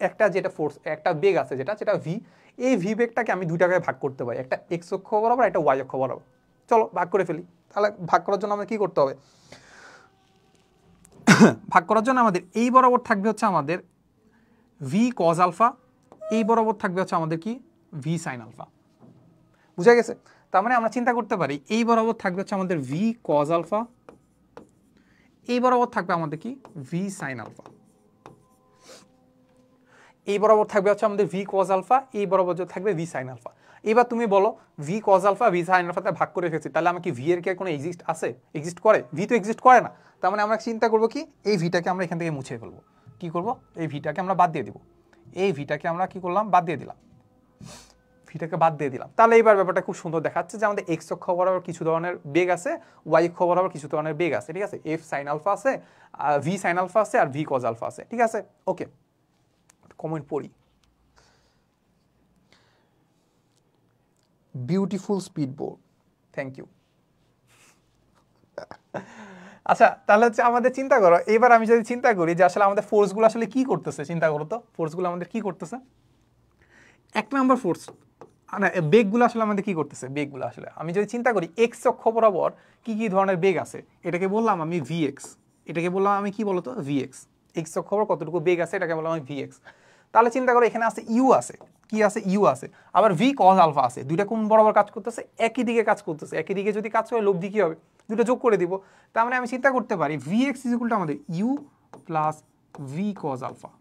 একটা যেটা ফোর্স, একটা বেগ আছে যেটা ভি, এই ভি বেগটাকে আমি দুইটাকে ভাগ করতে পারি, একটা এক্স অক্ষ বরাবর, একটা ওয়াই অক্ষ বরাবর। চলো ভাগ করে ফেলি। তাহলে ভাগ করার জন্য আমাদের কি করতে হবে? ভাগ করার জন্য আমাদের এই বরাবর থাকবে হচ্ছে আমাদের ভি কজ আলফা, এই বরাবর থাকবে হচ্ছে আমাদের কি? V sine alpha. বুঝা গেছে? তার মানে আমরা চিন্তা করতে পারি এই বরাবর থাকবে হচ্ছে আমাদের ভি কজ আলফা, এই বরাবর থাকবে আমাদের কি ভি সাইন আলফা, এই বরাবর থাকবে হচ্ছে আমাদের ভি কজ আলফা, এই বরাবর থাকবে ভি সাইন আলফা। এবার তুমি বলো V cos alpha V sine আলফাতে ভাগ করে রেখেছি, তাহলে আমি কি ভি এর কি কোনো এক্সিস্ট আছে? এক্সিস্ট করে? ভি তো এক্সিস্ট করে না। তার মানে আমরা চিন্তা করবো কি এই ভিটাকে আমরা এখান থেকে মুছে ফেলবো। কি করব? এই ভিটাকে আমরা বাদ দিয়ে দিব, এই ভিটাকে আমরা কি করলাম বাদ দিয়ে দিলাম, ভিটাকে বাদ দিয়ে দিলাম। তাহলে এইবার ব্যাপারটা খুব সুন্দর দেখাচ্ছে যে আমাদের এক্স অক্ষ বরাবর কিছু ধরনের বেগ আছে, ওয়াই অক্ষ বরাবর কিছু ধরনের বেগ আছে, ঠিক আছে? এফ সাইন আলফা আছে, ভি সাইন আলফা আছে, আর ভি কজ আলফা আছে, ঠিক আছে? ওকে, কমেন্ট পড়ি। Beautiful speed board, thank you. আচ্ছা, তাহলে হচ্ছে আমাদের চিন্তা করো, এবার আমি যদি চিন্তা করি যে আসলে আমাদের ফোর্সগুলো আসলে কি করতেছে, চিন্তা করো তো ফোর্সগুলো আমাদের কি করতেছে। এক নম্বর ফোর্স না, বেগগুলো আসলে আমাদের কি করতেছে, বেগগুলো আসলে আমি যদি চিন্তা করি এক্স অক্ষ বরাবর কি কি ধরনের বেগ আছে, এটাকে বললাম আমি ভিএক্স, এটাকে বললাম আমি কি বলতো ভিএক্স, এক্স অক্ষ বরাবর কতটুকু বেগ আছে এটাকে বললাম আমি ভিএক্স। তাহলে চিন্তা করো এখানে আছে ইউ আছে, কি আছে ইউ আছে, আবার ভি কজ আলফা আছে, দুইটা কোন বরাবর কাজ করতেছে, একই দিকে কাজ করতেছে, একই দিকে যদি কাজ করে লব্ধি কি হবে, দুটো যোগ করে দিব। তার মানে আমি চিন্তা করতে পারি ভিএক্স ইজ ইকুয়াল টু আমাদের U plus V cos alpha,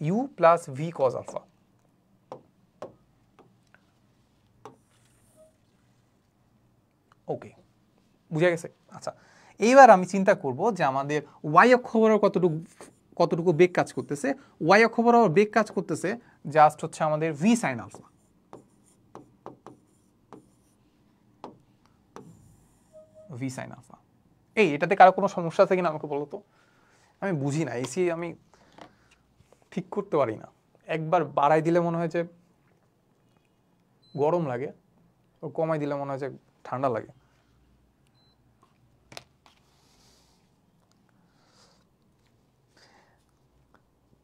U plus V cos alpha. Okay, বুঝা গেছে? আচ্ছা, এইবার আমি চিন্তা করব যে আমাদের ওয়াই অক্ষ বরাবর কতটুকু বেগ কাজ করতেছে। ওয়াই অক্ষ বরাবর বেগ কাজ করতেছে জাস্ট হচ্ছে আমাদের V sine alpha, V sine alpha. এই এটাতে কারো কোনো সমস্যা আছে কিনা আমাকে বলো তো, আমি বুঝি না, এসি আমি ঠিক করতে পারি না, একবার বাড়াই দিলে মনে হয় যে গরম লাগে, ও কমাই দিলে মনে হয় যে ঠান্ডা লাগে।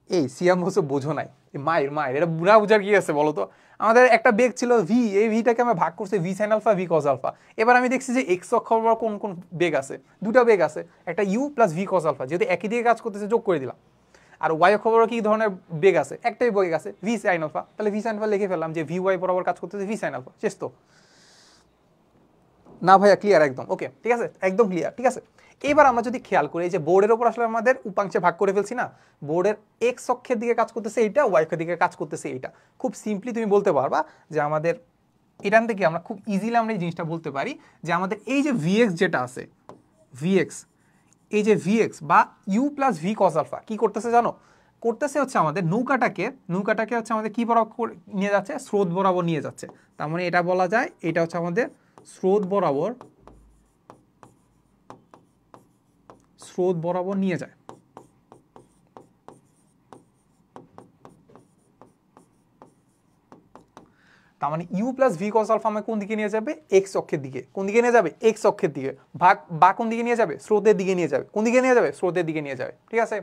এই সিয়াম বসে বোঝো নাই, মায়ের মায়ের এটা বুড়া বুঝার কি আছে বলো তো। আমাদের একটা বেগ ছিল ভি, এই ভিটাকে আমরা ভাগ করছি V sine alpha V cos alpha. এবার আমি দেখছি যে এক্স অক্ষ বরাবর কোন কোন বেগ আছে, দুটো বেগ আছে, একটা U plus V cos alpha, যেহেতু একই দিকে কাজ করতেছে যোগ করে দিলাম। আর ওয়াই অক্ষ বরাবর কি ধরনের বেগ আছে, একটাই বেগ আছে ভি সাইন আলফা, তাহলে ভি সাইন আলফা লিখে ফেললাম যে ভি ওয়াই বরাবর কাজ করতেছে ভি সাইন আলফা, শেষ তো না ভাইয়া? ক্লিয়ার একদম? ওকে, ঠিক আছে, একদম ক্লিয়ার, ঠিক আছে। এবার আমরা যদি খেয়াল করি যে বোর্ডের ওপর আসলে আমাদের উপাংশে ভাগ করে ফেলছি না, বোর্ডের এক্স অক্ষের দিকে কাজ করতেছে এইটা, ওয়াই অক্ষের দিকে কাজ করতেছে এইটা। খুব সিম্পলি তুমি বলতে পারবা যে আমাদের এখান থেকে আমরা খুব ইজিলি আমরা এই জিনিসটা বলতে পারি যে আমাদের এই যে ভিএক্স যেটা আছে, ভিএক্স, এই যে ভিএক্স বা U plus V cos alpha কি করতেছে জানো? করতেছে হচ্ছে আমাদের নৌকাটাকে হচ্ছে আমাদের কি বরাবর নিয়ে যাচ্ছে, স্রোত বরাবর নিয়ে যাচ্ছে। তার মানে এটা বলা যায় এটা হচ্ছে আমাদের স্রোত বরাবর নিয়ে যায়। তার মানে U plus V cos alpha আমার কোন দিকে নিয়ে যাবে, এক্স অক্ষের দিকে। কোন দিকে নিয়ে যাবে? এক্স অক্ষের দিকে। ভাগ বা কোন দিকে নিয়ে যাবে, স্রোতের দিকে নিয়ে যাবে। কোন দিকে নিয়ে যাবে? স্রোতের দিকে নিয়ে যাবে, ঠিক আছে।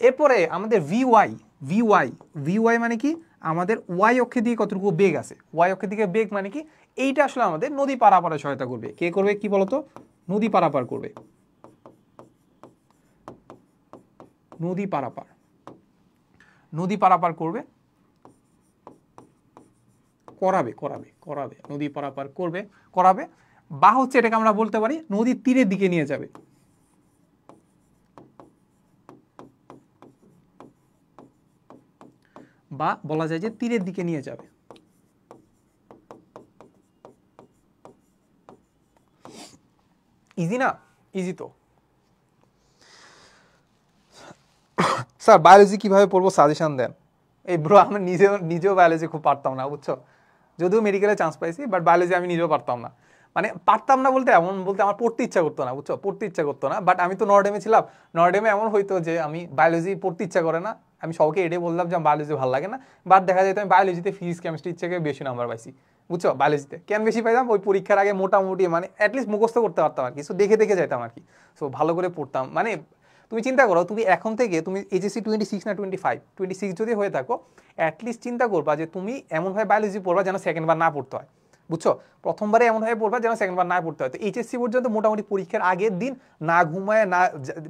এরপরে আমাদের ভিওয়াই মানে কি, আমাদের ওয়াই অক্ষের দিকে কতটুকু বেগ আছে। ওয়াই অক্ষের দিকে বেগ মানে কি, এইটা আসলে আমাদের নদী পারাপারে সহায়তা করবে। কে করবে কি বলতো? নদী পারাপার করবে, নদী পারাপার করবে, করাবে নদী পারাপার করাবে। বা হচ্ছে এটাকে আমরা বলতে পারি নদীর তীরের দিকে নিয়ে যাবে। বা বলা যায় যে তীরের দিকে নিয়ে যাবে। ইজি না? ইজি তো। স্যার বায়োলজি কিভাবে পড়বো সাজেশন দেন। এই ব্রো আমি নিজেও বায়োলজি খুব পারতাম না, বুঝছো। যদিও মেডিকেলে চান্স পাইছি, বাট বায়োলজি আমি নিজেও পারতাম না। মানে পারতাম না বলতে আমার পড়তে ইচ্ছা করতো না, বুঝছো, পড়তে ইচ্ছা করতো না। বাট আমি তো নর্ডেমে ছিলাম, নর্ডেমে এমন হইতো যে আমি বায়োলজি পড়তে ইচ্ছা করে না, আমি সবাইকে এটাই বললাম যে আমার বায়োলজি ভালো লাগে না। বাট দেখা যেত আমি বায়োলজিতে ফিজিক্স কেমিস্ট্রি ইচ্ছাকে বেশি নাম্বার পাইছি, বুঝছো। বায়োলজিতে কেন বেশি পাইতাম, ওই পরীক্ষার আগে মোটামুটি মানে অ্যাটলিস্ট মুখস্থ করতে পারতাম আর কি, সো দেখে দেখে যাইতাম আর কি। সো ভালো করে পড়তাম। মানে তুমি চিন্তা করো, তুমি এখন থেকে তুমি এইচএসসি 26 না 26 যদি হয়ে থাকো, অ্যাটলিস্ট চিন্তা করবা যে তুমি এমনভাবে বায়োলজি পড়বা যেন সেকেন্ডবার না পড়তে হয়, বুঝছো। প্রথমবারে এমনভাবে পড়বা যেন সেকেন্ডবার না পড়তে হয়। তো এইচএসসি পর্যন্ত মোটামুটি পরীক্ষার আগের দিন না ঘুমায় না,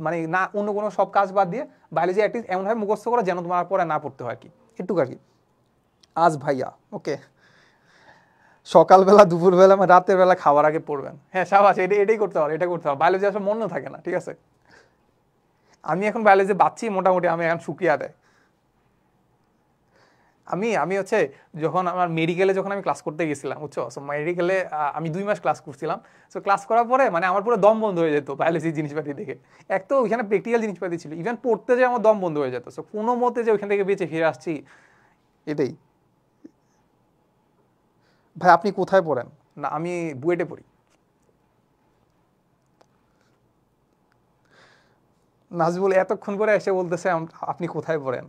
মানে না অন্য কোনো সব কাজ বাদ দিয়ে বায়োলজি অ্যাটলিস্ট এমনভাবে মুখস্থ করো যেন তোমার পরে না পড়তে হয় আর কি, একটু আর কি। আজ ভাইয়া, ওকে। সকালবেলা দুপুরবেলা রাতের বেলা খাওয়ার আগে পড়বেন। হ্যাঁ সাবাস, এটাই করতে হবে, এটা করতে হবে। বায়োলজি আসলে মনে থাকে না, ঠিক আছে। আমি এখন বায়োলজি বাচ্চি মোটামুটি, আমি এখন শুকিয়ে দেয়। আমি হচ্ছে যখন আমার মেডিকেলে যখন আমি ক্লাস করতে গেছিলাম বুঝছো, সো মেডিকেলে আমি 2 মাস ক্লাস করছিলাম। সো ক্লাস করার পরে মানে আমার পুরো দম বন্ধ হয়ে যেত বায়োলজি জিনিসপাতি দেখে। এক তো ওইখানে প্র্যাকটিক্যাল জিনিসপাতি ছিল, ইভেন পড়তে যে আমার দম বন্ধ হয়ে যেত। সো কোনো মতে যে ওইখান থেকে বেঁচে ফিরে আসছি, এটাই। ভাই আপনি কোথায় পড়েন? না আমি বুয়েটে পড়ি। নাজবুল এতক্ষণ পরে এসে বলতেছে আপনি কোথায় পড়েন।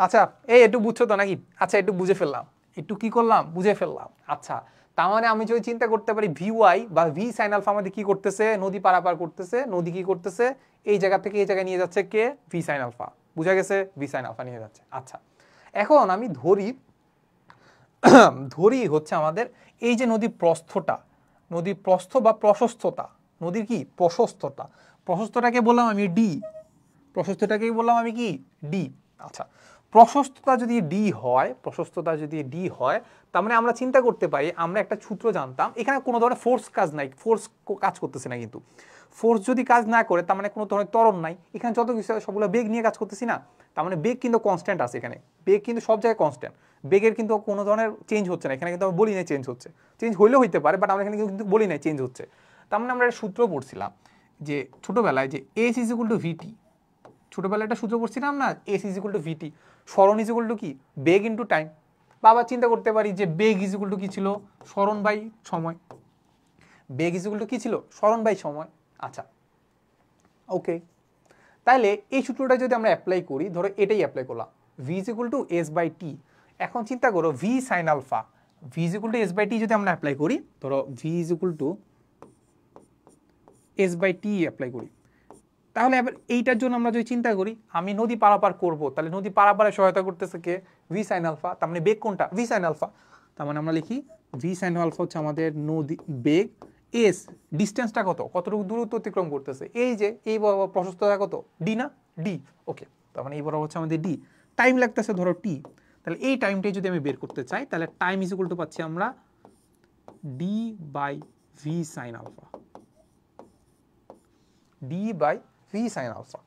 আচ্ছা এই একটু বুঝছো তো নাকি? আচ্ছা একটু বুঝে ফেললাম, একটু কি করলাম বুঝে ফেললাম। আচ্ছা তার মানে আমি যদি চিন্তা করতে পারি ভি ওয়াই বা ভি সাইন আলফা আমাদের কি করতেছে, নদী পারাপার করতেছে। নদী কি করতেছে, এই জায়গা থেকে এই জায়গায় নিয়ে যাচ্ছে কে, ভি সাইন আলফা। বুঝা গেছে, ভি সাইন আলফা নিয়ে যাচ্ছে। আচ্ছা এখন আমি ধরি ধরি হচ্ছে আমাদের এই যে নদীর প্রস্থটা, নদীর প্রস্থ বা প্রশস্ততা, নদীর কি প্রশস্ততা, প্রশস্তটাকে বললাম আমি ডি, প্রশস্তটাকেই বললাম আমি কি ডি। আচ্ছা প্রশস্ততা যদি ডি হয়, প্রশস্ততা যদি ডি হয়, তার মানে আমরা চিন্তা করতে পারি, আমরা একটা সূত্র জানতাম, এখানে কোনো ধরনের ফোর্স কাজ নাই, ফোর্স কাজ করতেছে না। কিন্তু ফোর্স যদি কাজ না করে তার মানে কোনো ধরনের ত্বরণ নাই, এখানে যত কিছু সবগুলো বেগ নিয়ে কাজ করতেছি না, তার মানে বেগ কিন্তু কনস্ট্যান্ট আছে এখানে, বেগ কিন্তু সব জায়গায় কনস্ট্যান্ট, বেগের কিন্তু কোনো ধরনের চেঞ্জ হচ্ছে না এখানে, কিন্তু আমরা বলি নাই চেঞ্জ হচ্ছে, চেঞ্জ হইলেও হইতে পারে বাট আমরা এখানে কিন্তু বলি নাই চেঞ্জ হচ্ছে। তার মানে আমরা একটা সূত্র পড়ছিলাম যে ছোটবেলায় যে এস ইজ ইকুয়াল টু ভিটি, ছোটবেলায় একটা সূত্র পড়ছিলাম না, এস ইজ ইকুয়াল টু ভিটি, স্মরণ ইজ ইকুয়াল টু কি বেগ ইন্টু টাইম। বাবা চিন্তা করতে পারি যে বেগ ইজ ইকুয়াল টু কি ছিল, স্মরণ বাই সময়, বেগ ইজ ইকুয়াল টু কি ছিল, স্মরণ বাই সময়। আচ্ছা ওকে, তাহলে এই সূত্রটা যদি আমরা অ্যাপ্লাই করি, ধরো এটাই অ্যাপ্লাই করলাম, V is equal to S by T. এখন চিন্তা করো V sine alpha, V is equal to S by T যদি আমরা অ্যাপ্লাই করি, ধরো V is equal to S by T apply করি, তাহলে এবার এইটার জন্য আমরা যদি চিন্তা করি আমি নদী পারাপার করব, তাহলে নদী পারাপারে সহায়তা করতেছে কে, ভি সাইন আলফা। তার মানে বেগ কোনটা, ভি সাইন আলফা। তার মানে আমরা লিখি ভি সাইন আলফা হচ্ছে আমাদের নদী বেগ, এস ডিস্টেন্সটা কত, কতটুকু দূরত্ব অতিক্রম করতেছে, এই যে এই বরাবর প্রশস্ততা কত, ডি না, ডি। ওকে তার মানে এই বরাবর হচ্ছে আমাদের ডি, টাইম লাগতেছে ধরো টি, তাহলে এই টাইমটাই যদি আমি বের করতে চাই, তাহলে টাইম ইজ ইকুয়াল টু পাচ্ছি আমরা D by V sine alpha, D by V sine alpha.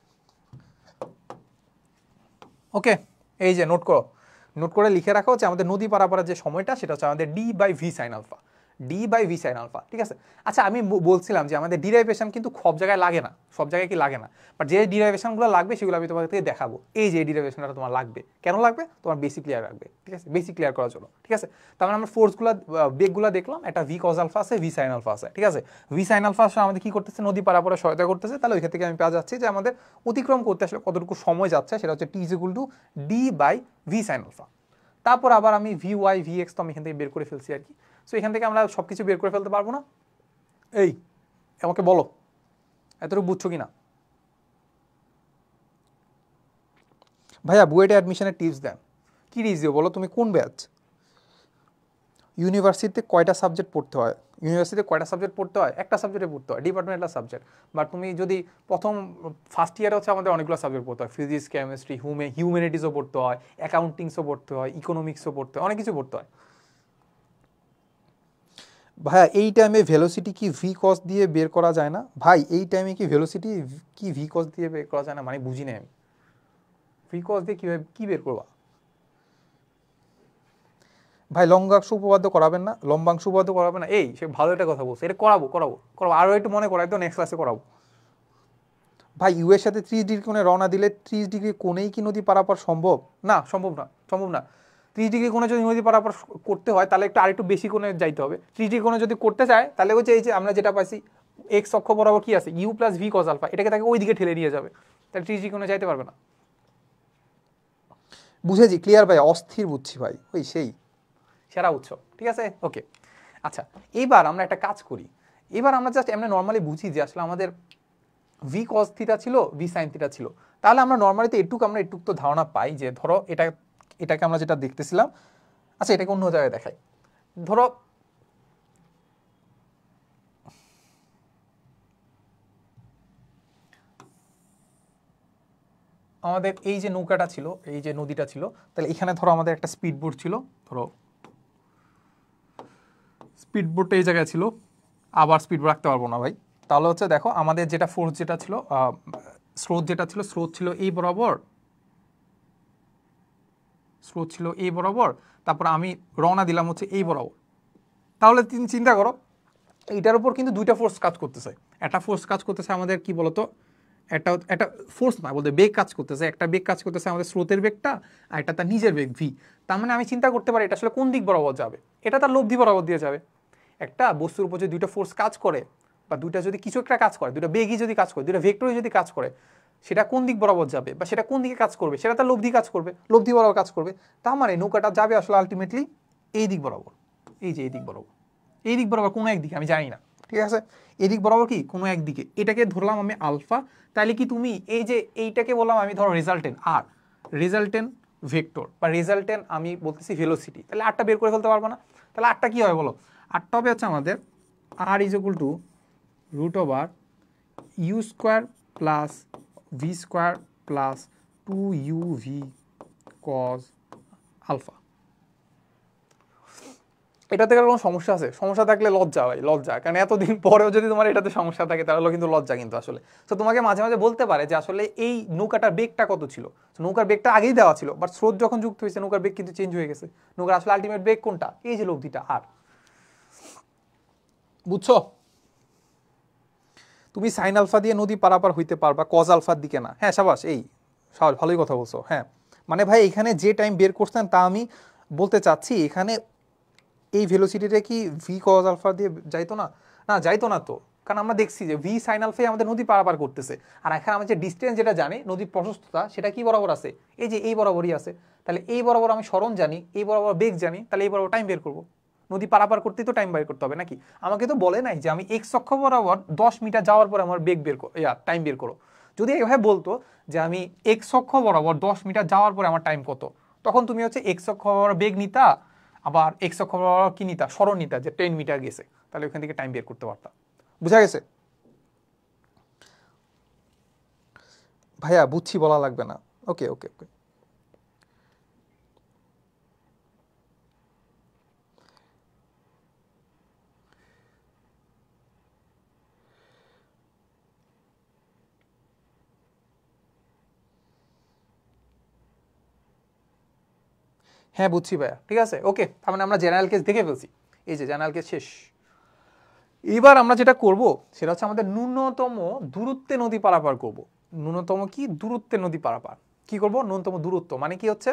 Okay এই যে নোট করো, নোট করে লিখে রাখো যে আমাদের নদী পারাপারের যে সময়টা সেটা হচ্ছে আমাদের D by V sine alpha, D by V sine alpha, ঠিক আছে। আচ্ছা আমি বলছিলাম যে আমাদের ডিরাইভেশন কিন্তু সব জায়গায় লাগে না, সব জায়গায় কি লাগে না, বাট যে ডিরাইভেশনগুলো লাগবে সেগুলো আমি তোমাকে থেকে দেখাবো। এই যে ডিরাইভেশনটা তোমার লাগবে, কেন লাগবে, তোমার বেসিক ক্লিয়ার রাখবে, ঠিক আছে, বেসিক ক্লিয়ার করার জন্য, ঠিক আছে। তার মানে আমরা ফোর্সগুলো বেগগুলো দেখলাম, একটা ভি কজ আলফা আছে, ভি সাইন আলফা আছে, ঠিক আছে। ভি সাইন আলফা আসলে আমাদের কি করতেছে, নদী পারাপারে সহায়তা করতেছে, তাহলে ওইখান থেকে আমি পেয়ে যাচ্ছি যে আমাদের অতিক্রম করতে আসলে কতটুকু সময় যাচ্ছে, সেটা হচ্ছে T is equal to D by V sine alpha. তারপর আবার আমি ভি ওয়াই ভি এক্স তো আমি এখান থেকে বের করে ফেলছি আর কি। সো এখান থেকে আমরা সব কিছু বের করে ফেলতে পারবো না? এই আমাকে বলো এতটুকু বুঝছো কিনা? ভাইয়া বুয়েটে অ্যাডমিশনের টিপস দেন। কি টিপস দিও বলো, তুমি কোন ব্যাচ? ইউনিভার্সিটিতে কয়টা সাবজেক্ট পড়তে হয়? ইউনিভার্সিটিতে কয়টা সাবজেক্ট পড়তে হয়? একটা সাবজেক্টে পড়তে হয়, ডিপার্টমেন্টাল সাবজেক্ট। বাট তুমি যদি প্রথম ফার্স্ট ইয়ারে হচ্ছে আমাদের অনেকগুলো সাবজেক্ট পড়তে হয়, ফিজিক্স কেমিস্ট্রি হিউম্যানিটিসও পড়তে হয়, অ্যাকাউন্টিংসও পড়তে হয়, ইকোনমিক্সও পড়তে হয়, অনেক কিছু পড়তে হয়। ভাইয়া এই টাইমে ভেলোসিটি কি ভি কস দিয়ে বের করা যায় না? ভাই এই টাইমে কি ভেলোসিটি কি ভি কস দিয়ে বের করা যায় না, মানে বুঝি না আমি, ভি কস দিয়ে কীভাবে কী বের করবা? ভাই লম্বাংশ উপপাদ্য করাবেন না? লম্বাংশ উপপাদ্য করাবেন না? এই সে ভালো একটা কথা বলছে, এটা করাবো করাবো করাবো, আরও একটু মনে করাই তো, নেক্সট ক্লাসে করাবো। ভাই ইউ এর সাথে 30 ডিগ্রি কোণে রওনা দিলে 30 ডিগ্রি কোণেই কি নদী পারাপার সম্ভব? না সম্ভব না, সম্ভব না। 30 ডিগ্রি কোণে যদি নদী পারাপার করতে হয় তাহলে একটু আরেকটু বেশি কোণে যাইতে হবে। 30 ডিগ্রি কোণে যদি করতে চায় তাহলে হচ্ছে এই যে আমরা যেটা পাইছি এক্স অক্ষ বরাবর কি আছে, U plus V cos alpha, এটাকে তাকে ওই দিকে ঠেলে নিয়ে যাবে, তাহলে 30 ডিগ্রি কোণে যাইতে পারবে না। বুঝেছি, ক্লিয়ার ভাই, অস্থির বুঝছি ভাই, ওই সেই সেরা উৎস, ঠিক আছে ওকে। আচ্ছা এইবার আমরা একটা কাজ করি, এবার আমরা জাস্ট এমনি নর্মালি বুঝি যে আসলে আমাদের ভি কস থিটা ছিল, ভি সাইন থিটা ছিল, তাহলে আমরা নর্মালি তো এটুক তো ধারণা পাই যে ধরো এটাকে আমরা যেটা দেখতেছিলাম, আচ্ছা এটাকে অন্য জায়গায় দেখাই, ধরো আমাদের এই যে নৌকাটা ছিল, এই যে নদীটা ছিল, তাহলে এখানে ধরো আমাদের একটা স্পিড বোট ছিল, ধরো স্পিড বোটটা এই জায়গায় ছিল, আবার স্পিড বোট রাখতে পারবো না ভাই। তাহলে হচ্ছে দেখো আমাদের যেটা ফোর্স যেটা ছিল, স্রোত যেটা ছিল, স্রোত ছিল এই বরাবর, স্রোত ছিল এই বরাবর, তারপর আমি রওনা দিলাম হচ্ছে এই বরাবর। তাহলে চিন্তা করো এইটার উপর কিন্তু দুইটা ফোর্স কাজ করতেছে। একটা ফোর্স কাজ করতেছে আমাদের কি বলতো, একটা ফোর্স না বলতে বেগ কাজ করতেছে, একটা বেগ কাজ করতেছে আমাদের স্রোতের বেগটা, আর এটা তার নিজের বেগ ভি। তার মানে আমি চিন্তা করতে পারি এটা আসলে কোন দিক বরাবর যাবে, এটা তার লব্ধি বরাবর দিয়ে যাবে। একটা বস্তুর উপর যদি দুইটা ফোর্স কাজ করে, বা দুইটা যদি কিছু একটা কাজ করে, দুইটা বেগই যদি কাজ করে, দুইটা ভেক্টরই যদি কাজ করে, সেটা কোন দিক বরাবর যাবে বা সেটা কোন দিকে কাজ করবে, সেটা তার লব্ধি কাজ করবে, লব্ধি বরাবর কাজ করবে। তার মানে নৌকাটা যাবে আসলে আলটিমেটলি এই দিক বরাবর, এই যে এই দিক বরাবর, এই দিক বরাবর কোনো একদিকে আমি জানি না, ঠিক আছে, এদিক বরাবর কি কোনো একদিকে। এটাকে ধরলাম আমি আলফা। তাহলে কি তুমি এই যে এইটাকে বললাম আমি ধরো রেজাল্টেন্ট আর, রেজাল্টেন্ট ভেক্টর বা রেজাল্টেন্ট আমি বলতেছি ভেলোসিটি, তাহলে আটটা বের করে ফেলতে পারবো না? তাহলে আটটা কি হবে বলো, আটটা হবে হচ্ছে আমাদের R is equal to root over U square plus V square plus 2uv cos alpha. এটাতে কোনো সমস্যা আছে? সমস্যা থাকলে লজ্জা ভাই, লজ্জা। কারণ এতদিন পরেও যদি তোমার এটাতে সমস্যা থাকে তাহলে কিন্তু লজ্জা কিন্তু আসলে। তো তোমাকে মাঝে মাঝে বলতে পারে যে আসলে এই নৌকাটার বেগটা কত ছিল, নৌকার বেগটা আগেই দেওয়া ছিল, বাট স্রোত যখন যুক্ত হয়েছে নৌকার বেগ কিন্তু চেঞ্জ হয়ে গেছে। নৌকার আসলে আলটিমেট বেগ কোনটা, এই যে লব্ধিটা আর। বুঝছো? তুমি সাইন আলফা দিয়ে নদী পারাপার হইতে পারবা, কজ আলফার দিকে না। হ্যাঁ সাবাস, এই সাবাস, ভালোই কথা বলছো। হ্যাঁ মানে ভাই এখানে যে টাইম বের করছেন তা আমি বলতে চাচ্ছি, এখানে এই ভেলোসিটিটা কি ভি কজ আলফা দিয়ে যাইতো না? না যাইতো না তো, কারণ আমরা দেখছি যে ভি সাইন আলফাই আমাদের নদী পারাপার করতেছে। আর এখানে আমরা যে ডিস্টেন্স যেটা জানি নদীর প্রশস্ততা, সেটা কি বরাবর আছে, এই যে এই বরাবরই আছে। তাহলে এই বরাবর আমি সরণ জানি, এই বরাবর বেগ জানি, তাহলে এই বরাবর টাইম বের করবো। নদী পারাপার করতেই তো টাইম বের করতে হবে নাকি? আমাকে তো বলে নাই যে আমি এক্স অক্ষ বরাবর 10 মিটার যাওয়ার পর আমার বেগ বের করো, টাইম বের করো। যদি এভাবে বলতো যে আমি এক্স অক্ষ বরাবর 10 মিটার যাওয়ার পরে আমার টাইম কত, তখন তুমি হচ্ছে এক্স অক্ষ বরাবর বেগ নিতা, আবার এক্স অক্ষ বরাবর কি নিতা, সরণ নিতা, যে 10 মিটার গেছে, তাহলে ওখান থেকে টাইম বের করতে পারতাম। বুঝা গেছে ভাইয়া? বুঝছি বলা লাগবে না। ওকে ওকে ওকে। হ্যাঁ বুঝছি ভাইয়া, ঠিক আছে ওকে। তার মানে আমরা জেনারেল কেস দেখে ফেলছি, এই যে জেনারেল কেস শেষ। এবার আমরা যেটা করব সেটা হচ্ছে আমাদের ন্যূনতম দূরত্বে নদী পারাপার করব। ন্যূনতম কি দূরত্বে নদী পারাপার কি করব, ন্যূনতম দূরত্ব মানে কি হচ্ছে,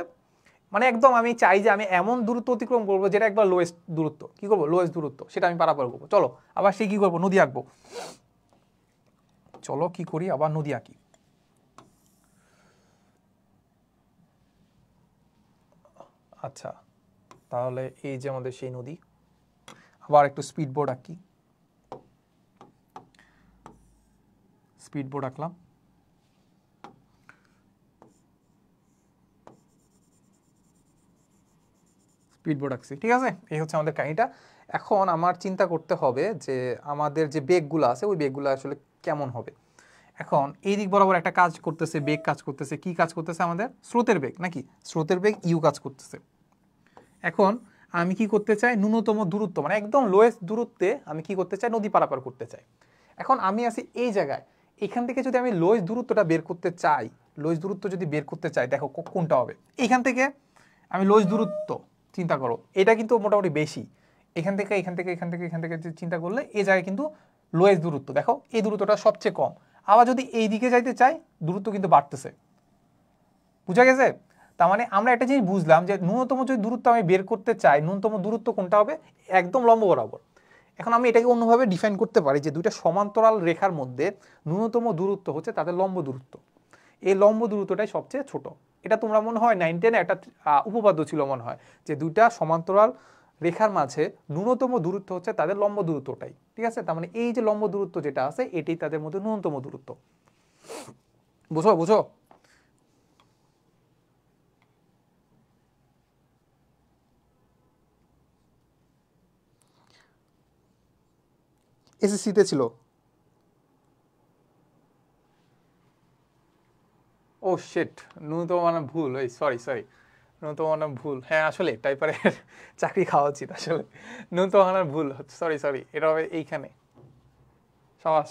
মানে একদম আমি চাই যে আমি এমন দূরত্ব অতিক্রম করবো যেটা একবার লোয়েস্ট দূরত্ব, কি করবো লোয়েস্ট দূরত্ব, সেটা আমি পারাপার করবো। চলো আবার সে কি করবো, নদী আঁকবো। চলো কি করি, আবার নদী আঁকি। আচ্ছা তাহলে এই যে আমাদের সেই নদী, আবার একটু স্পিড বোর্ড আঁকি, স্পিড বোর্ড আঁকলাম। স্পিড বোর্ড আঁকছি, ঠিক আছে। এই হচ্ছে আমাদের কাহিনীটা। এখন আমার চিন্তা করতে হবে যে আমাদের যে বেগগুলো আছে ওই বেগগুলো আসলে কেমন হবে। এখন এই দিক বরাবর একটা কাজ করতেছে, বেগ কাজ করতেছে, কি কাজ করতেছে আমাদের, স্রোতের বেগ নাকি, স্রোতের বেগ ইউ কাজ করতেছে। এখন আমি কি করতে চাই, ন্যূনতম দূরত্ব মানে একদম লোয়েস্ট দূরত্বে আমি কি করতে চাই, নদী পারাপার করতে চাই। এখন আমি আছি এই জায়গায়, এখান থেকে যদি আমি লোয়েস্ট দূরত্বটা বের করতে চাই, লোয়েস্ট দূরত্ব যদি বের করতে চাই, দেখো কোনটা হবে। এখান থেকে আমি লোয়েস্ট দূরত্ব চিন্তা করো, এটা কিন্তু মোটামুটি বেশি। এখান থেকে এখান থেকে এখান থেকে এখান থেকে চিন্তা করলে এই জায়গায় কিন্তু লোয়েস্ট দূরত্ব, দেখো এই দূরত্বটা সবচেয়ে কম। আবার যদি এই দিকে যাইতে চাই দূরত্ব কিন্তু বাড়তেছে। বুঝা গেছে? তার মানে আমরা একটা জিনিস বুঝলাম যে ন্যূনতম যদি দূরত্ব আমি বের করতে চাই, ন্যূনতম দূরত্ব কোনটা হবে, একদম লম্ব বরাবর। এখন আমি এটাকে অন্যভাবে ডিফাইন করতে পারি যে দুইটা সমান্তরাল রেখার মধ্যে ন্যূনতম দূরত্ব হচ্ছে তাদের লম্ব দূরত্ব। এই লম্ব দূরত্বটাই সবচেয়ে ছোট। এটা তোমরা মনে হয় 9, 10 একটা উপপাদ্য ছিল মনে হয়, যে দুইটা সমান্তরাল রেখার মাঝে ন্যূনতম দূরত্ব হচ্ছে তাদের লম্ব দূরত্বটাই, ঠিক আছে। তার মানে এই যে লম্ব দূরত্ব যেটা আছে এটাই তাদের মধ্যে ন্যূনতম দূরত্ব। বুঝো বুঝো? এসএসসিতে ছিল। ও শিট, ন্যূনতম মানে ভুল, ওই সরি সরি, ন্যূনতম মানের ভুল, হ্যাঁ আসলে টাইপারের চাকরি খাওয়া উচিত আসলে। ন্যূনতম মানের ভুল, সরি সরি, এটা হবে এইখানে। সাবাস।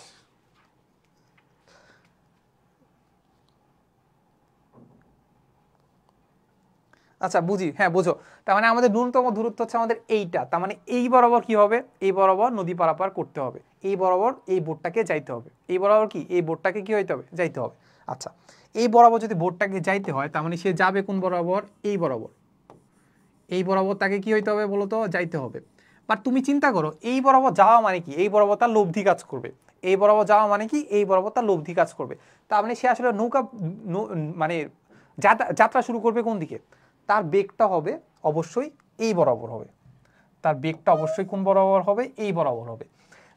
আচ্ছা বুঝি, হ্যাঁ বুঝো। তার মানে আমাদের ন্যূনতম দূরত্ব হচ্ছে আমাদের এইটা, তার মানে এই বরাবর কি হবে, এই বরাবর নদী পারাপার করতে হবে, এই বরাবর এই বোটটাকে যাইতে হবে, এই বরাবর কি এই বোটটাকে কি হইতে হবে, যাইতে হবে। আচ্ছা, এই বরাবর যদি বোটটাকে যাইতে হয় তার মানে সে যাবে কোন বরাবর, এই বরাবর। এই বরাবর তাকে কি হইতে হবে বলতো, যাইতে হবে। বাট তুমি চিন্তা করো এই বরাবর যাওয়া মানে কি, এই বরাবর তার লব্ধি কাজ করবে। এই বরাবর যাওয়া মানে কি, এই বরাবর তার লব্ধি কাজ করবে। তার মানে সে আসলে নৌকা মানে যাত্রা শুরু করবে কোন দিকে, তার বেগটা হবে অবশ্যই এই বরাবর হবে। তার বেগটা অবশ্যই কোন বরাবর হবে, এই বরাবর হবে।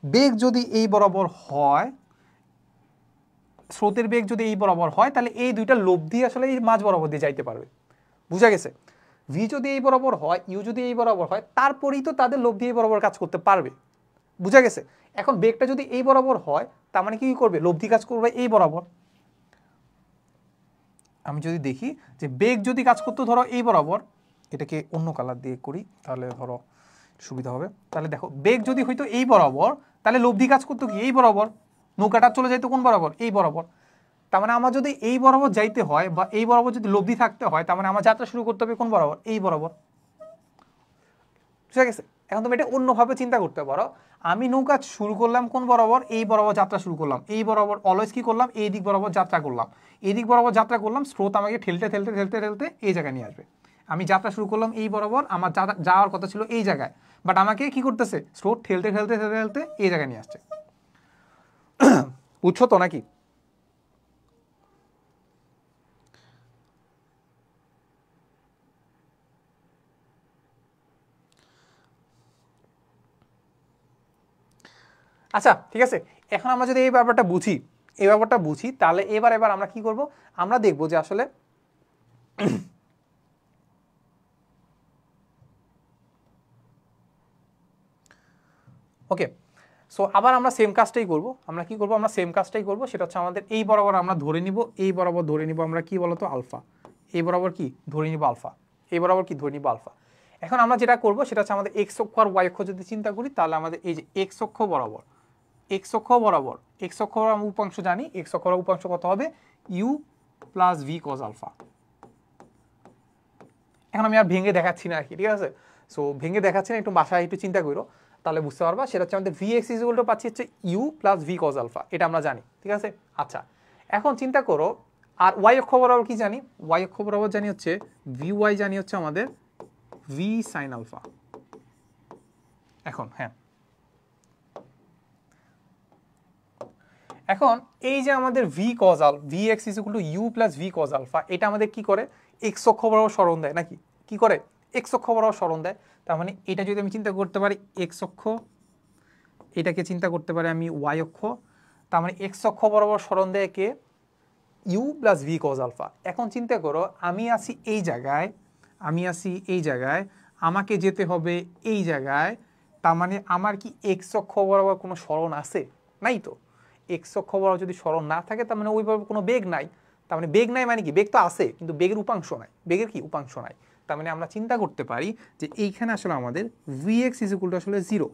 বেগ যদি এই বরাবর হয়, স্রোতের বেগ যদি এই বরাবর হয়, তাহলে এই দুইটা লব্ধি আসলে এই মাঝ বরাবর দিয়ে যাইতে পারবে। বুঝা গেছে? ভি যদি এই বরাবর হয়, ইউ যদি এই বরাবর হয়, তারপরেই তো তাদের লব্ধি এই বরাবর কাজ করতে পারবে। বুঝা গেছে? এখন বেগটা যদি এই বরাবর হয়, তার মানে কি করবে, লব্ধি কাজ করবে এই বরাবর। আমি যদি দেখি যে বেগ যদি কাজ করতো ধরো এই বরাবর, এটাকে অন্য কালার দিয়ে করি তাহলে ধরো সুবিধা হবে। তাহলে দেখো বেগ যদি হইতো এই বরাবর, তাহলে লব্ধি কাজ করতো কি এই বরাবর, নৌকাটা চলে যাইতো কোন বরাবর, এই বরাবর। তার মানে আমার যদি এই বরাবর যাইতে হয় বা এই বরাবর যদি লব্ধি থাকতে হয়, তার মানে আমার যাত্রা শুরু করতে হবে কোন বরাবর, এই বরাবর। ঠিক আছে? এখন তুমি এটা অন্যভাবে চিন্তা করতে পারো, আমি নৌকা শুরু করলাম কোন বরাবর, এই বরাবর যাত্রা শুরু করলাম, এই বরাবর অলওয়েজ কি করলাম, এই দিক বরাবর যাত্রা করলাম, এই দিক বরাবর যাত্রা করলাম, স্রোত আমাকে ঠেলতে ঠেলতে ঠেলতে ঠেলতে এই জায়গায় নিয়ে আসবে। আমি যাত্রা শুরু করলাম এই বরাবর, আমার যাওয়ার কথা ছিল এই জায়গায়, বাট আমাকে কি করতেছে, স্রোত ঠেলতে ঠেলতে ঠেলতে ঠেলতে এই জায়গায় নিয়ে আসছে। বুঝছো তো নাকি? আচ্ছা ঠিক আছে, এখন আমরা যদি এই ব্যাপারটা বুঝি, এই ব্যাপারটা বুঝি, তাহলে এবার আমরা কি করব, আমরা দেখব যে আসলে ওকে। সো আবার আমরা সেম কাজটাই করব। আমরা কি করব, আমরা সেম কাজটাই করব, সেটা হচ্ছে আমাদের এই বরাবর আমরা ধরে নিব, এই বরাবর ধরে নিব আমরা কি বলতো, আলফা। এই বরাবর কি ধরে নিব, আলফা। এই বরাবর কি ধরে নিব, আলফা। এখন আমরা যেটা করব সেটা হচ্ছে আমাদের এক্স অক্ষ আর ওয়াই অক্ষ যদি চিন্তা করি, তাহলে আমাদের এই যে এক্স অক্ষ বরাবর, এক্স অক্ষ বরাবর, এক্স অক্ষ আমরা উপাংশ জানি, এক্স অক্ষ উপাংশ কত হবে, U plus V cos alpha. এখন আমি আর ভেঙে দেখাচ্ছি না আর কি, ঠিক আছে? সো ভেঙে দেখাচ্ছি না, একটু বাসায় একটু চিন্তা করো, তাহলে বুঝতে পারবা। সেটা হচ্ছে আমাদের ভি এক্স ইজ পাচ্ছি হচ্ছে U plus V cos alpha, এটা আমরা জানি, ঠিক আছে? আচ্ছা, এখন চিন্তা করো, আর ওয়াই অক্ষ বরাবর কি জানি, ওয়াই অক্ষ বরাবর জানি হচ্ছে ভি ওয়াই, জানি হচ্ছে আমাদের ভি সাইন আলফা। এখন হ্যাঁ, এখন এই যে আমাদের V cos al V X is equal to U plus V cos alpha, এটা আমাদের কি করে, এক্স অক্ষ বরাবর সরণ দেয় নাকি, কি করে, এক্স অক্ষ বরাবর সরণ দেয়। তার মানে এটা যদি আমি চিন্তা করতে পারি এক্স অক্ষ, এটাকে চিন্তা করতে পারি আমি ওয়াই অক্ষ, তার মানে এক্স অক্ষ বরাবর সরণ দেয় কে, U plus V cos alpha. এখন চিন্তা করো আমি আছি এই জায়গায়, আমি আছি এই জায়গায়, আমাকে যেতে হবে এই জায়গায়, তার মানে আমার কি এক্স অক্ষ বরাবর কোনো সরণ আছে, নাই তো। এক্স অক্ষ বরাবর যদি সরণ না থাকে, তার মানে ওইভাবে কোনো বেগ নাই। তার মানে বেগ নাই মানে কি, বেগ তো আছে কিন্তু বেগের উপাংশ নাই, বেগের কি উপাংশ নাই। তার মানে আমরা চিন্তা করতে পারি যে এইখানে আসলে আমাদের V X is equal to আসলে zero,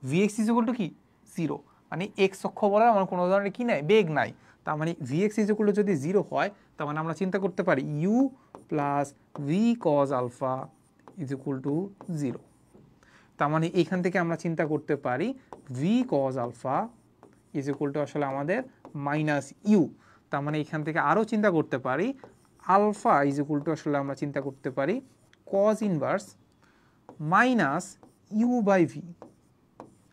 V X is equal to কি জিরো, মানে এক্স অক্ষ বরাবর আমার কোনো ধরনের কি নাই, বেগ নাই। তার মানে V X is equal to যদি জিরো হয়, তার মানে আমরা চিন্তা করতে পারি U plus V cos alpha is equal to zero. তার মানে এইখান থেকে আমরা চিন্তা করতে পারি V cos alpha is equal to আসলে আমাদের মাইনাস ইউ। তার মানে এখান থেকে আরও চিন্তা করতে পারি আলফা ইজ ইকুয়াল টু আসলে আমরা চিন্তা করতে পারি cos inverse minus U by V.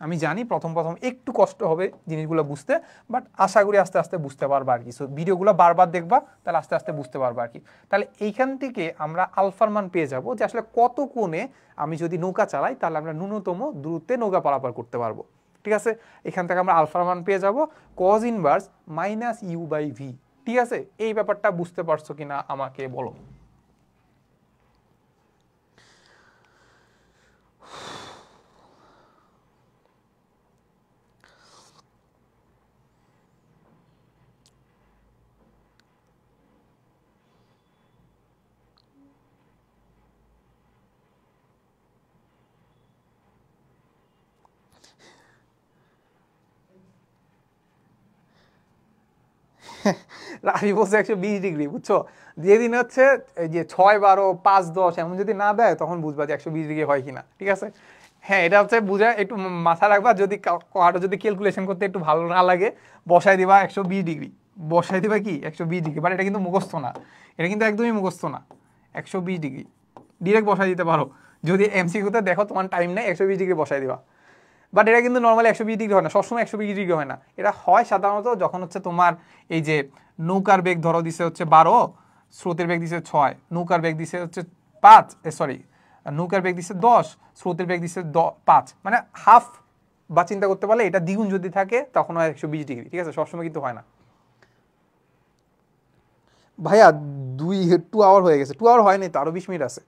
আমি জানি প্রথম প্রথম একটু কষ্ট হবে জিনিসগুলো বুঝতে, বাট আশা করি আস্তে আস্তে বুঝতে পারবা আর কি। সো ভিডিওগুলো বারবার দেখবা, তাহলে আস্তে আস্তে বুঝতে পারবা আর কি। তাহলে এইখান থেকে আমরা আলফার মান পেয়ে যাব যে আসলে কত কোণে আমি যদি নৌকা চালাই, তাহলে আমরা ন্যূনতম দূরত্বে নৌকা পারাপার করতে পারবো। ঠিক আছে, এখান থেকে আমরা আলফার মান পেয়ে যাব cos inverse minus U by V. ঠিক আছে, এই ব্যাপারটা বুঝতে পারছো কিনা আমাকে বলো। রাফি বলছে 120 ডিগ্রি, বুঝছো? যেদিন হচ্ছে এই যে 6, 12, 5, 10 এমন যদি না দেয় তখন বুঝবা যে 120 ডিগ্রি হয় কিনা, ঠিক আছে? হ্যাঁ, এটা হচ্ছে বুঝা একটু মাথা রাখবা, যদি কারো যদি ক্যালকুলেশন করতে একটু ভালো না লাগে বসাই দিবা 120 ডিগ্রি, বসাই দিবা কি 120 ডিগ্রি, বাট এটা কিন্তু মুখস্থ না, এটা কিন্তু একদমই মুখস্থ না। 120 ডিগ্রি ডিরেক্ট বসাই দিতে পারো, যদি এমসিকিউতে দেখো তোমার টাইম নেই 120 ডিগ্রি বসাই দিবা। বাট এটা কিন্তু নর্মালি 120 ডিগ্রি হয় না, সবসময় 120 ডিগ্রি হয় না। এটা হয় সাধারণত যখন হচ্ছে তোমার এই যে নৌকার বেগ ধরো দিছে হচ্ছে 12, স্রোতের বেগ দিছে 6, নৌকার বেগ দিছে হচ্ছে 5, সরি নৌকার বেগ দিছে 10, স্রোতের বেগ দিছে 5, মানে হাফ বা চিন্তা করতে পারলে এটা দ্বিগুণ যদি থাকে তখন হয় 120 ডিগ্রি, ঠিক আছে? সবসময় কিন্তু হয় না। ভাইয়া 2 আওয়ার হয়ে গেছে, 2 আওয়ার হয় নাই তো, আরো 20 মিনিট আছে।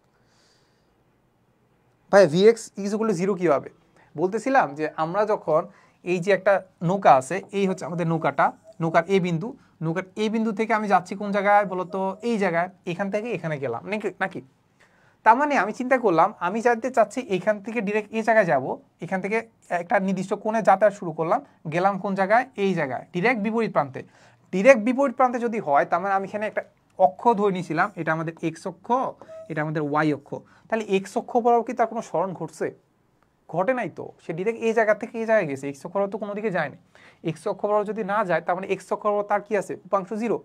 ভাই Vx = 0 কীভাবে? বলতেছিলাম যে আমরা যখন এই যে একটা নৌকা আছে, এই হচ্ছে আমাদের নৌকাটা, নৌকার এ বিন্দু, নৌকার এ বিন্দু থেকে আমি যাচ্ছি কোন জায়গায় বলতো, এই জায়গায়, এখান থেকে এখানে গেলাম নাকি? তার মানে আমি চিন্তা করলাম আমি যাতে চাচ্ছি এখান থেকে ডিরেক্ট এই জায়গায় যাব, এখান থেকে একটা নির্দিষ্ট কোণে যাতায়াত শুরু করলাম, গেলাম কোন জায়গায়, এই জায়গায়, ডিরেক্ট বিপরীত প্রান্তে। ডিরেক্ট বিপরীত প্রান্তে যদি হয় তার মানে আমি এখানে একটা অক্ষ ধরে নিয়েছিলাম, এটা আমাদের এক্স অক্ষ, এটা আমাদের ওয়াই অক্ষ। তাহলে এক্স অক্ষ বরাবর কি তার কোনো স্মরণ ঘটছে? ঘটে নাই তো, সে ডিরেক্ট এই জায়গা থেকে এই জায়গায় গেছে, এক্স অক্ষ বরাবর তো কোনো দিকে যায়নি। এক্স অক্ষ বরাবর যদি না যায় তার মানে এক্স অক্ষ বরাবর তার কি আছে, উপাংশ 0।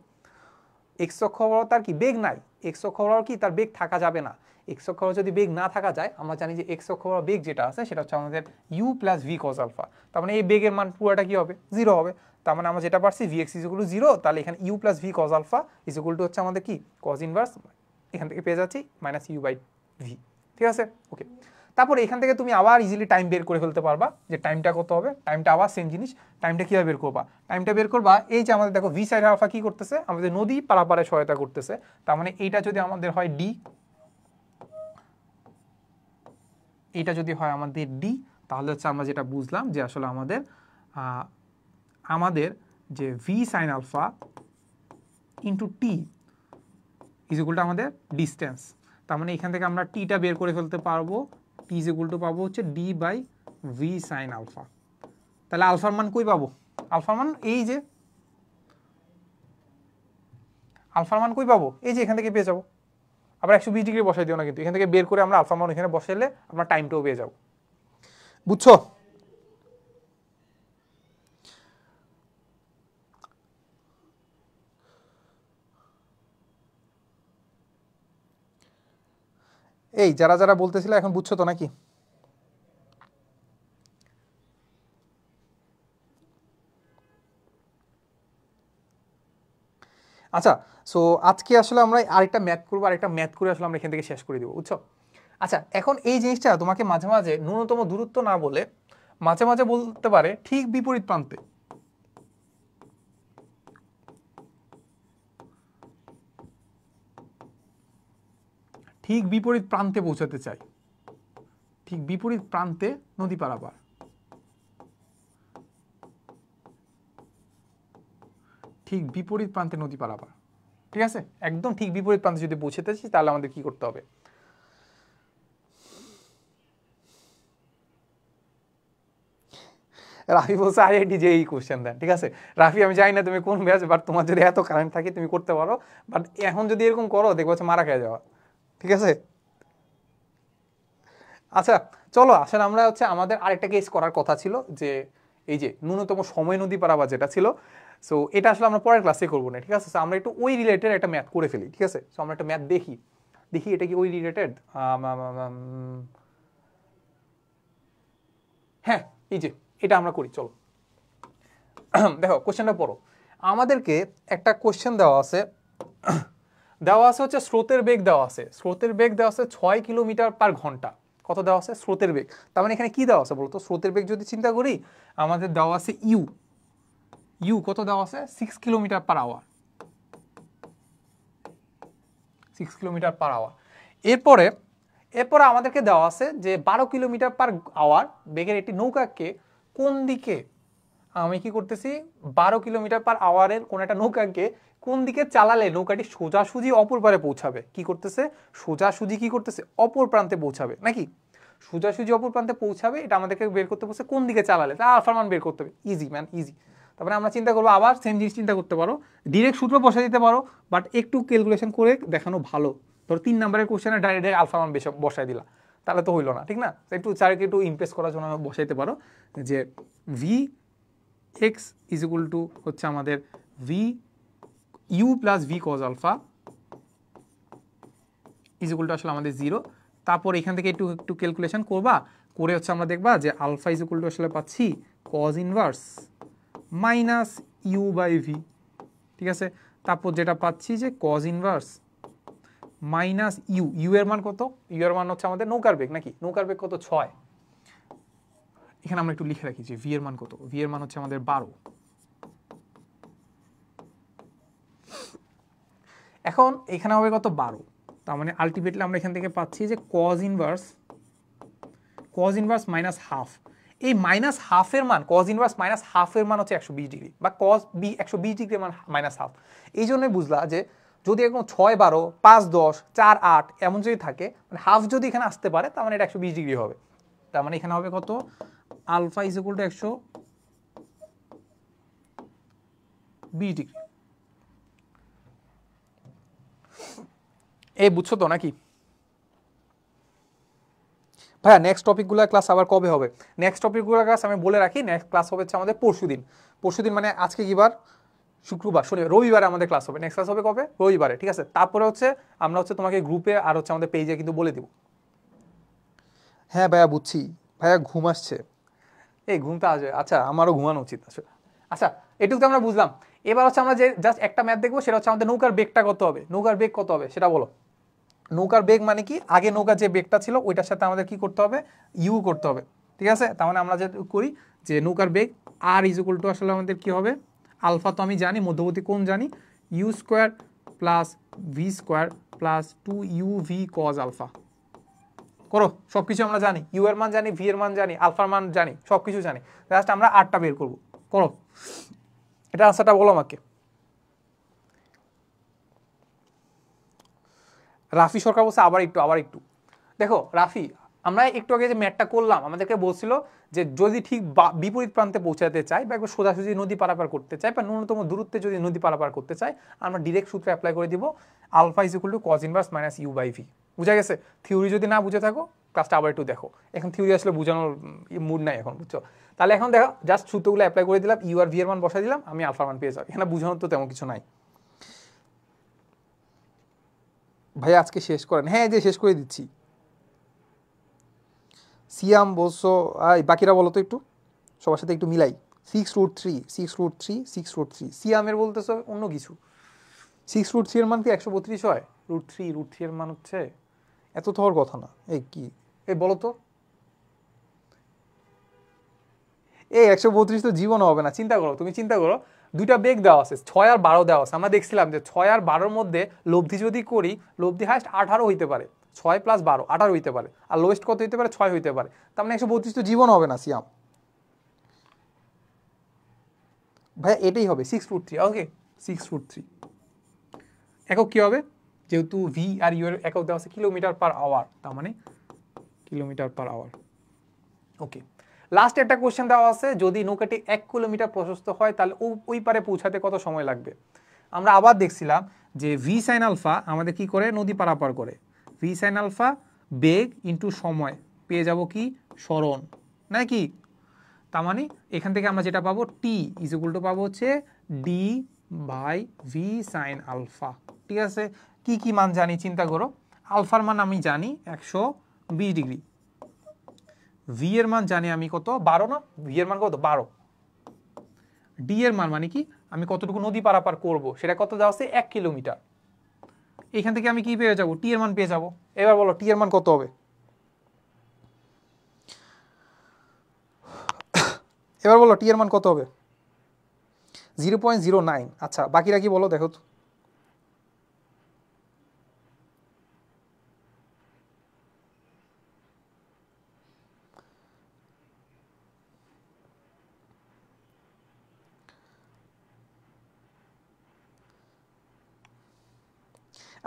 এক্স অক্ষ বরাবর তার কি বেগ নাই, এক্স অক্ষ বরাবর কি তার বেগ থাকা যাবে না। এক্স অক্ষ বরাবর যদি বেগ না থাকা যায়, আমরা জানি যে এক্স অক্ষ বরাবর বেগ যেটা আছে সেটা হচ্ছে আমাদের u + v cos আলফা। তার মানে এই বেগের মান পুরোটা কি হবে, 0 হবে। তার মানে আমরা যেটা পারছি Vx = 0, তাহলে এখানে u + v cos আলফা হচ্ছে আমাদের কি cos ইনভার্স, এখান থেকে পেয়ে যাচ্ছি -u/v, ঠিক আছে? ওকে, তারপরে এখান থেকে তুমি আবার ইজিলি টাইম বের করে ফেলতে পারবা, যে টাইমটা কত হবে। টাইমটা আবার সেম জিনিস, টাইমটা কীভাবে বের করবা? টাইমটা বের করবা, এই যে আমাদের দেখো v sin আলফা কি করতেছে, আমাদের নদী পারাপারে সহায়তা করতেছে। তার মানে এইটা যদি আমাদের হয় d, এইটা যদি হয় আমাদের d, তাহলে হচ্ছে আমরা যেটা বুঝলাম যে আসলে আমাদের যে v sin alpha into t = আমাদের ডিস্টেন্স। তার মানে এখান থেকে আমরা টিটা বের করে ফেলতে পারবো, t = পাবো হচ্ছে d/v sin আলফা। তাহলে আলফার মান কই পাবো? আলফার মান এই যে, আলফার মান কই পাবো? এই যে এখান থেকে পেয়ে যাবো। আবার 120 ডিগ্রি বসাই দিও না কিন্তু, এখান থেকে বের করে আমরা আলফা মান এখানে বসাইলে আমরা টাইমটাও পেয়ে যাবো, বুঝছো? এই যারা যারা বলতেছিল এখন বুঝছো তো নাকি? আচ্ছা, সো আজকে আসলে আমরা আরেকটা ম্যাথ করবো, আরেকটা ম্যাথ করে আসলে আমরা এখান থেকে শেষ করে দিব, বুঝছো? আচ্ছা, এখন এই জিনিসটা তোমাকে মাঝে মাঝে ন্যূনতম দূরত্ব না বলে মাঝে মাঝে বলতে পারে ঠিক বিপরীত প্রান্তে, ঠিক বিপরীত প্রান্তে পৌঁছাতে চাই, ঠিক বিপরীত প্রান্তে নদী পারাপার, ঠিক বিপরীত প্রান্তে নদী পারাপার, ঠিক আছে? একদম ঠিক বিপরীত প্রান্তে যদি পৌঁছাতে চাই তাহলে আমাদের কি করতে হবে? রাফি বলছে আইআইটি যেই কোশ্চেন দেন, ঠিক আছে? রাফি আমি জানি না তুমি কোন ব্যাচ, বাট তোমার যদি এত কারেন্ট থাকে তুমি করতে পারো, বাট এখন যদি এরকম করো দেখবো হচ্ছে মারা খেয়ে যাওয়া, ঠিক আছে? আচ্ছা চলো, আসলে আমরা হচ্ছে আমাদের আরেকটা কেস করার কথা ছিল, যে এই যে ন্যূনতম সময় নদী পারাপার যেটা ছিল, সো এটা আসলে আমরা পরের ক্লাসে করবো না, ঠিক আছে? আমরা একটু ওই রিলেটেড একটা ম্যাথ করে ফেলি, ঠিক আছে? সো আমরা একটা ম্যাথ দেখি এটা কি ওই রিলেটেড। হ্যাঁ, এই যে এটা আমরা করি, চলো। দেখো কোশ্চেনটা পড়ো, আমাদেরকে একটা কোশ্চেন দেওয়া আছে হচ্ছে স্রোতের বেগ দেওয়া আছে, স্রোতের বেগ দেওয়া আছে 6 কিলোমিটার/ঘন্টা। কত দেওয়া আছে? স্রোতের বেগ। তার মানে এখানে কি দেওয়া আছে বলতো? স্রোতের বেগ যদি চিন্তা করি, আমাদের দেওয়া আছে ইউ কত দেওয়া আছে? 6 কিলোমিটার/আওয়ার, 6 কিলোমিটার/আওয়ার। এরপরে আমাদেরকে দেওয়া আছে যে 12 কিলোমিটার/আওয়ার বেগের একটি নৌকাকে কোন দিকে, আমি কি করতেছি 12 কিলোমিটার/আওয়ারের কোন একটা নৌকাকে কোন দিকে চালালে নৌকাটি সোজাসুজি অপর পারে পৌঁছাবে। কি করতেছে? সোজাসুজি কি করতেছে? অপর প্রান্তে পৌঁছাবে, নাকি? সোজাসুজি অপর প্রান্তে পৌঁছাবে, এটা আমাদেরকে বের করতে বলছে কোন দিকে চালালে, তা আলফার মান বের করতে হবে। Easy man, easy. তারপরে আমরা চিন্তা করবো আবার সেম জিনিস চিন্তা করতে পারো, ডিরেক্ট সূত্র বসে দিতে পারো, বাট একটু ক্যালকুলেশন করে দেখানো ভালো। ধরো 3 নম্বরের কোশ্চেনে ডাইরেক্ট আলফা মান বসাই দিলা, তাহলে তো হইলো না, ঠিক না? একটু চারকে একটু ইমপ্রেস করার জন্য বসাইতে পারো যে V X is equal to হচ্ছে আমাদের V U plus V cos alpha is equal to আসলে আমাদের 0। তারপর এখান থেকে একটু একটু ক্যালকুলেশন করবা, করে হচ্ছে আমরা দেখবা যে আলফা ইজ ইকুয়াল টু আসলে পাচ্ছি cos inverse minus U by V, ঠিক আছে? তারপর যেটা পাচ্ছি যে cos inverse minus U, U এর মান কত? ইউ এর মান হচ্ছে আমাদের নৌকার বেগ, নাকি নৌকার বেগ কত? 6। এখানে আমরা একটু লিখে রাখি যে ভি এর মান কত, ভি এর মান হচ্ছে আমাদের 12। এখন এখানে হবে কত? 12। তার মানে আলটিমেটলি আমরা এখান থেকে পাচ্ছি যে কজ ইনভার্স মাইনাস হাফ। এই মাইনাস হাফের মান, কজ ইনভার্স মাইনাস হাফের মান হচ্ছে 120 ডিগ্রি, বা কজ বি 120 ডিগ্রি মান মাইনাস হাফ। এই জন্যই বুঝলা যে যদি এরকম 6, 12, 5, 10, 4, 8 এমন যদি থাকে, মানে হাফ যদি এখানে আসতে পারে, তার মানে এটা 120 ডিগ্রি হবে। তার মানে এখানে হবে কত? Alpha is equal to 120 degree. এই বুঝছো তো নাকি ভাইয়া? নেক্সট টপিকগুলো ক্লাস আবার কবে হবে? নেক্সট টপিকগুলো ক্লাস আমি বলে রাখি, নেক্সট ক্লাস হবে হচ্ছে আমাদের পরশুদিন। পরশুদিন মানে আজকে কি বার? শুক্রবার, শনিবার, রবিবারে আমাদের ক্লাস হবে। নেক্সট ক্লাস হবে কবে? রবিবারে, ঠিক আছে? তারপরে হচ্ছে আমরা হচ্ছে তোমাকে গ্রুপে আর হচ্ছে আমাদের পেজে কিন্তু বলে দিব। হ্যাঁ ভাইয়া বুঝছি, ভাইয়া ঘুম আসছে। এই ঘুমটা আসবে, আচ্ছা আমারও ঘুমানো উচিত আসলে। আচ্ছা এটুকু তো আমরা বুঝলাম। এবার হচ্ছে আমরা যে জাস্ট একটা ম্যাথ দেখবো, সেটা হচ্ছে আমাদের নৌকার বেগটা কত হবে। নৌকার বেগ কত হবে সেটা বলো। নৌকার বেগ মানে কি? আগে নৌকার যে বেগটা ছিল ওইটার সাথে আমাদের কি করতে হবে? ইউ করতে হবে, ঠিক আছে? তার মানে আমরা যে করি যে নৌকার বেগ আর ইজ ইকুয়াল টু আসলে আমাদের কি হবে? আলফা তো আমি জানি, মধ্যবর্তী কোণ জানি, U square plus V square plus 2uv cos alpha. করো, সব কিছু আমরা জানি, ইউ এর মান জানি, ভি এর মান জানি, আলফার মান জানি, সব কিছু জানি। জাস্ট আমরা আরটা বের করবো। করো, এটা আনসারটা বলো আমাকে। রাফি সরকার বলছে আবার একটু দেখো রাফি, আমরা একটু আগে যে ম্যাটটা করলাম, আমাদেরকে বলছিল যে যদি ঠিক বিপরীত প্রান্তে পৌঁছাতে চাই, বা একবার সোজাসুজি নদী পারাপার করতে চাই, বা ন্যূনতম দূরত্বে যদি নদী পারাপার করতে চাই, আমরা ডিরেক্ট সূত্র অ্যাপ্লাই করে দিব, alpha is equal to cos inverse minus U by V. বুঝা গেছে? থিওরি যদি না বুঝে থাকো, ক্লাসটা আবার একটু দেখো। এখন থিওরি আসলে বোঝানোর মুড নাই এখন, বুঝছো? তাহলে এখন দেখো, জাস্ট সূত্রগুলো অ্যাপ্লাই করে দিলাম, ইউ আর ভি এর মান বসাই দিলাম, আমি আলফার মান পেয়ে যাবো। এখানে বোঝানোর তো তেমন কিছু নাই। ভাই আজকে শেষ করেন। হ্যাঁ যে শেষ করে দিচ্ছি। সিয়াম বলছো, বাকিরা বলো তো একটু, সবার সাথে একটু মিলাই। 6√3, 6√3, 6√3। সিয়ামের বলতেছো অন্য কিছু। 6√3 এর মান কি 132 হয়? √3 এর মান হচ্ছে এত তো হওয়ার কথা না। এই কি, এই বলো তো। এই 132 তো জীবন হবে না। চিন্তা করো, তুমি চিন্তা করো, দুইটা বেগ দেওয়া আছে, 6 আর 12 দেওয়া আছে। আমরা দেখছিলাম যে 6 আর 12-র মধ্যে লব্ধি যদি করি, লব্ধি হাইস্ট 18 হইতে পারে। 6 + 12 18 হইতে পারে, আর লোয়েস্ট কত হইতে পারে? 6 হইতে পারে। তার মানে 132 তো জীবন হবে না সিয়াম ভাইয়া। এটাই হবে 6√3। ওকে, 6√3 একক কি হবে? যেহেতু ভি আর ইউ এর একক দেওয়া আছে কিলোমিটার পার আওয়ার, তার মানে কিলোমিটার পার আওয়ার। ওকে, লাস্ট একটা কোশ্চেন দেওয়া আছে, যদি নৌকাটি 1 কিলোমিটার প্রশস্ত হয়, তাহলে ওই পারে পৌঁছাতে কত সময় লাগবে? আমরা আবার দেখছিলাম যে ভি সাইন আলফা আমাদের কি করে? নদী পারাপার করে। ভি সাইন আলফা বেগ ইন্টু সময়, পেয়ে যাব কি? সরণ, নাকি? তার মানে এখান থেকে আমরা যেটা পাবো, টি ইজ ইকুয়াল টু পাবো হচ্ছে D by V sine alpha, ঠিক আছে? কি কি মান জানি চিন্তা করো। আলফার মান আমি জানি 120 ডিগ্রি, ভি এর মান জানি আমি কত? 12 না? ভি এর মান কত? 12। ডি এর মান মানে কি? আমি কতটুকু নদী পারাপার করব, সেটা কত দেওয়া আছে? 1 কিলোমিটার। এখান থেকে আমি কি পেয়ে যাব? টি এর মান পেয়ে যাব। এবার বলো টি এর মান কত হবে? এবার বলো টি এর মান কত হবে? 0.09। আচ্ছা বাকিরা কি বলো দেখো তো।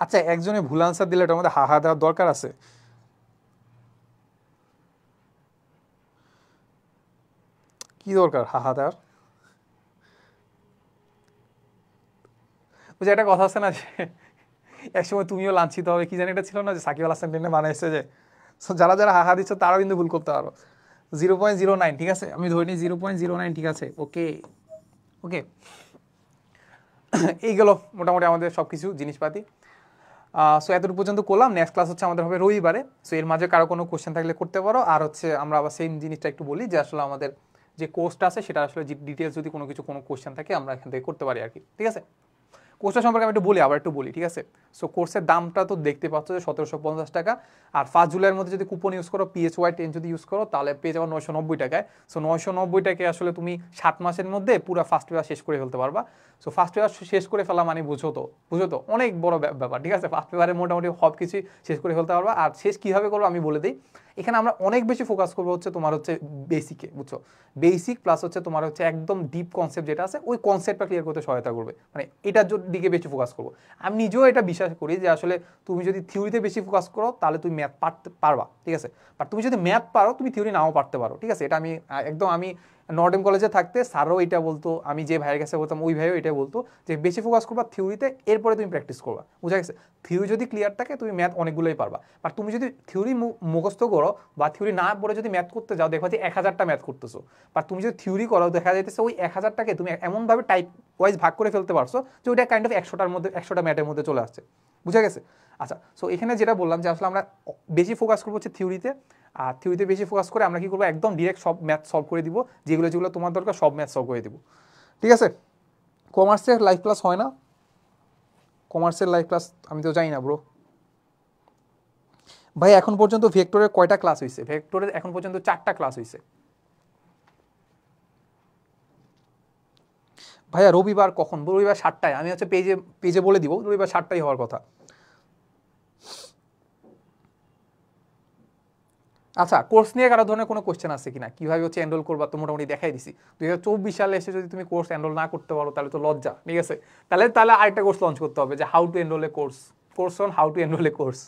আচ্ছা একজনে ভুল আনসার দিলে এটার মধ্যে হাহা দেওয়ার দরকার আছে? কি দরকার হাহা দেওয়ার? ওই যে একটা কথা আছে না যে একসময় তুমিও লাঞ্ছিত হবে, কি জানি এটা ছিল না যে সাকিব আল হাসান টেনে বানাইছে যে, যারা যারা হাহা দিচ্ছ তারাও কিন্তু ভুল করতে পারো। 0.09, ঠিক আছে, আমি ধরে নিই 0.09, ঠিক আছে, ওকে ওকে। এইগুলো মোটামুটি আমাদের সব কিছু জিনিসপাতি। সো এতটুকু পর্যন্ত করলাম। নেক্সট ক্লাস হচ্ছে আমাদের হবে রবিবারে। সো এর মাঝে কারো কোনো কোশ্চেন থাকলে করতে পারো। আর হচ্ছে আমরা আবার সেম জিনিসটা একটু বলি যে আসলে আমাদের যে কোর্সটা আছে সেটা আসলে ডিটেলস যদি কোনো কিছু কোনো কোশ্চেন থাকে আমরা এখান থেকে করতে পারি আর কি, ঠিক আছে। কোর্সটা সম্পর্কে আমি একটু বলি, আবার একটু বলি, ঠিক আছে। সো কোর্সের দামটা তো দেখতে পাচ্ছ যে 1750 টাকা। আর 5 জুলাইয়ের মধ্যে যদি কুপন ইউজ করো, PHY10 যদি ইউজ করো, তাহলে পেয়ে যাবো 990 টাকায়। সো 990 টাকায় আসলে তুমি 7 মাসের মধ্যে পুরো ফার্স্ট পেপার শেষ করে ফেলতে পারবা। সো ফার্স্ট পেপার শেষ করে ফেলা মানে বুঝো তো অনেক বড় ব্যাপার, ঠিক আছে। ফার্স্ট পেপারে মোটামুটি সব কিছুই শেষ করে ফেলতে পারবা। আর শেষ কীভাবে করবো আমি বলে দিই। এখানে আমরা অনেক বেশি ফোকাস করবো হচ্ছে তোমার হচ্ছে বেসিকে, বুঝছো, বেসিক প্লাস হচ্ছে তোমার হচ্ছে একদম ডিপ কনসেপ্ট যেটা আছে ওই কনসেপ্টটা ক্লিয়ার করতে সহায়তা করবে, মানে এটার দিকে বেশি ফোকাস করবো। আমি নিজেও এটা বিশ্বাস করি যে আসলে তুমি যদি থিওরিতে বেশি ফোকাস করো তাহলে তুমি ম্যাথ পারবা, ঠিক আছে। বাট তুমি যদি ম্যাথ পারো তুমি থিওরি নাও পারতে পারো, ঠিক আছে। এটা আমি একদম, আমি নর্ডেম কলেজে থাকতে স্যারও এটা বলতো, আমি যে ভাইয়ের কাছে বলতাম ওই ভাইও এটা বলতো যে বেশি ফোকাস করবা থিওরিতে, এরপরে তুমি প্র্যাকটিস করবা, বুঝা গেছে। থিওরি যদি ক্লিয়ার থাকে তুমি ম্যাথ অনেকগুলোই পারবা। বাট তুমি যদি থিওরি মুখস্থ করো বা থিওরি না পড়ে যদি ম্যাথ করতে যাও, দেখো যে 1000টা ম্যাথ করতেছো। বাট তুমি যদি থিওরি করো দেখা যাইতেছে ওই 1000টাকে তুমি এমনভাবে টাইপ ওয়াইজ ভাগ করে ফেলতে পারছো যে ওইটা কাইন্ড অফ 100টার মধ্যে 100টা ম্যাথের মধ্যে চলে আসছে, বুঝা গেছে। আচ্ছা, সো এখানে যেটা বললাম যে আসলে আমরা বেশি ফোকাস করবো হচ্ছে থিওরিতে। আর থিওরিতে বেশি ফোকাস করে আমরা কি করবো, একদম ডিরেক্ট সব ম্যাথ সলভ করে দিব, যেগুলো যেগুলো তোমার দরকার সব ম্যাথ সলভ করে দিব, ঠিক আছে। কমার্সের লাইভ ক্লাস হয় না? কমার্সের লাইভ ক্লাস আমি তো জানি না ব্রো। ভাই এখন পর্যন্ত ভেক্টরের কয়টা ক্লাস হয়েছে? ভেক্টরের এখন পর্যন্ত 4টা ক্লাস হয়েছে ভাইয়া। রবিবার কখন? রবিবার 7টায়। আমি হচ্ছে পেজে বলে দিব, রবিবার 7টায় হওয়ার কথা। আচ্ছা, কোর্স নিয়ে কারো ধরনের কোনো কোশ্চেন আছে কিনা, কিভাবে হচ্ছে এনরোল করবা, তো মোটামুটি দেখাই দিছি। 2024 সালে এসে যদি তুমি কোর্স এনরোল না করতে পারো তাহলে তো লজ্জা, ঠিক আছে। তাহলে আরেকটা কোর্স লঞ্চ করতে হবে যে how to enroll a course on how to enroll a course.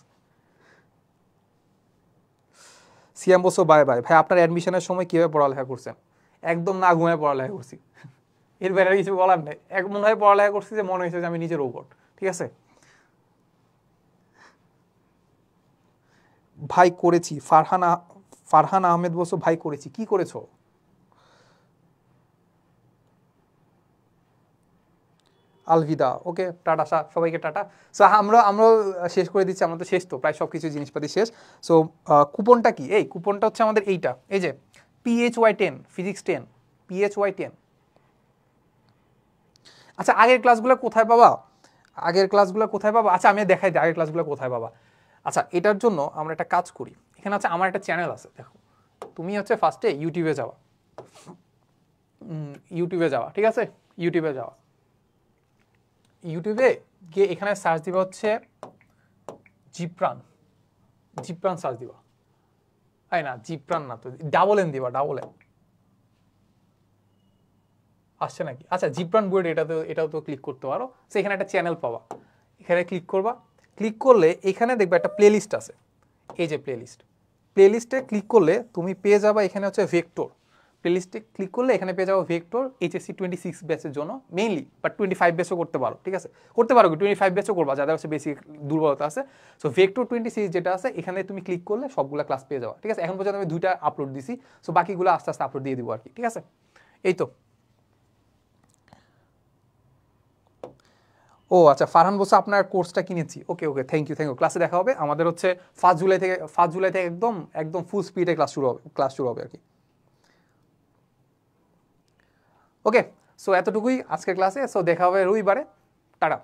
Siam বসো বাই বাই। ভাই আপনার অ্যাডমিশনের সময় কীভাবে পড়ালেখা করছেন? একদম না ঘুমায় পড়ালেখা করছি, এর বাইরে কিছু বলার নেই। মনে হয় পড়ালেখা করছি যে মনে হয়েছে যে আমি নিজের রোবট, ঠিক আছে। ভাই করেছি। ফারহান আহমেদ বসো ভাই করেছি। কি করেছো? আলভিদা, ওকে, টাটা, সবাইকে টাটা। সো আমরাও শেষ করে দিচ্ছি, আমরা তো শেষ, তো প্রায় সব কিছু জিনিসপাতি শেষ। সো কুপনটা কি? এই কুপনটা হচ্ছে আমাদের এইটা, এই যে PHY10 ফিজিক্স 10, PHY10। আচ্ছা, আগের ক্লাসগুলো কোথায় পাবা? আচ্ছা আমি দেখাই দিই আগের ক্লাসগুলো কোথায় পাবা। আচ্ছা, এটার জন্য আমরা একটা কাজ করি। এখানে হচ্ছে আমার একটা চ্যানেল আছে, দেখো। তুমি হচ্ছে ফার্স্টে ইউটিউবে যাওয়া, ঠিক আছে। ইউটিউবে গিয়ে এখানে সার্চ দিবা হচ্ছে জিপ্রান সার্চ দিবা। না, জিপ্রান না তো, ডাবল এন দিবা, ডাবল এন আসছে নাকি? আচ্ছা, জিপ্রান বুয়েট, এটাও তো ক্লিক করতে পারো। সো এখানে একটা চ্যানেল পাবা, এখানে ক্লিক করবা। ক্লিক করলে এখানে দেখবে একটা প্লেলিস্ট আছে, এই যে প্লেলিস্টে ক্লিক করলে তুমি পেয়ে যাবা এখানে হচ্ছে ভেক্টর। প্লেলিস্টে ক্লিক করলে এখানে পেয়ে যাবো ভেক্টর HSC 26 ব্যাচের জন্য মেইনলি, বাট 25 ব্যাচও করতে পারো, ঠিক আছে। করতে পারো 25 ব্যাচও করবা যাদের হচ্ছে বেশি দুর্বলতা আছে। সো ভেক্টর 26 যেটা আছে এখানে তুমি ক্লিক করলে সবগুলো ক্লাস পেয়ে যাওয়া, ঠিক আছে। এখন পর্যন্ত আমি 2টা আপলোড দিছি, সো বাকিগুলো আস্তে আস্তে আপলোড দিয়ে দিব আর কি, ঠিক আছে। এই তো। ও আচ্ছা, ফারহান বলছে আপনার কোর্সটা কিনেছি। Okay thank you. ক্লাসে দেখা হবে আমাদের হচ্ছে 5 জুলাই থেকে একদম ফুল স্পিডে ক্লাস শুরু হবে আর কি। ওকে, সো এতটুকুই আজকের ক্লাসে। সো দেখা হবে রবিবারে। টাটা।